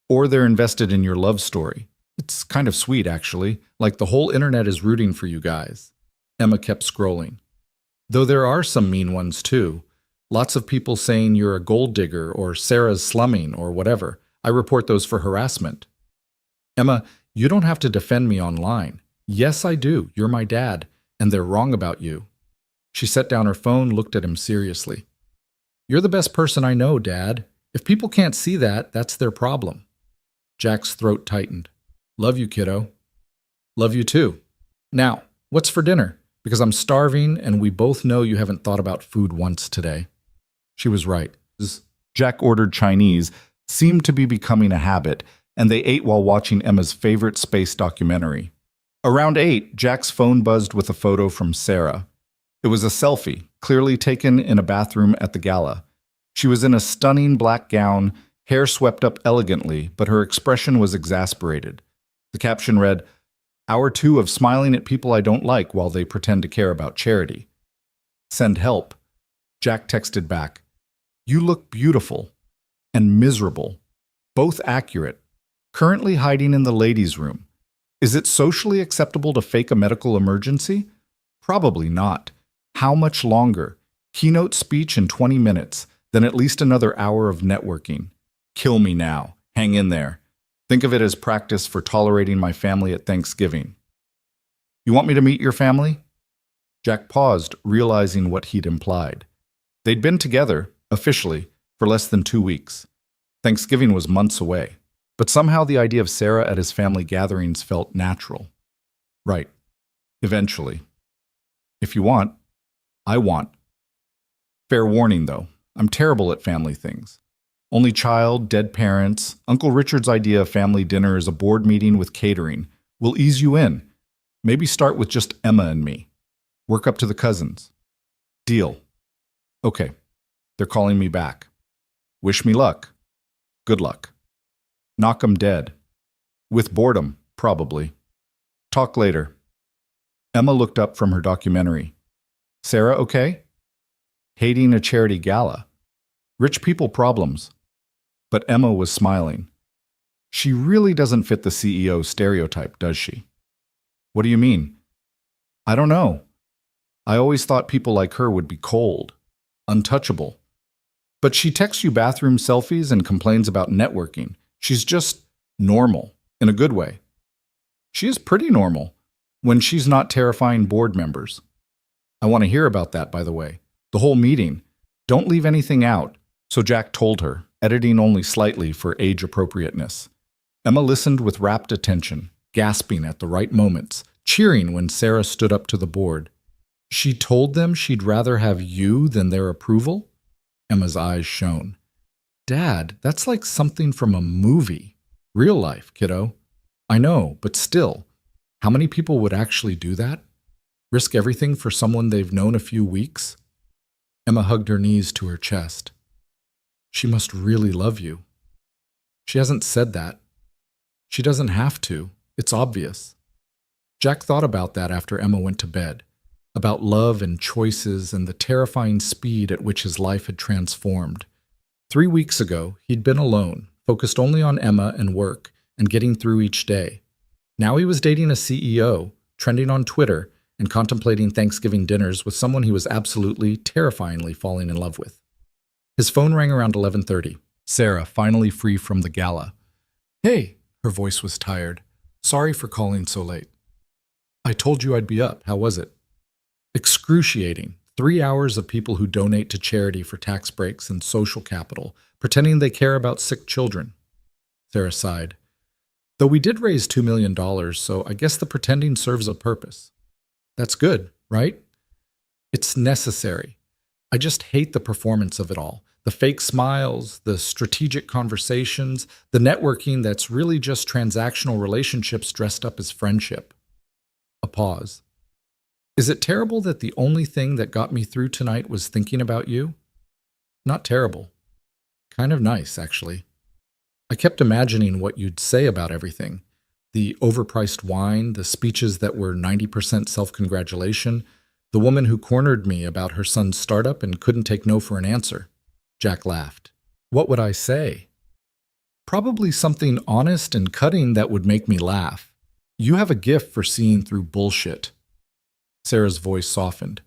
Or they're invested in your love story. It's kind of sweet, actually, like the whole internet is rooting for you guys. Emma kept scrolling. Though there are some mean ones, too. Lots of people saying you're a gold digger or Sarah's slumming or whatever. I report those for harassment. Emma, you don't have to defend me online. Yes, I do. You're my dad, and they're wrong about you. She set down her phone, looked at him seriously. "You're the best person I know, Dad. If people can't see that, that's their problem." Jack's throat tightened. "Love you, kiddo." "Love you too. Now, what's for dinner? Because I'm starving and we both know you haven't thought about food once today." She was right. Jack ordered Chinese, seemed to be becoming a habit, and they ate while watching Emma's favorite space documentary. Around 8, Jack's phone buzzed with a photo from Sarah. It was a selfie, clearly taken in a bathroom at the gala. She was in a stunning black gown, hair swept up elegantly, but her expression was exasperated. The caption read, "Hour 2 of smiling at people I don't like while they pretend to care about charity. Send help." Jack texted back, "You look beautiful and miserable, both accurate. Currently hiding in the ladies' room. Is it socially acceptable to fake a medical emergency? Probably not. How much longer? Keynote speech in 20 minutes, then at least another hour of networking. Kill me now. Hang in there. Think of it as practice for tolerating my family at Thanksgiving." "You want me to meet your family?" Jack paused, realizing what he'd implied. They'd been together, officially, for less than 2 weeks. Thanksgiving was months away, but somehow the idea of Sarah at his family gatherings felt natural. "Right. Eventually. If you want, I want. Fair warning, though, I'm terrible at family things. Only child, dead parents. Uncle Richard's idea of family dinner is a board meeting with catering. We'll ease you in. Maybe start with just Emma and me. Work up to the cousins. Deal." "Okay. They're calling me back. Wish me luck." "Good luck." "Knock 'em dead." "With boredom, probably." "Talk later." Emma looked up from her documentary. "Sarah okay?" "Hating a charity gala. Rich people problems." But Emma was smiling. "She really doesn't fit the CEO stereotype, does she?" "What do you mean?" "I don't know. I always thought people like her would be cold, untouchable. But she texts you bathroom selfies and complains about networking. She's just normal, in a good way. She is pretty normal, when she's not terrifying board members." "I want to hear about that, by the way. The whole meeting. Don't leave anything out." So Jack told her, editing only slightly for age appropriateness. Emma listened with rapt attention, gasping at the right moments, cheering when Sarah stood up to the board. "She told them she'd rather have you than their approval?" Emma's eyes shone. "Dad, that's like something from a movie. Real life, kiddo." "I know, but still, how many people would actually do that? Risk everything for someone they've known a few weeks?" Emma hugged her knees to her chest. "She must really love you." "She hasn't said that. She doesn't have to. It's obvious." Jack thought about that after Emma went to bed, about love and choices and the terrifying speed at which his life had transformed. 3 weeks ago, he'd been alone, focused only on Emma and work, and getting through each day. Now he was dating a CEO, trending on Twitter, and contemplating Thanksgiving dinners with someone he was absolutely, terrifyingly falling in love with. His phone rang around 11:30. Sarah, finally free from the gala. "Hey," her voice was tired. "Sorry for calling so late." "I told you I'd be up. How was it?" "Excruciating. 3 hours of people who donate to charity for tax breaks and social capital, pretending they care about sick children." Sarah sighed. "Though we did raise $2 million, so I guess the pretending serves a purpose." "That's good, right?" "It's necessary. I just hate the performance of it all. The fake smiles, the strategic conversations, the networking that's really just transactional relationships dressed up as friendship." A pause. "Is it terrible that the only thing that got me through tonight was thinking about you?" "Not terrible. Kind of nice, actually. I kept imagining what you'd say about everything. The overpriced wine, the speeches that were 90% self-congratulation, the woman who cornered me about her son's startup and couldn't take no for an answer." Jack laughed. "What would I say?" "Probably something honest and cutting that would make me laugh. You have a gift for seeing through bullshit." Sarah's voice softened.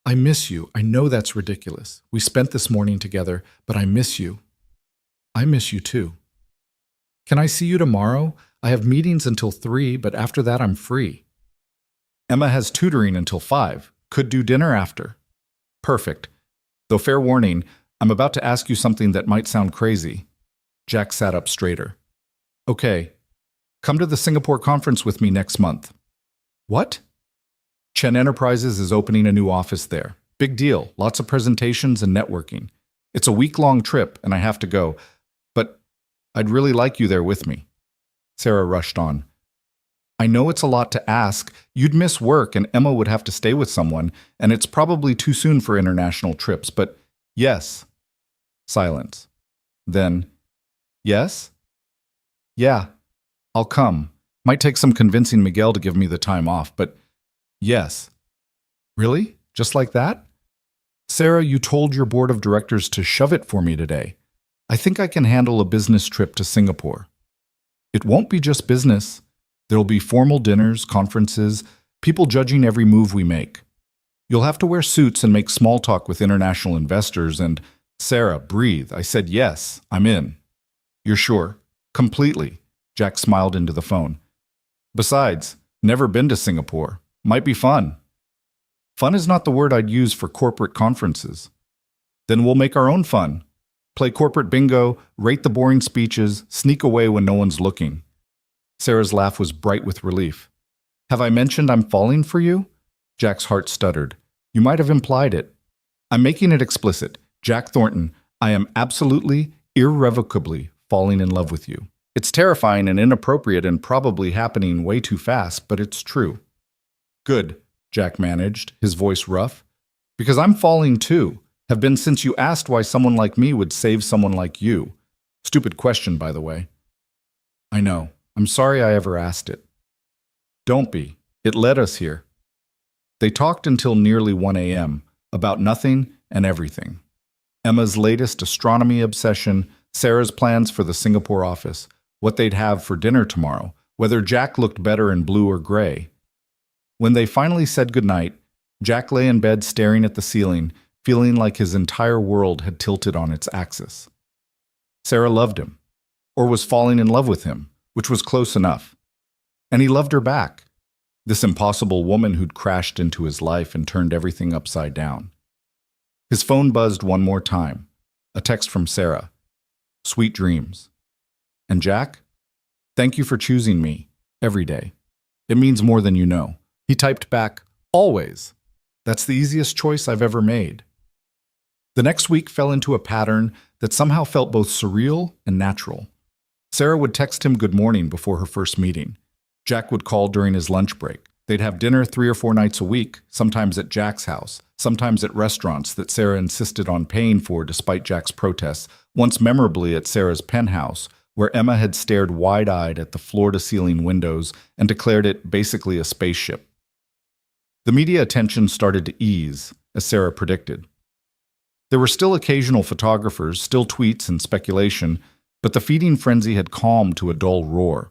"I miss you. I know that's ridiculous. We spent this morning together, but I miss you." "I miss you too." "Can I see you tomorrow? I have meetings until 3, but after that I'm free." "Emma has tutoring until 5. Could do dinner after." Perfect. Though fair warning, I'm about to ask you something that might sound crazy. Jack sat up straighter. Okay, come to the Singapore conference with me next month. What? Chen Enterprises is opening a new office there. Big deal, lots of presentations and networking. It's a week-long trip and I have to go, but I'd really like you there with me. Sarah rushed on. I know it's a lot to ask. You'd miss work and Emma would have to stay with someone, and it's probably too soon for international trips, but yes. Silence. Then, yes? Yeah, I'll come. Might take some convincing Miguel to give me the time off, but yes. Really? Just like that? Sarah, you told your board of directors to shove it for me today. I think I can handle a business trip to Singapore. It won't be just business. There'll be formal dinners, conferences, people judging every move we make. You'll have to wear suits and make small talk with international investors and, Sarah, breathe. I said yes, I'm in. You're sure? Completely. Jack smiled into the phone. Besides, never been to Singapore. Might be fun. Fun is not the word I'd use for corporate conferences. Then we'll make our own fun. Play corporate bingo, rate the boring speeches, sneak away when no one's looking. Sarah's laugh was bright with relief. Have I mentioned I'm falling for you? Jack's heart stuttered. You might have implied it. I'm making it explicit. Jack Thornton, I am absolutely, irrevocably falling in love with you. It's terrifying and inappropriate and probably happening way too fast, but it's true. Good, Jack managed, his voice rough. Because I'm falling too. Have been since you asked why someone like me would save someone like you. Stupid question, by the way. I know. I'm sorry I ever asked it. Don't be. It led us here. They talked until nearly 1 a.m. about nothing and everything. Emma's latest astronomy obsession, Sarah's plans for the Singapore office, what they'd have for dinner tomorrow, whether Jack looked better in blue or gray. When they finally said goodnight, Jack lay in bed staring at the ceiling, feeling like his entire world had tilted on its axis. Sarah loved him, or was falling in love with him, which was close enough. And he loved her back, this impossible woman who'd crashed into his life and turned everything upside down. His phone buzzed one more time, a text from Sarah. Sweet dreams. And Jack? Thank you for choosing me, every day. It means more than you know. He typed back, always. That's the easiest choice I've ever made. The next week fell into a pattern that somehow felt both surreal and natural. Sarah would text him good morning before her first meeting. Jack would call during his lunch break. They'd have dinner 3 or 4 nights a week, sometimes at Jack's house, sometimes at restaurants that Sarah insisted on paying for despite Jack's protests, once memorably at Sarah's penthouse, where Emma had stared wide-eyed at the floor-to-ceiling windows and declared it basically a spaceship. The media attention started to ease, as Sarah predicted. There were still occasional photographers, still tweets and speculation, but the feeding frenzy had calmed to a dull roar.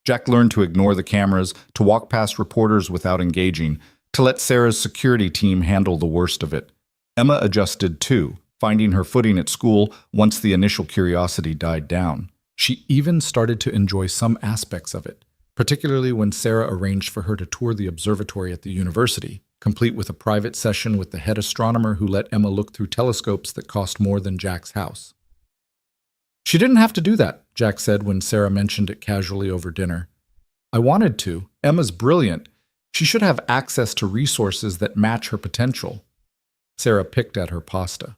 Jack learned to ignore the cameras, to walk past reporters without engaging, to let Sarah's security team handle the worst of it. Emma adjusted too, finding her footing at school once the initial curiosity died down. She even started to enjoy some aspects of it, particularly when Sarah arranged for her to tour the observatory at the university, complete with a private session with the head astronomer who let Emma look through telescopes that cost more than Jack's house. She didn't have to do that, Jack said when Sarah mentioned it casually over dinner. I wanted to. Emma's brilliant. She should have access to resources that match her potential. Sarah picked at her pasta.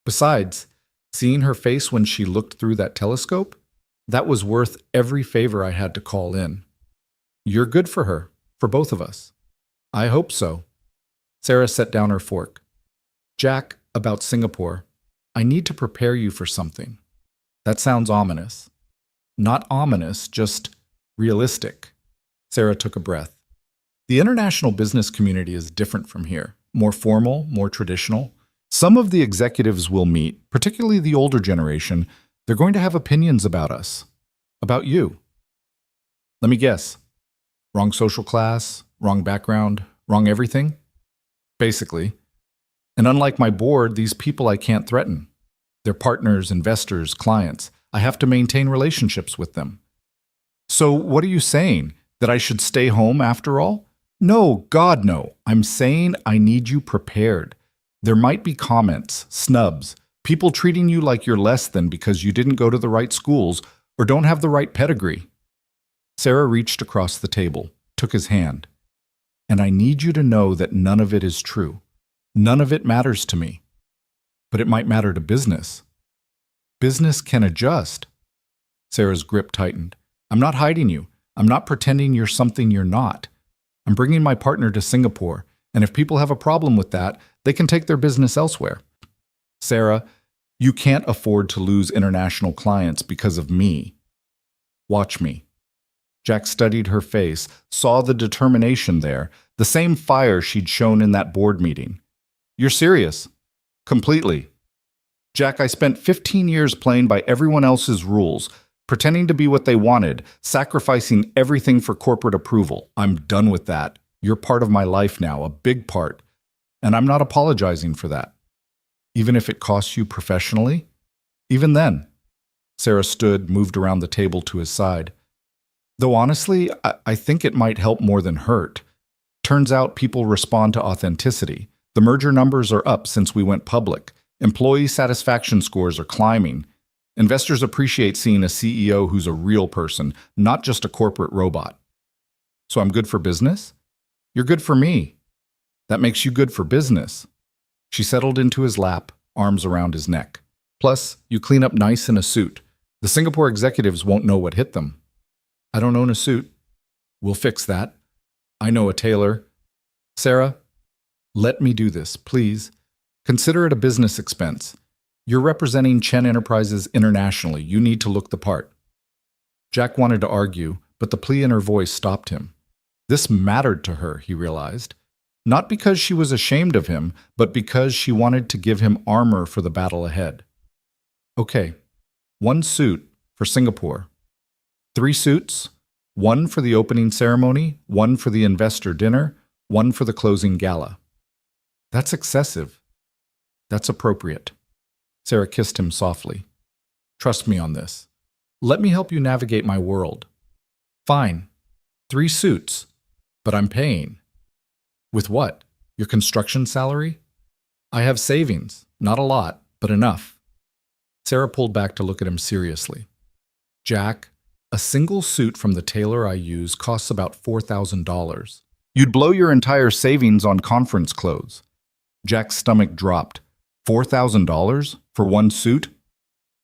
Besides, seeing her face when she looked through that telescope, that was worth every favor I had to call in. You're good for her, for both of us. I hope so. Sarah set down her fork. Jack, about Singapore, I need to prepare you for something. That sounds ominous. Not ominous, just realistic. Sarah took a breath. The international business community is different from here, more formal, more traditional. Some of the executives we'll meet, particularly the older generation, they're going to have opinions about us, about you. Let me guess. Wrong social class, wrong background, wrong everything? Basically. And unlike my board, these people I can't threaten. They're partners, investors, clients. I have to maintain relationships with them. So what are you saying? That I should stay home after all? No, God, no. I'm saying I need you prepared. There might be comments, snubs, people treating you like you're less than because you didn't go to the right schools or don't have the right pedigree. Sarah reached across the table, took his hand. And I need you to know that none of it is true. None of it matters to me. But it might matter to business. Business can adjust. Sarah's grip tightened. I'm not hiding you. I'm not pretending you're something you're not. I'm bringing my partner to Singapore, and if people have a problem with that, they can take their business elsewhere. Sarah, you can't afford to lose international clients because of me. Watch me. Jack studied her face, saw the determination there, the same fire she'd shown in that board meeting. You're serious? Completely. Jack, I spent 15 years playing by everyone else's rules, pretending to be what they wanted, sacrificing everything for corporate approval. I'm done with that. You're part of my life now, a big part. And I'm not apologizing for that. Even if it costs you professionally? Even then. Sarah stood, moved around the table to his side. Though honestly, I think it might help more than hurt. Turns out people respond to authenticity. The merger numbers are up since we went public. Employee satisfaction scores are climbing. Investors appreciate seeing a CEO who's a real person, not just a corporate robot. So I'm good for business? You're good for me. That makes you good for business. She settled into his lap, arms around his neck. Plus, you clean up nice in a suit. The Singapore executives won't know what hit them. I don't own a suit. We'll fix that. I know a tailor. Sarah, let me do this, please. Consider it a business expense. You're representing Chen Enterprises internationally. You need to look the part. Jack wanted to argue, but the plea in her voice stopped him. This mattered to her, he realized. Not because she was ashamed of him, but because she wanted to give him armor for the battle ahead. Okay, 1 suit for Singapore. 3 suits, 1 for the opening ceremony, 1 for the investor dinner, 1 for the closing gala. That's excessive. That's appropriate. Sarah kissed him softly. Trust me on this. Let me help you navigate my world. Fine. 3 suits. But I'm paying. With what? Your construction salary? I have savings. Not a lot, but enough. Sarah pulled back to look at him seriously. Jack, a single suit from the tailor I use costs about $4,000. You'd blow your entire savings on conference clothes. Jack's stomach dropped. $4,000 for 1 suit?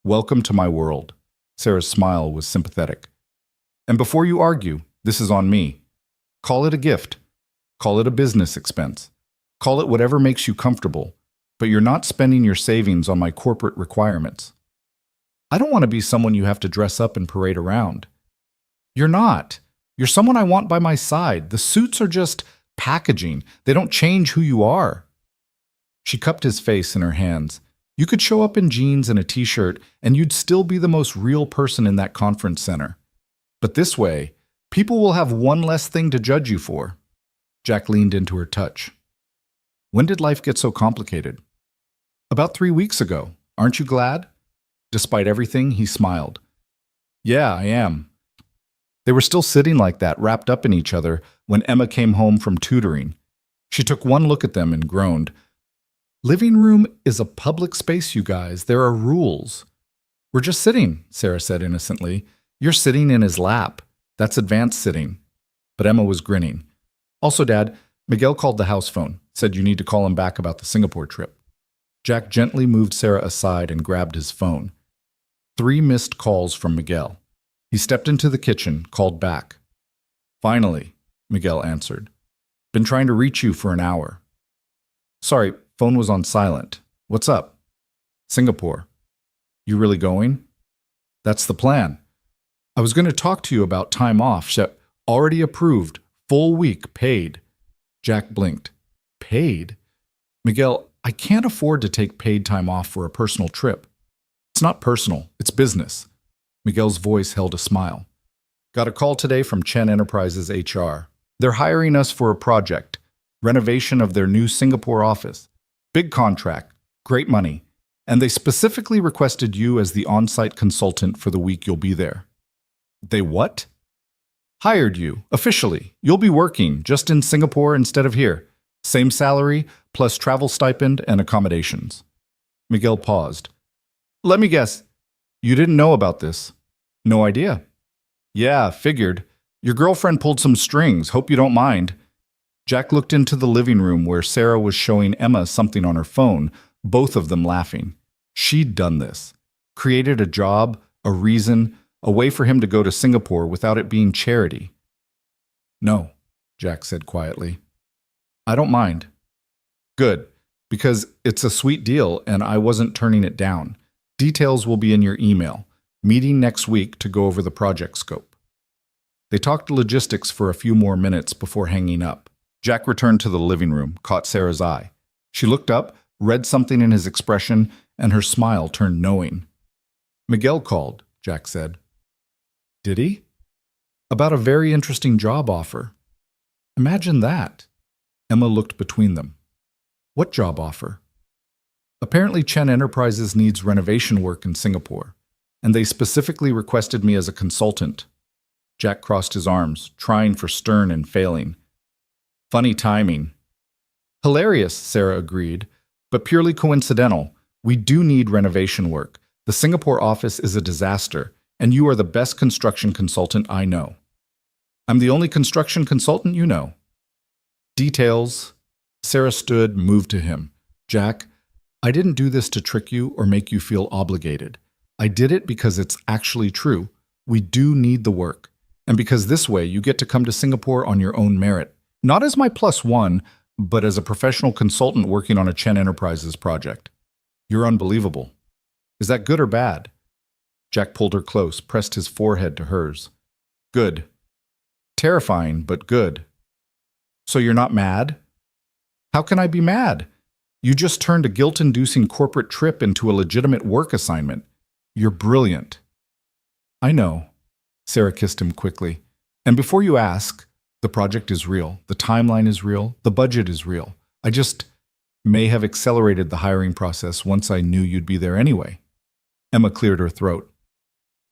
Welcome to my world. Sarah's smile was sympathetic. And before you argue, this is on me. Call it a gift. Call it a business expense. Call it whatever makes you comfortable. But you're not spending your savings on my corporate requirements. I don't want to be someone you have to dress up and parade around. You're not. You're someone I want by my side. The suits are just packaging. They don't change who you are. She cupped his face in her hands. You could show up in jeans and a t-shirt, and you'd still be the most real person in that conference center. But this way, people will have one less thing to judge you for. Jack leaned into her touch. When did life get so complicated? About 3 weeks ago. Aren't you glad? Despite everything, he smiled. Yeah, I am. They were still sitting like that, wrapped up in each other, when Emma came home from tutoring. She took one look at them and groaned. Living room is a public space, you guys. There are rules. We're just sitting, Sarah said innocently. You're sitting in his lap. That's advanced sitting. But Emma was grinning. Also, Dad, Miguel called the house phone, said you need to call him back about the Singapore trip. Jack gently moved Sarah aside and grabbed his phone. 3 missed calls from Miguel. He stepped into the kitchen, called back. Finally, Miguel answered. Been trying to reach you for an hour. Sorry, phone was on silent. What's up? Singapore. You really going? That's the plan. I was going to talk to you about time off. Already approved. Full week, paid. Jack blinked. Paid? Miguel, I can't afford to take paid time off for a personal trip. It's not personal, it's business. Miguel's voice held a smile. Got a call today from Chen Enterprises HR. They're hiring us for a project. Renovation of their new Singapore office. Big contract, great money. And they specifically requested you as the on-site consultant for the week you'll be there. They what? Hired you, officially. You'll be working, just in Singapore instead of here. Same salary, plus travel stipend and accommodations. Miguel paused. Let me guess. You didn't know about this? No idea. Yeah, figured. Your girlfriend pulled some strings. Hope you don't mind. Jack looked into the living room where Sarah was showing Emma something on her phone, both of them laughing. She'd done this. Created a job, a reason, a way for him to go to Singapore without it being charity. No, Jack said quietly. I don't mind. Good, because it's a sweet deal and I wasn't turning it down. Details will be in your email. Meeting next week to go over the project scope. They talked logistics for a few more minutes before hanging up. Jack returned to the living room, caught Sarah's eye. She looked up, read something in his expression, and her smile turned knowing. Miguel called, Jack said. Did he? About a very interesting job offer. Imagine that. Emma looked between them. What job offer? Apparently Chen Enterprises needs renovation work in Singapore, and they specifically requested me as a consultant. Jack crossed his arms, trying for stern and failing. Funny timing. Hilarious, Sarah agreed, but purely coincidental. We do need renovation work. The Singapore office is a disaster, and you are the best construction consultant I know. I'm the only construction consultant you know. Details. Sarah stood, moved to him. Jack, I didn't do this to trick you or make you feel obligated. I did it because it's actually true. We do need the work. And because this way you get to come to Singapore on your own merit. Not as my +1, but as a professional consultant working on a Chen Enterprises project. You're unbelievable. Is that good or bad? Jack pulled her close, pressed his forehead to hers. Good. Terrifying, but good. So you're not mad? How can I be mad? You just turned a guilt-inducing corporate trip into a legitimate work assignment. You're brilliant. I know. Sarah kissed him quickly. And before you ask, the project is real. The timeline is real. The budget is real. I just may have accelerated the hiring process once I knew you'd be there anyway. Emma cleared her throat.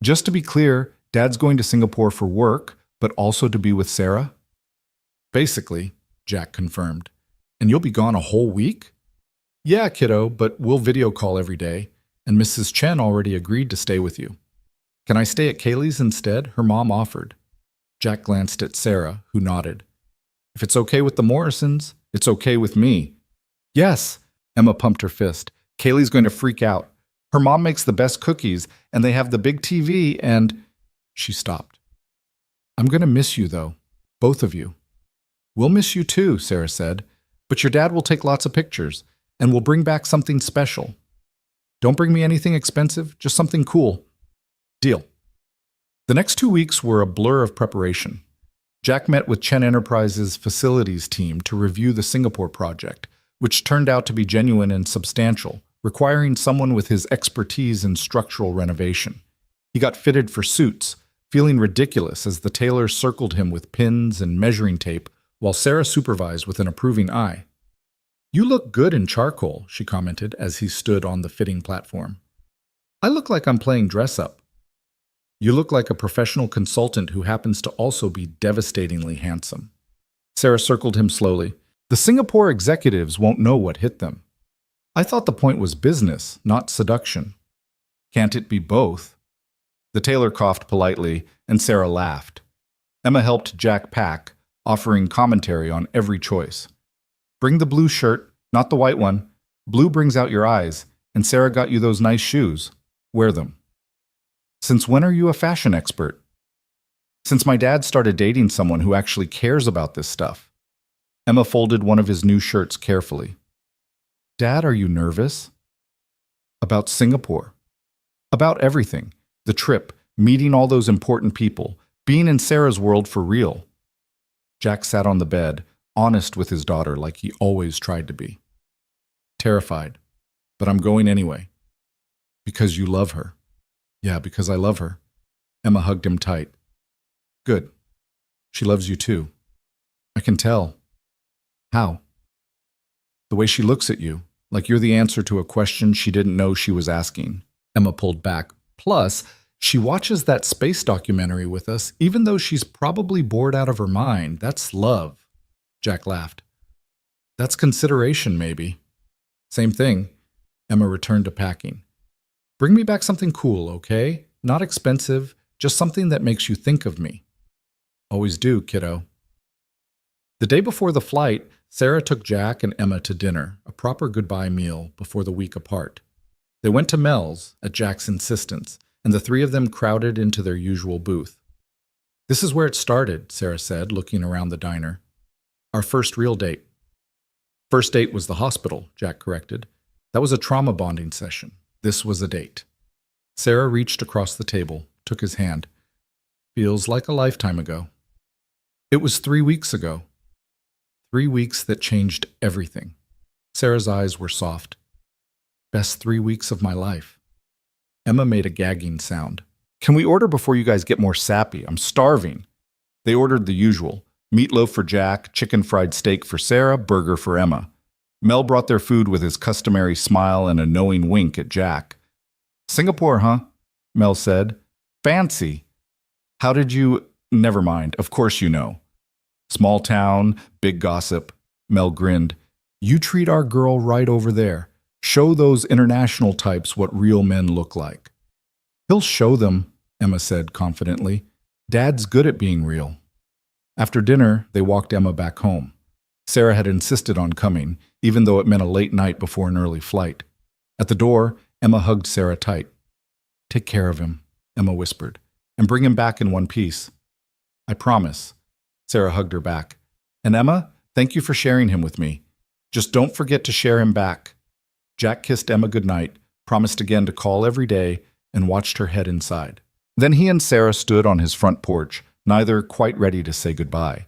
Just to be clear, Dad's going to Singapore for work, but also to be with Sarah? Basically, Jack confirmed. And you'll be gone a whole week? Yeah, kiddo, but we'll video call every day, and Mrs. Chen already agreed to stay with you. Can I stay at Kaylee's instead? Her mom offered. Jack glanced at Sarah, who nodded. If it's okay with the Morrisons, it's okay with me. Yes, Emma pumped her fist. Kaylee's going to freak out. Her mom makes the best cookies, and they have the big TV, and... She stopped. I'm going to miss you, though. Both of you. We'll miss you too, Sarah said. But your dad will take lots of pictures, and we'll bring back something special. Don't bring me anything expensive, just something cool. Deal. The next 2 weeks were a blur of preparation. Jack met with Chen Enterprises' facilities team to review the Singapore project, which turned out to be genuine and substantial, requiring someone with his expertise in structural renovation. He got fitted for suits, feeling ridiculous as the tailor circled him with pins and measuring tape, while Sarah supervised with an approving eye. You look good in charcoal, she commented as he stood on the fitting platform. I look like I'm playing dress-up. You look like a professional consultant who happens to also be devastatingly handsome. Sarah circled him slowly. The Singapore executives won't know what hit them. I thought the point was business, not seduction. Can't it be both? The tailor coughed politely, and Sarah laughed. Emma helped Jack pack, offering commentary on every choice. Bring the blue shirt, not the white one. Blue brings out your eyes, and Sarah got you those nice shoes. Wear them. Since when are you a fashion expert? Since my dad started dating someone who actually cares about this stuff. Emma folded one of his new shirts carefully. Dad, are you nervous? About Singapore. About everything. The trip, meeting all those important people, being in Sarah's world for real. Jack sat on the bed, honest with his daughter like he always tried to be. Terrified. But I'm going anyway. Because you love her. Yeah, because I love her. Emma hugged him tight. Good. She loves you too. I can tell. How? The way she looks at you, like you're the answer to a question she didn't know she was asking. Emma pulled back. Plus, she watches that space documentary with us, even though she's probably bored out of her mind. That's love. Jack laughed. That's consideration, maybe. Same thing. Emma returned to packing. Bring me back something cool, okay? Not expensive, just something that makes you think of me. Always do, kiddo. The day before the flight, Sarah took Jack and Emma to dinner, a proper goodbye meal before the week apart. They went to Mel's, at Jack's insistence, and the three of them crowded into their usual booth. This is where it started, Sarah said, looking around the diner. Our first real date. First date was the hospital, Jack corrected. That was a trauma bonding session. This was a date. Sarah reached across the table, took his hand. Feels like a lifetime ago. It was 3 weeks ago. 3 weeks that changed everything. Sarah's eyes were soft. Best 3 weeks of my life. Emma made a gagging sound. Can we order before you guys get more sappy? I'm starving. They ordered the usual. Meatloaf for Jack, chicken fried steak for Sarah, burger for Emma. Mel brought their food with his customary smile and a knowing wink at Jack. Singapore, huh? Mel said. Fancy. How did you... Never mind, of course you know. Small town, big gossip. Mel grinned. You treat our girl right over there. Show those international types what real men look like. He'll show them, Emma said confidently. Dad's good at being real. After dinner, they walked Emma back home. Sarah had insisted on coming, even though it meant a late night before an early flight. At the door, Emma hugged Sarah tight. Take care of him, Emma whispered, and bring him back in one piece. I promise. Sarah hugged her back. And Emma, thank you for sharing him with me. Just don't forget to share him back. Jack kissed Emma goodnight, promised again to call every day, and watched her head inside. Then he and Sarah stood on his front porch, neither quite ready to say goodbye.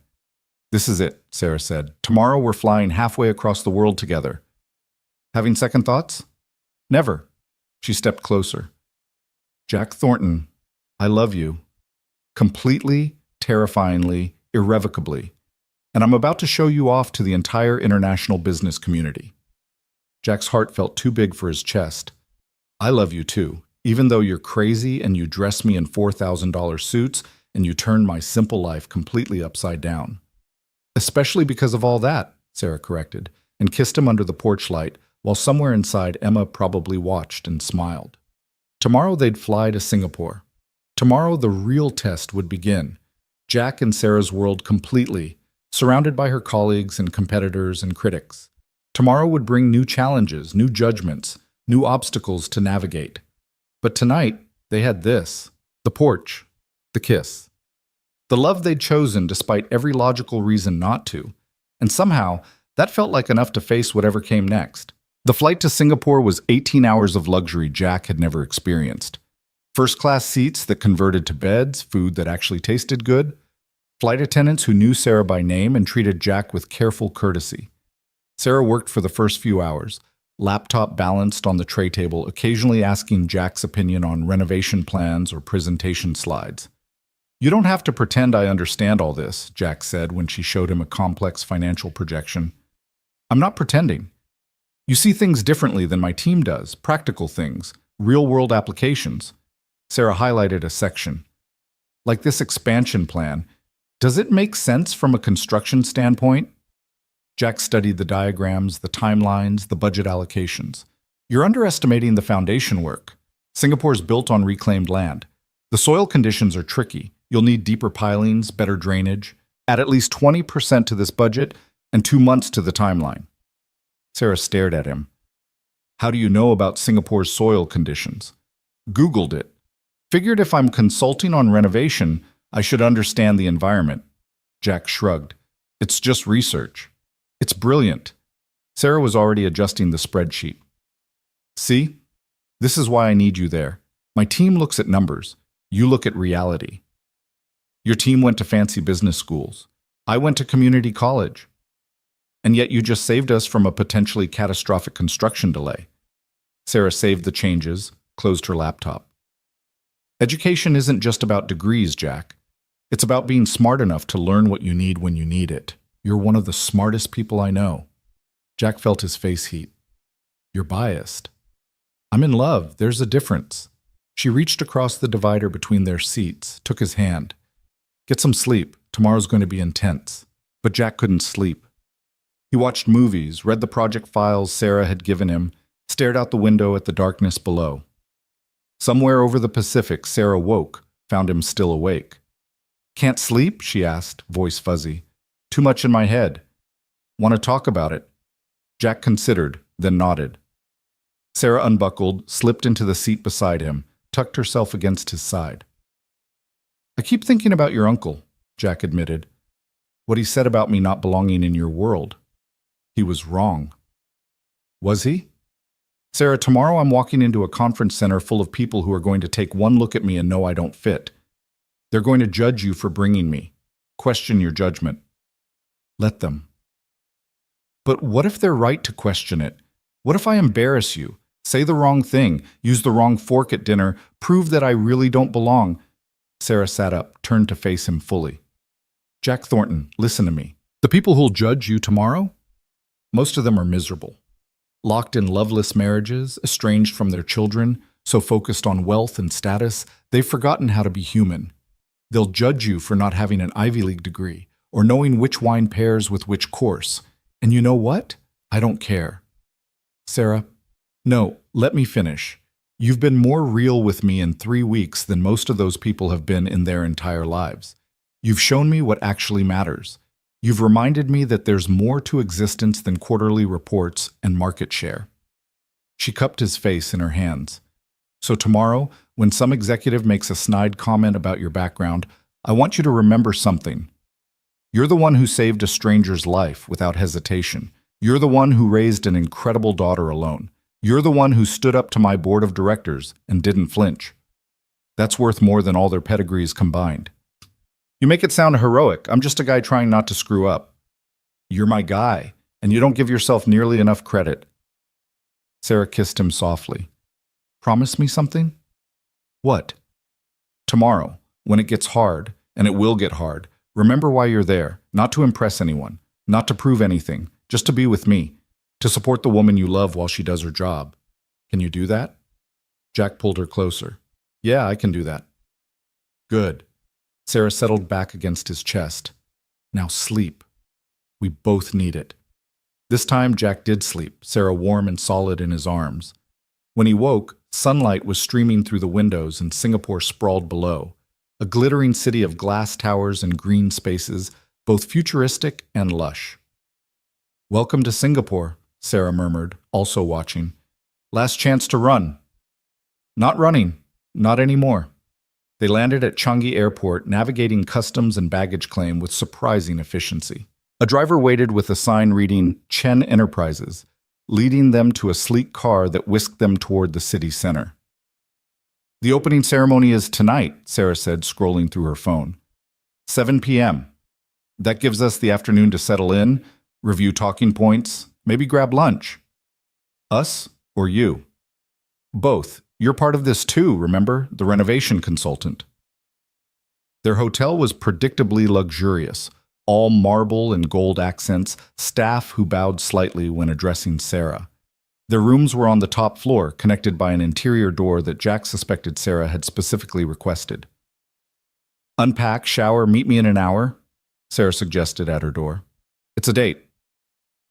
This is it, Sarah said. Tomorrow we're flying halfway across the world together. Having second thoughts? Never. She stepped closer. Jack Thornton, I love you. Completely, terrifyingly, irrevocably. And I'm about to show you off to the entire international business community. Jack's heart felt too big for his chest. I love you too, even though you're crazy and you dress me in $4,000 suits and you turn my simple life completely upside down. Especially because of all that, Sarah corrected, and kissed him under the porch light, while somewhere inside Emma probably watched and smiled. Tomorrow they'd fly to Singapore. Tomorrow the real test would begin. Jack in Sarah's world completely, surrounded by her colleagues and competitors and critics. Tomorrow would bring new challenges, new judgments, new obstacles to navigate. But tonight, they had this, the porch, the kiss. The love they'd chosen despite every logical reason not to. And somehow, that felt like enough to face whatever came next. The flight to Singapore was 18 hours of luxury Jack had never experienced. First-class seats that converted to beds, food that actually tasted good, flight attendants who knew Sarah by name and treated Jack with careful courtesy. Sarah worked for the first few hours, laptop balanced on the tray table, occasionally asking Jack's opinion on renovation plans or presentation slides. You don't have to pretend I understand all this, Jack said when she showed him a complex financial projection. I'm not pretending. You see things differently than my team does, practical things, real-world applications. Sarah highlighted a section. Like this expansion plan, does it make sense from a construction standpoint? Jack studied the diagrams, the timelines, the budget allocations. You're underestimating the foundation work. Singapore's built on reclaimed land. The soil conditions are tricky. You'll need deeper pilings, better drainage. Add at least 20% to this budget and 2 months to the timeline. Sarah stared at him. How do you know about Singapore's soil conditions? Googled it. Figured if I'm consulting on renovation, I should understand the environment. Jack shrugged. It's just research. It's brilliant. Sarah was already adjusting the spreadsheet. See? This is why I need you there. My team looks at numbers. You look at reality. Your team went to fancy business schools. I went to community college. And yet you just saved us from a potentially catastrophic construction delay. Sarah saved the changes, closed her laptop. Education isn't just about degrees, Jack. It's about being smart enough to learn what you need when you need it. You're one of the smartest people I know. Jack felt his face heat. You're biased. I'm in love. There's a difference. She reached across the divider between their seats, took his hand. Get some sleep. Tomorrow's going to be intense. But Jack couldn't sleep. He watched movies, read the project files Sarah had given him, stared out the window at the darkness below. Somewhere over the Pacific, Sarah woke, found him still awake. "Can't sleep?" she asked, voice fuzzy. "Too much in my head. Want to talk about it?" Jack considered, then nodded. Sarah unbuckled, slipped into the seat beside him, tucked herself against his side. "I keep thinking about your uncle," Jack admitted. "What he said about me not belonging in your world. He was wrong." "Was he?" "Sarah, tomorrow I'm walking into a conference center full of people who are going to take one look at me and know I don't fit. They're going to judge you for bringing me, question your judgment. Let them." "But what if they're right to question it? What if I embarrass you, say the wrong thing, use the wrong fork at dinner, prove that I really don't belong?" Sarah sat up, turned to face him fully. "Jack Thornton, listen to me. The people who'll judge you tomorrow? Most of them are miserable. Locked in loveless marriages, estranged from their children, so focused on wealth and status, they've forgotten how to be human. They'll judge you for not having an Ivy League degree, or knowing which wine pairs with which course. And you know what? I don't care." "Sarah, no, let me finish. You've been more real with me in 3 weeks than most of those people have been in their entire lives. You've shown me what actually matters. You've reminded me that there's more to existence than quarterly reports and market share." She cupped his face in her hands. "So tomorrow, when some executive makes a snide comment about your background, I want you to remember something. You're the one who saved a stranger's life without hesitation. You're the one who raised an incredible daughter alone. You're the one who stood up to my board of directors and didn't flinch. That's worth more than all their pedigrees combined. You make it sound heroic. I'm just a guy trying not to screw up. You're my guy, and you don't give yourself nearly enough credit." Sarah kissed him softly. "Promise me something?" "What?" "Tomorrow, when it gets hard, and it will get hard, remember why you're there, not to impress anyone, not to prove anything, just to be with me, to support the woman you love while she does her job. Can you do that?" Jack pulled her closer. "Yeah, I can do that." "Good." Sarah settled back against his chest. "Now sleep. We both need it." This time Jack did sleep, Sarah warm and solid in his arms. When he woke, sunlight was streaming through the windows and Singapore sprawled below, a glittering city of glass towers and green spaces, both futuristic and lush. "Welcome to Singapore," Sarah murmured, also watching. "Last chance to run." "Not running. Not anymore." They landed at Changi Airport, navigating customs and baggage claim with surprising efficiency. A driver waited with a sign reading Chen Enterprises, leading them to a sleek car that whisked them toward the city center. "The opening ceremony is tonight," Sarah said, scrolling through her phone. 7 p.m. That gives us the afternoon to settle in, review talking points, maybe grab lunch. Us or you? Both. You're part of this too, remember? The renovation consultant. Their hotel was predictably luxurious, all marble and gold accents, staff who bowed slightly when addressing Sarah. Their rooms were on the top floor, connected by an interior door that Jack suspected Sarah had specifically requested. "Unpack, shower, meet me in an hour," Sarah suggested at her door. "It's a date."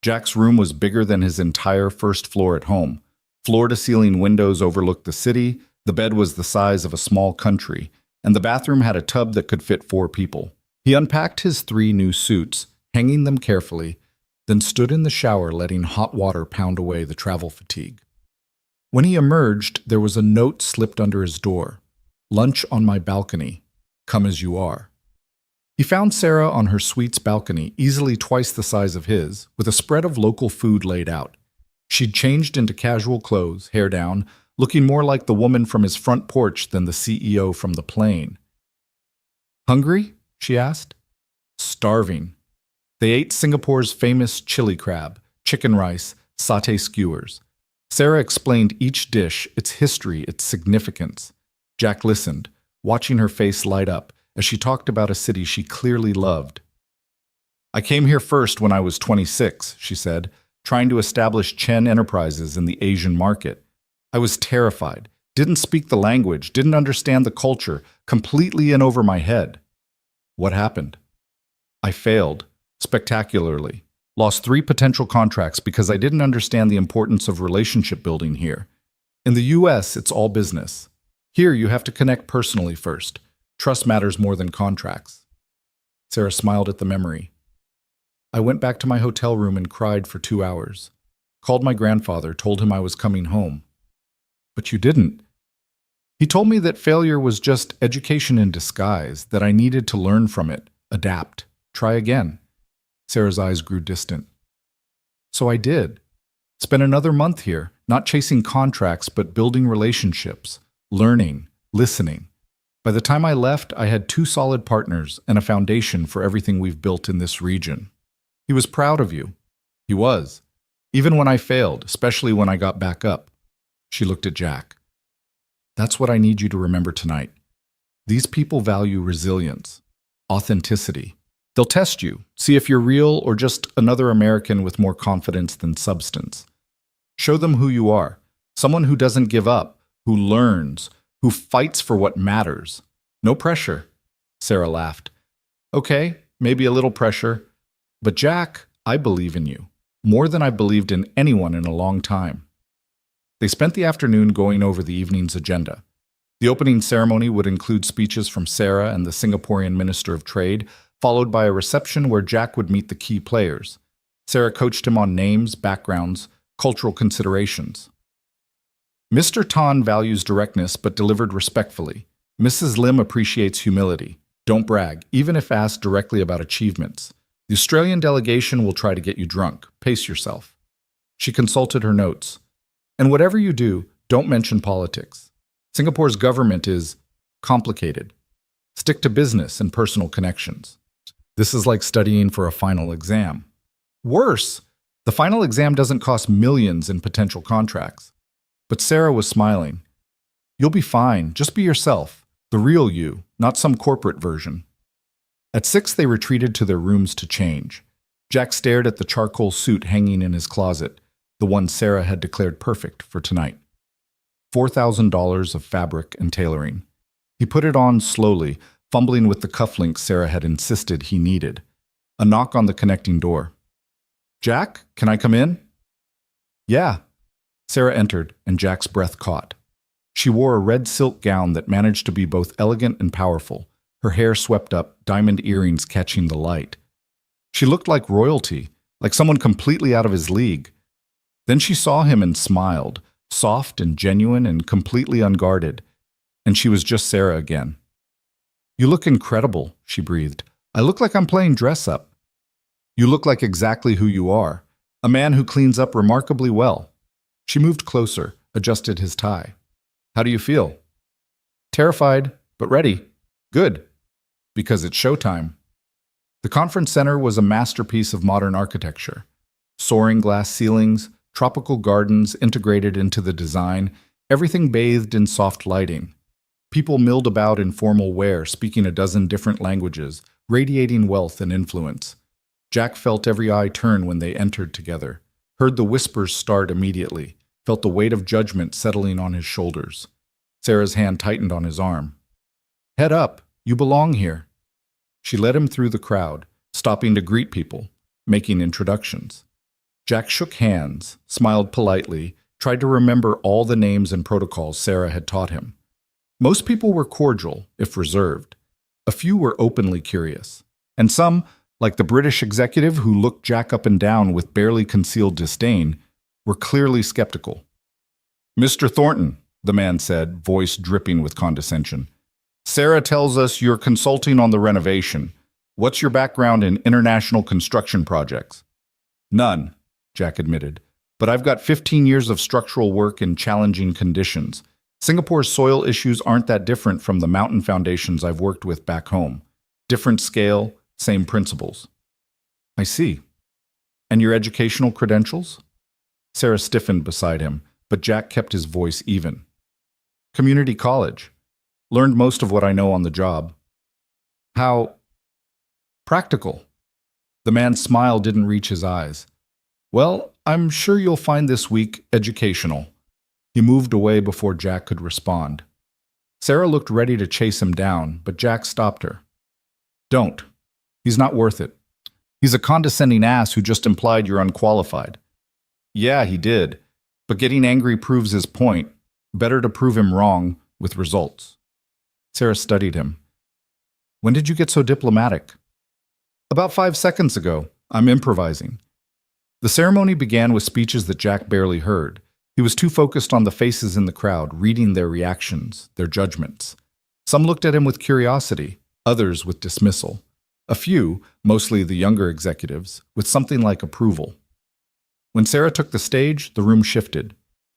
Jack's room was bigger than his entire first floor at home. Floor-to-ceiling windows overlooked the city, the bed was the size of a small country, and the bathroom had a tub that could fit 4 people. He unpacked his 3 new suits, hanging them carefully, then stood in the shower letting hot water pound away the travel fatigue. When he emerged, there was a note slipped under his door. "Lunch on my balcony. Come as you are." He found Sarah on her suite's balcony, easily twice the size of his, with a spread of local food laid out. She'd changed into casual clothes, hair down, looking more like the woman from his front porch than the CEO from the plane. "Hungry?" she asked. "Starving." They ate Singapore's famous chili crab, chicken rice, satay skewers. Sarah explained each dish, its history, its significance. Jack listened, watching her face light up as she talked about a city she clearly loved. "I came here first when I was 26, she said, trying to establish Chen Enterprises in the Asian market. I was terrified, didn't speak the language, didn't understand the culture, completely in over my head. What happened? I failed, spectacularly. Lost 3 potential contracts because I didn't understand the importance of relationship building here. In the US, it's all business. Here, you have to connect personally first. Trust matters more than contracts. Sarah smiled at the memory. I went back to my hotel room and cried for 2 hours. Called my grandfather, told him I was coming home. But you didn't. He told me that failure was just education in disguise, that I needed to learn from it, adapt, try again. Sarah's eyes grew distant. So I did. Spent another month here, not chasing contracts, but building relationships, learning, listening. By the time I left, I had 2 solid partners and a foundation for everything we've built in this region. He was proud of you. He was. Even when I failed, especially when I got back up. She looked at Jack. That's what I need you to remember tonight. These people value resilience, authenticity. They'll test you, see if you're real or just another American with more confidence than substance. Show them who you are, someone who doesn't give up, who learns, who fights for what matters. No pressure. Sarah laughed. Okay, maybe a little pressure. But Jack, I believe in you, more than I believed in anyone in a long time. They spent the afternoon going over the evening's agenda. The opening ceremony would include speeches from Sarah and the Singaporean Minister of Trade, followed by a reception where Jack would meet the key players. Sarah coached him on names, backgrounds, cultural considerations. Mr. Tan values directness but delivered respectfully. Mrs. Lim appreciates humility. Don't brag, even if asked directly about achievements. The Australian delegation will try to get you drunk. Pace yourself. She consulted her notes. And whatever you do, don't mention politics. Singapore's government is complicated. Stick to business and personal connections. This is like studying for a final exam. Worse, the final exam doesn't cost millions in potential contracts. But Sarah was smiling. You'll be fine. Just be yourself. The real you, not some corporate version. At 6, they retreated to their rooms to change. Jack stared at the charcoal suit hanging in his closet, the one Sarah had declared perfect for tonight. $4,000 of fabric and tailoring. He put it on slowly, fumbling with the cufflinks Sarah had insisted he needed. A knock on the connecting door. Jack, can I come in? Yeah. Sarah entered, and Jack's breath caught. She wore a red silk gown that managed to be both elegant and powerful, her hair swept up, diamond earrings catching the light. She looked like royalty, like someone completely out of his league. Then she saw him and smiled, soft and genuine and completely unguarded. And she was just Sarah again. You look incredible, she breathed. I look like I'm playing dress-up. You look like exactly who you are, a man who cleans up remarkably well. She moved closer, adjusted his tie. How do you feel? Terrified, but ready. Good. Because it's showtime. The conference center was a masterpiece of modern architecture. Soaring glass ceilings, tropical gardens integrated into the design, everything bathed in soft lighting. People milled about in formal wear, speaking a dozen different languages, radiating wealth and influence. Jack felt every eye turn when they entered together, heard the whispers start immediately, felt the weight of judgment settling on his shoulders. Sarah's hand tightened on his arm. Head up, you belong here. She led him through the crowd, stopping to greet people, making introductions. Jack shook hands, smiled politely, tried to remember all the names and protocols Sarah had taught him. Most people were cordial, if reserved. A few were openly curious. And some, like the British executive who looked Jack up and down with barely concealed disdain, were clearly skeptical. Mr. Thornton, the man said, voice dripping with condescension. Sarah tells us you're consulting on the renovation. What's your background in international construction projects? None, Jack admitted. But I've got 15 years of structural work in challenging conditions. Singapore's soil issues aren't that different from the mountain foundations I've worked with back home. Different scale, same principles. I see. And your educational credentials? Sarah stiffened beside him, but Jack kept his voice even. Community college. Learned most of what I know on the job. How practical. The man's smile didn't reach his eyes. Well, I'm sure you'll find this week educational. He moved away before Jack could respond. Sarah looked ready to chase him down, but Jack stopped her. Don't. He's not worth it. He's a condescending ass who just implied you're unqualified. Yeah, he did. But getting angry proves his point. Better to prove him wrong with results. Sarah studied him. When did you get so diplomatic? About 5 seconds ago. I'm improvising. The ceremony began with speeches that Jack barely heard. He was too focused on the faces in the crowd, reading their reactions, their judgments. Some looked at him with curiosity, others with dismissal. A few, mostly the younger executives, with something like approval. When Sarah took the stage, the room shifted.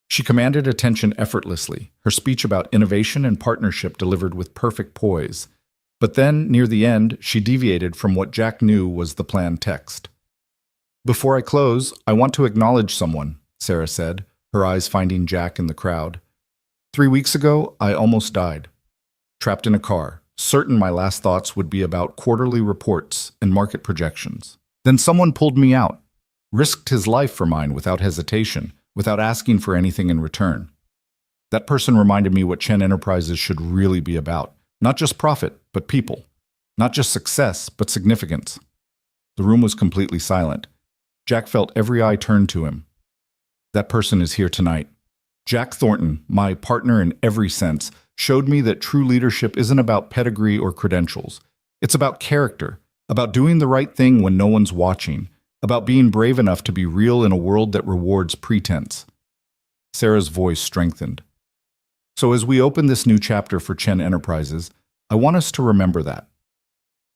She commanded attention effortlessly, her speech about innovation and partnership delivered with perfect poise. But then, near the end, she deviated from what Jack knew was the planned text. Before I close, I want to acknowledge someone, Sarah said, her eyes finding Jack in the crowd. 3 weeks ago, I almost died. Trapped in a car, certain my last thoughts would be about quarterly reports and market projections. Then someone pulled me out, risked his life for mine without hesitation, without asking for anything in return. That person reminded me what Chen Enterprises should really be about. Not just profit, but people. Not just success, but significance. The room was completely silent. Jack felt every eye turned to him. That person is here tonight. Jack Thornton, my partner in every sense, showed me that true leadership isn't about pedigree or credentials. It's about character, about doing the right thing when no one's watching, about being brave enough to be real in a world that rewards pretense. Sarah's voice strengthened. So as we open this new chapter for Chen Enterprises, I want us to remember that.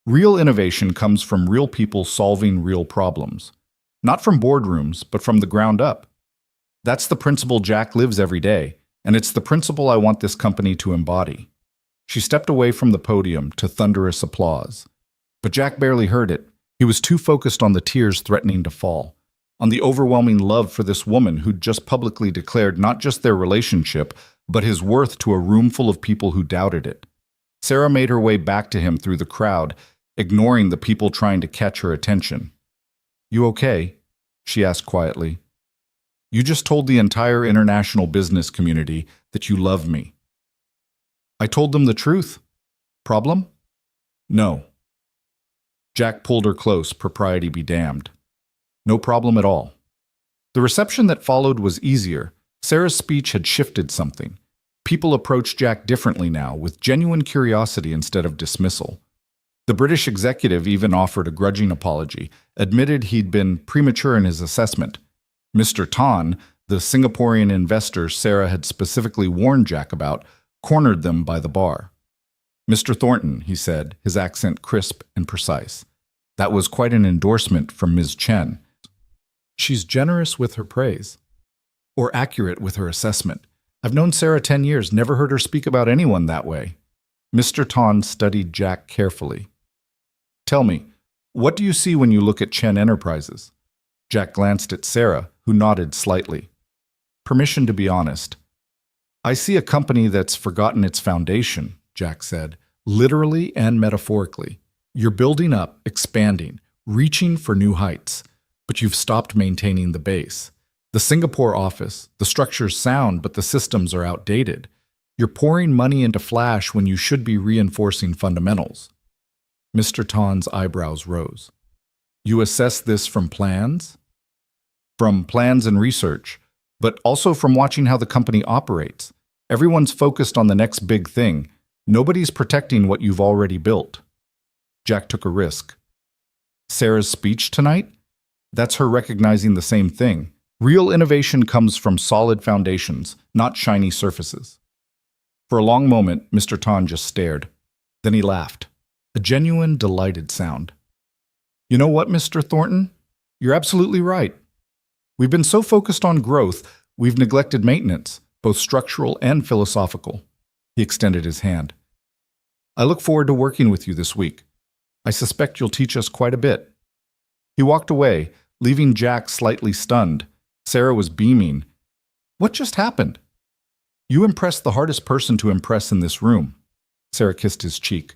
Real innovation comes from real people solving real problems. Not from boardrooms, but from the ground up. That's the principle Jack lives every day, and it's the principle I want this company to embody. She stepped away from the podium to thunderous applause. But Jack barely heard it. He was too focused on the tears threatening to fall, on the overwhelming love for this woman who'd just publicly declared not just their relationship, but his worth to a room full of people who doubted it. Sarah made her way back to him through the crowd, ignoring the people trying to catch her attention. You okay? She asked quietly. You just told the entire international business community that you love me. I told them the truth. Problem? No. Jack pulled her close, propriety be damned. No problem at all. The reception that followed was easier. Sarah's speech had shifted something. People approached Jack differently now, with genuine curiosity instead of dismissal. The British executive even offered a grudging apology, admitted he'd been premature in his assessment. Mr. Tan, the Singaporean investor Sarah had specifically warned Jack about, cornered them by the bar. Mr. Thornton, he said, his accent crisp and precise. That was quite an endorsement from Ms. Chen. She's generous with her praise. Or accurate with her assessment. I've known Sarah 10 years, never heard her speak about anyone that way. Mr. Tan studied Jack carefully. Tell me, what do you see when you look at Chen Enterprises? Jack glanced at Sarah, who nodded slightly. Permission to be honest. I see a company that's forgotten its foundation, Jack said, literally and metaphorically. You're building up, expanding, reaching for new heights, but you've stopped maintaining the base. The Singapore office, the structure's sound, but the systems are outdated. You're pouring money into flash when you should be reinforcing fundamentals. Mr. Tan's eyebrows rose. You assess this from plans? From plans and research, but also from watching how the company operates. Everyone's focused on the next big thing. Nobody's protecting what you've already built. Jack took a risk. Sarah's speech tonight? That's her recognizing the same thing. Real innovation comes from solid foundations, not shiny surfaces. For a long moment, Mr. Tan just stared. Then he laughed. A genuine, delighted sound. You know what, Mr. Thornton? You're absolutely right. We've been so focused on growth, we've neglected maintenance, both structural and philosophical. He extended his hand. I look forward to working with you this week. I suspect you'll teach us quite a bit. He walked away, leaving Jack slightly stunned. Sarah was beaming. What just happened? You impressed the hardest person to impress in this room. Sarah kissed his cheek.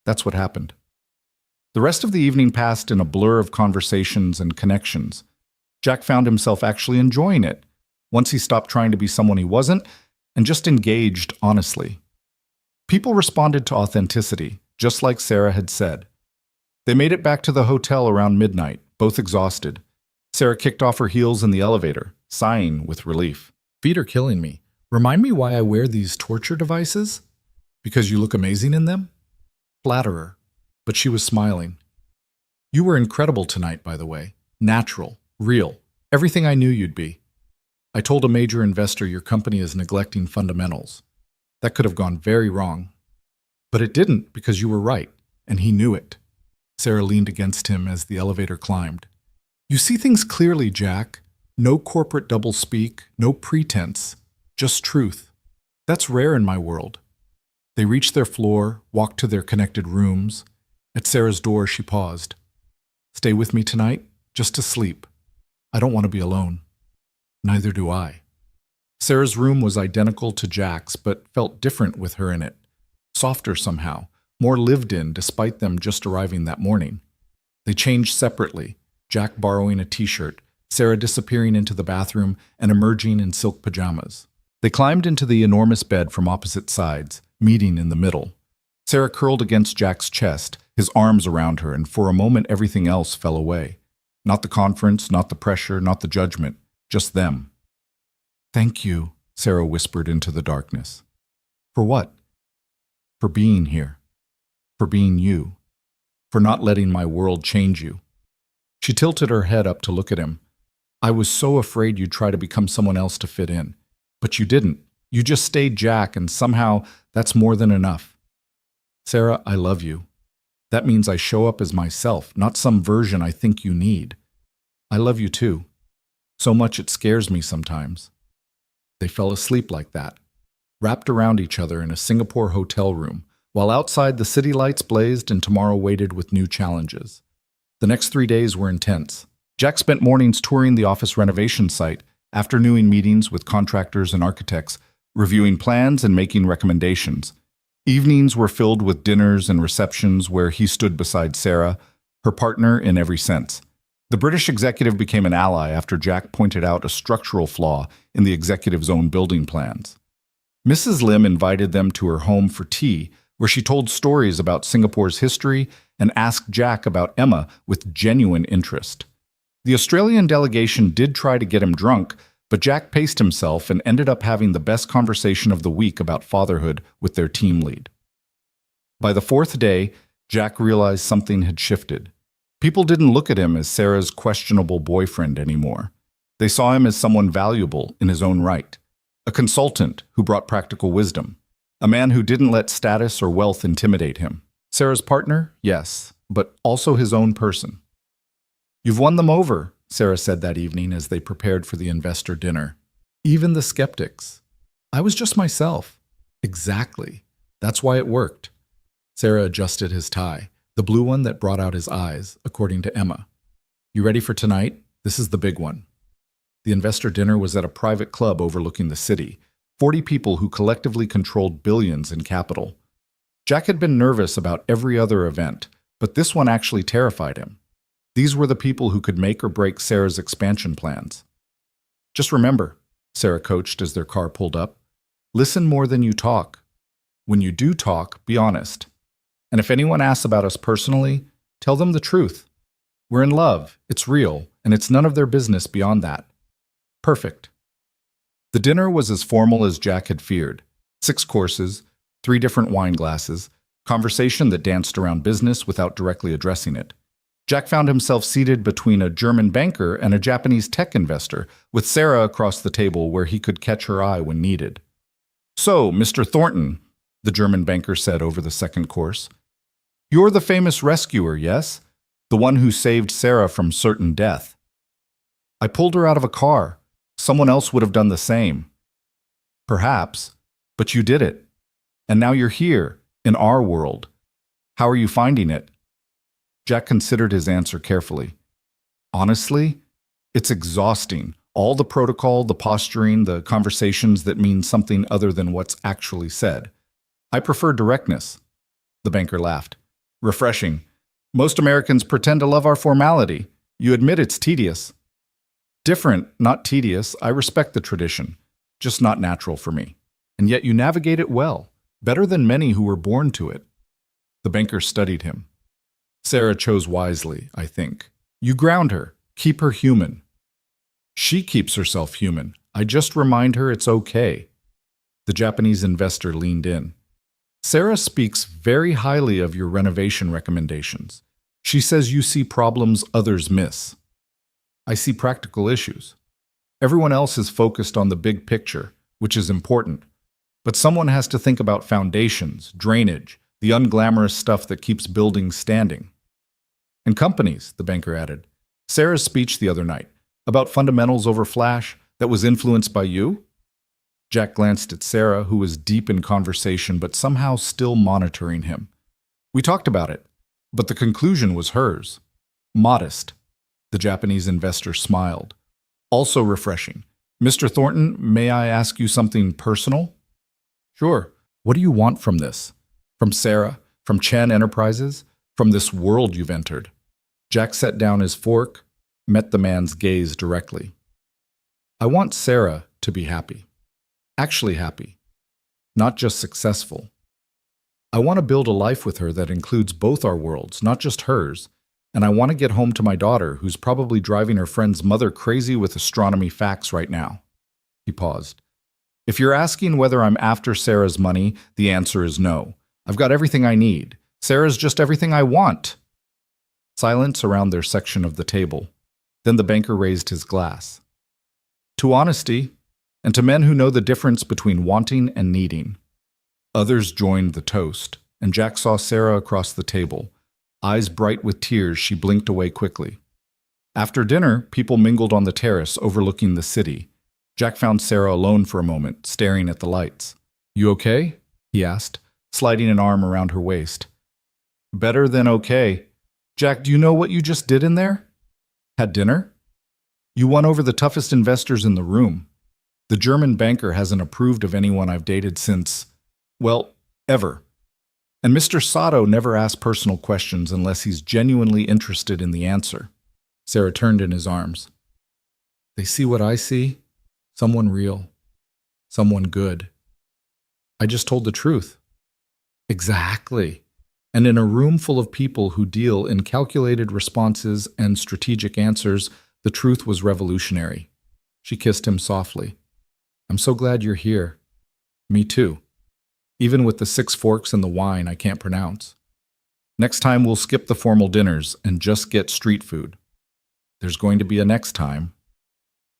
That's what happened. The rest of the evening passed in a blur of conversations and connections. Jack found himself actually enjoying it, once he stopped trying to be someone he wasn't, and just engaged honestly. People responded to authenticity, just like Sarah had said. They made it back to the hotel around midnight, both exhausted. Sarah kicked off her heels in the elevator, sighing with relief. Feet are killing me. Remind me why I wear these torture devices? Because you look amazing in them? Flatterer. But she was smiling. You were incredible tonight, by the way. Natural. Real. Everything I knew you'd be. I told a major investor your company is neglecting fundamentals. That could have gone very wrong. But it didn't because you were right, and he knew it. Sarah leaned against him as the elevator climbed. You see things clearly, Jack. No corporate doublespeak, no pretense, just truth. That's rare in my world. They reached their floor, walked to their connected rooms. At Sarah's door, she paused. Stay with me tonight, just to sleep. I don't want to be alone. Neither do I. Sarah's room was identical to Jack's, but felt different with her in it. Softer somehow, more lived in despite them just arriving that morning. They changed separately, Jack borrowing a t-shirt, Sarah disappearing into the bathroom and emerging in silk pajamas. They climbed into the enormous bed from opposite sides, meeting in the middle. Sarah curled against Jack's chest, his arms around her, and for a moment everything else fell away. Not the conference, not the pressure, not the judgment, just them. Thank you, Sarah whispered into the darkness. For what? For being here. For being you. For not letting my world change you. She tilted her head up to look at him. I was so afraid you'd try to become someone else to fit in. But you didn't. You just stayed Jack, and somehow that's more than enough. Sarah, I love you. That means I show up as myself, not some version I think you need. I love you too. So much it scares me sometimes. They fell asleep like that, wrapped around each other in a Singapore hotel room, while outside the city lights blazed and tomorrow waited with new challenges. The next 3 days were intense. Jack spent mornings touring the office renovation site, afternoon meetings with contractors and architects, reviewing plans and making recommendations. Evenings were filled with dinners and receptions where he stood beside Sarah, her partner in every sense. The British executive became an ally after Jack pointed out a structural flaw in the executive's own building plans. Mrs. Lim invited them to her home for tea, where she told stories about Singapore's history and asked Jack about Emma with genuine interest. The Australian delegation did try to get him drunk, but Jack paced himself and ended up having the best conversation of the week about fatherhood with their team lead. By the fourth day, Jack realized something had shifted. People didn't look at him as Sarah's questionable boyfriend anymore. They saw him as someone valuable in his own right, a consultant who brought practical wisdom, a man who didn't let status or wealth intimidate him. Sarah's partner? Yes, but also his own person. You've won them over, Sarah said that evening as they prepared for the investor dinner. Even the skeptics. I was just myself. Exactly. That's why it worked. Sarah adjusted his tie, the blue one that brought out his eyes, according to Emma. You ready for tonight? This is the big one. The investor dinner was at a private club overlooking the city, 40 people who collectively controlled billions in capital. Jack had been nervous about every other event, but this one actually terrified him. These were the people who could make or break Sarah's expansion plans. Just remember, Sarah coached as their car pulled up, listen more than you talk. When you do talk, be honest. And if anyone asks about us personally, tell them the truth. We're in love, it's real, and it's none of their business beyond that. Perfect. The dinner was as formal as Jack had feared. 6 courses, 3 different wine glasses, conversation that danced around business without directly addressing it. Jack found himself seated between a German banker and a Japanese tech investor, with Sarah across the table where he could catch her eye when needed. So, Mr. Thornton, the German banker said over the second course, you're the famous rescuer, yes? The one who saved Sarah from certain death. I pulled her out of a car. Someone else would have done the same. Perhaps, but you did it. And now you're here, in our world. How are you finding it? Jack considered his answer carefully. Honestly, it's exhausting. All the protocol, the posturing, the conversations that mean something other than what's actually said. I prefer directness. The banker laughed. Refreshing. Most Americans pretend to love our formality. You admit it's tedious. Different, not tedious. I respect the tradition. Just not natural for me. And yet you navigate it well. Better than many who were born to it. The banker studied him. Sarah chose wisely, I think. You ground her. Keep her human. She keeps herself human. I just remind her it's okay. The Japanese investor leaned in. Sarah speaks very highly of your renovation recommendations. She says you see problems others miss. I see practical issues. Everyone else is focused on the big picture, which is important. But someone has to think about foundations, drainage, the unglamorous stuff that keeps buildings standing. And companies, the banker added. Sarah's speech the other night, about fundamentals over flash, that was influenced by you? Jack glanced at Sarah, who was deep in conversation but somehow still monitoring him. We talked about it, but the conclusion was hers. Modest. The Japanese investor smiled. Also refreshing. Mr. Thornton, may I ask you something personal? Sure. What do you want from this? From Sarah? From Chen Enterprises? From this world you've entered? Jack set down his fork, met the man's gaze directly. I want Sarah to be happy. Actually happy. Not just successful. I want to build a life with her that includes both our worlds, not just hers, and I want to get home to my daughter, who's probably driving her friend's mother crazy with astronomy facts right now. He paused. If you're asking whether I'm after Sarah's money, the answer is no. I've got everything I need. Sarah's just everything I want. Silence around their section of the table. Then the banker raised his glass. To honesty, and to men who know the difference between wanting and needing. Others joined the toast, and Jack saw Sarah across the table. Eyes bright with tears, she blinked away quickly. After dinner, people mingled on the terrace overlooking the city. Jack found Sarah alone for a moment, staring at the lights. You okay? He asked, sliding an arm around her waist. Better than okay. Jack, do you know what you just did in there? Had dinner? You won over the toughest investors in the room. The German banker hasn't approved of anyone I've dated since, well, ever. And Mr. Sato never asks personal questions unless he's genuinely interested in the answer. Sarah turned in his arms. They see what I see? Someone real. Someone good. I just told the truth. Exactly. And in a room full of people who deal in calculated responses and strategic answers, the truth was revolutionary. She kissed him softly. I'm so glad you're here. Me too. Even with the 6 forks and the wine I can't pronounce. Next time we'll skip the formal dinners and just get street food. There's going to be a next time.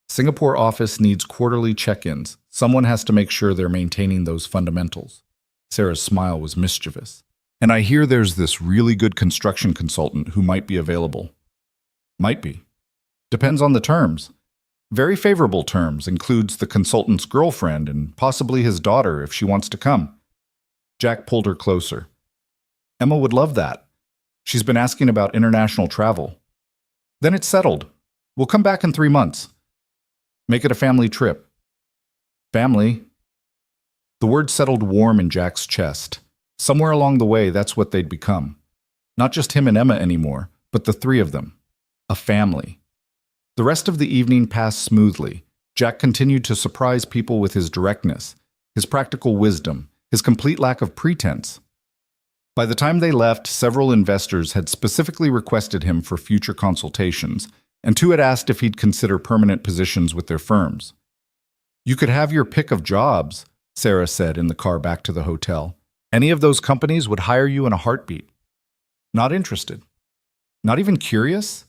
Singapore office needs quarterly check-ins. Someone has to make sure they're maintaining those fundamentals. Sarah's smile was mischievous. And I hear there's this really good construction consultant who might be available. Might be. Depends on the terms. Very favorable terms, includes the consultant's girlfriend and possibly his daughter if she wants to come. Jack pulled her closer. Emma would love that. She's been asking about international travel. Then it's settled. We'll come back in 3 months. Make it a family trip. Family? The word settled warm in Jack's chest. Somewhere along the way, that's what they'd become. Not just him and Emma anymore, but the 3 of them. A family. The rest of the evening passed smoothly. Jack continued to surprise people with his directness, his practical wisdom, his complete lack of pretense. By the time they left, several investors had specifically requested him for future consultations, and 2 had asked if he'd consider permanent positions with their firms. You could have your pick of jobs, Sarah said in the car back to the hotel. Any of those companies would hire you in a heartbeat. Not interested. Not even curious?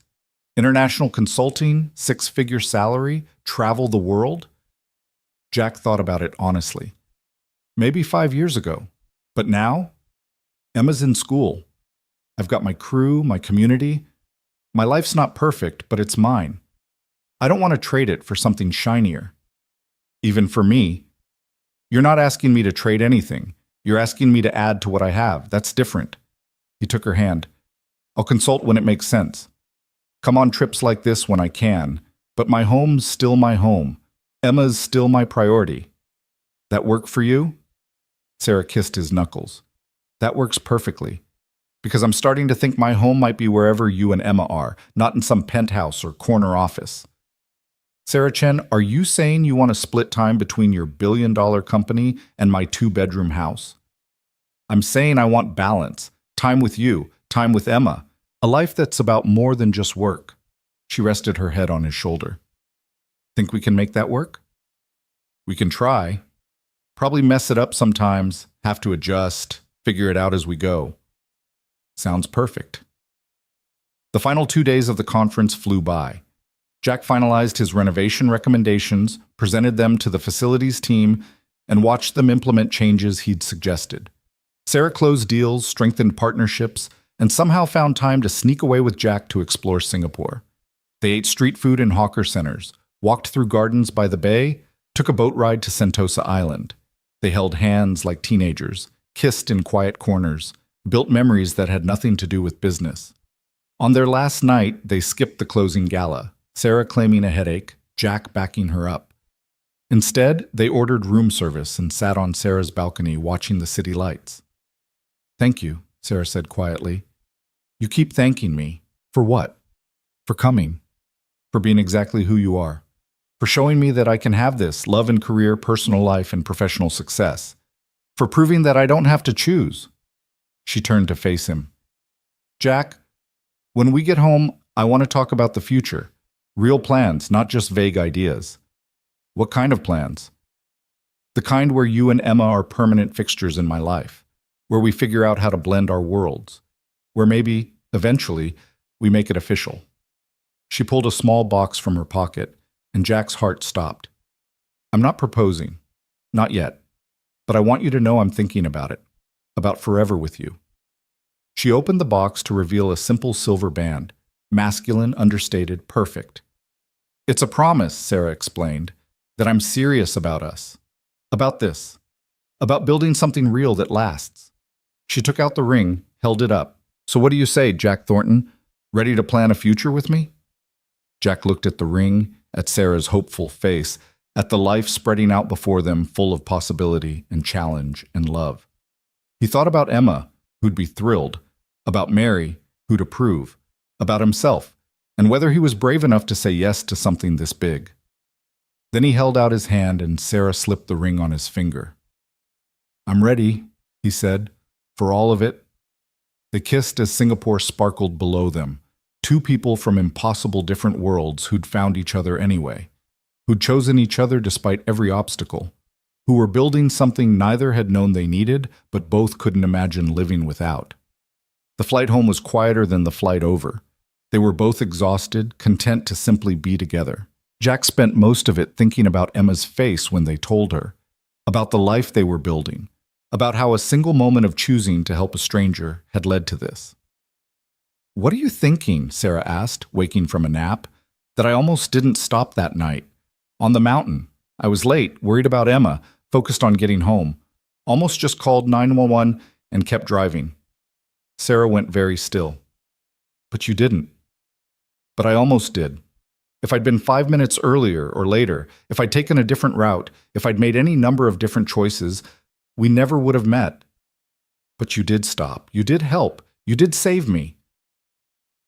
International consulting, 6-figure salary, travel the world? Jack thought about it honestly. Maybe 5 years ago. But now? Emma's in school. I've got my crew, my community. My life's not perfect, but it's mine. I don't want to trade it for something shinier. Even for me. You're not asking me to trade anything. You're asking me to add to what I have. That's different. He took her hand. I'll consult when it makes sense. Come on trips like this when I can, but my home's still my home. Emma's still my priority. That work for you? Sarah kissed his knuckles. That works perfectly. Because I'm starting to think my home might be wherever you and Emma are, not in some penthouse or corner office. Sarah Chen, are you saying you want to split time between your billion-dollar company and my 2-bedroom house? I'm saying I want balance. Time with you, time with Emma. A life that's about more than just work. She rested her head on his shoulder. Think we can make that work? We can try. Probably mess it up sometimes, have to adjust, figure it out as we go. Sounds perfect. The final 2 days of the conference flew by. Jack finalized his renovation recommendations, presented them to the facilities team, and watched them implement changes he'd suggested. Sarah closed deals, strengthened partnerships, and somehow found time to sneak away with Jack to explore Singapore. They ate street food in hawker centers, walked through gardens by the bay, took a boat ride to Sentosa Island. They held hands like teenagers, kissed in quiet corners, built memories that had nothing to do with business. On their last night, they skipped the closing gala, Sarah claiming a headache, Jack backing her up. Instead, they ordered room service and sat on Sarah's balcony watching the city lights. "Thank you," Sarah said quietly. "You keep thanking me. For what? For coming. For being exactly who you are. For showing me that I can have this love and career, personal life, and professional success. For proving that I don't have to choose." She turned to face him. "Jack, when we get home, I want to talk about the future. Real plans, not just vague ideas." "What kind of plans?" "The kind where you and Emma are permanent fixtures in my life. Where we figure out how to blend our worlds. Where maybe, eventually, we make it official." She pulled a small box from her pocket, and Jack's heart stopped. "I'm not proposing. Not yet. But I want you to know I'm thinking about it. About forever with you." She opened the box to reveal a simple silver band. Masculine, understated, perfect. "It's a promise," Sarah explained, "that I'm serious about us. About this. About building something real that lasts." She took out the ring, held it up. "So what do you say, Jack Thornton? Ready to plan a future with me?" Jack looked at the ring, at Sarah's hopeful face, at the life spreading out before them full of possibility and challenge and love. He thought about Emma, who'd be thrilled, about Mary, who'd approve, about himself, and whether he was brave enough to say yes to something this big. Then he held out his hand and Sarah slipped the ring on his finger. "I'm ready," he said, "for all of it." They kissed as Singapore sparkled below them, two people from impossible different worlds who'd found each other anyway, who'd chosen each other despite every obstacle, who were building something neither had known they needed, but both couldn't imagine living without. The flight home was quieter than the flight over. They were both exhausted, content to simply be together. Jack spent most of it thinking about Emma's face when they told her, about the life they were building, about how a single moment of choosing to help a stranger had led to this. "What are you thinking?" Sarah asked, waking from a nap. "That I almost didn't stop that night. On the mountain. I was late, worried about Emma, focused on getting home. Almost just called 911 and kept driving." Sarah went very still. "But you didn't." "But I almost did. If I'd been 5 minutes earlier or later, if I'd taken a different route, if I'd made any number of different choices, we never would have met. But you did stop. You did help. You did save me."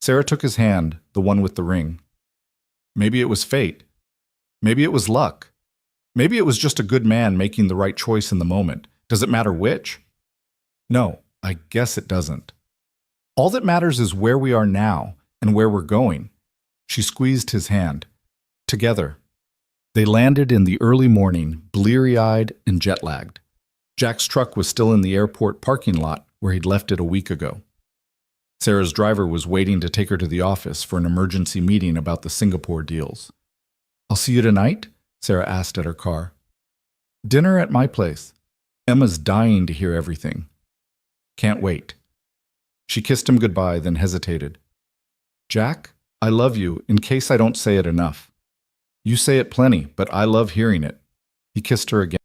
Sarah took his hand, the one with the ring. "Maybe it was fate. Maybe it was luck. Maybe it was just a good man making the right choice in the moment. Does it matter which?" "No, I guess it doesn't. All that matters is where we are now and where we're going." She squeezed his hand. Together. They landed in the early morning, bleary-eyed and jet-lagged. Jack's truck was still in the airport parking lot where he'd left it a week ago. Sarah's driver was waiting to take her to the office for an emergency meeting about the Singapore deals. "I'll see you tonight?" Sarah asked at her car. "Dinner at my place. Emma's dying to hear everything." "Can't wait." She kissed him goodbye, then hesitated. "Jack, I love you, in case I don't say it enough. You say it plenty, but I love hearing it." He kissed her again.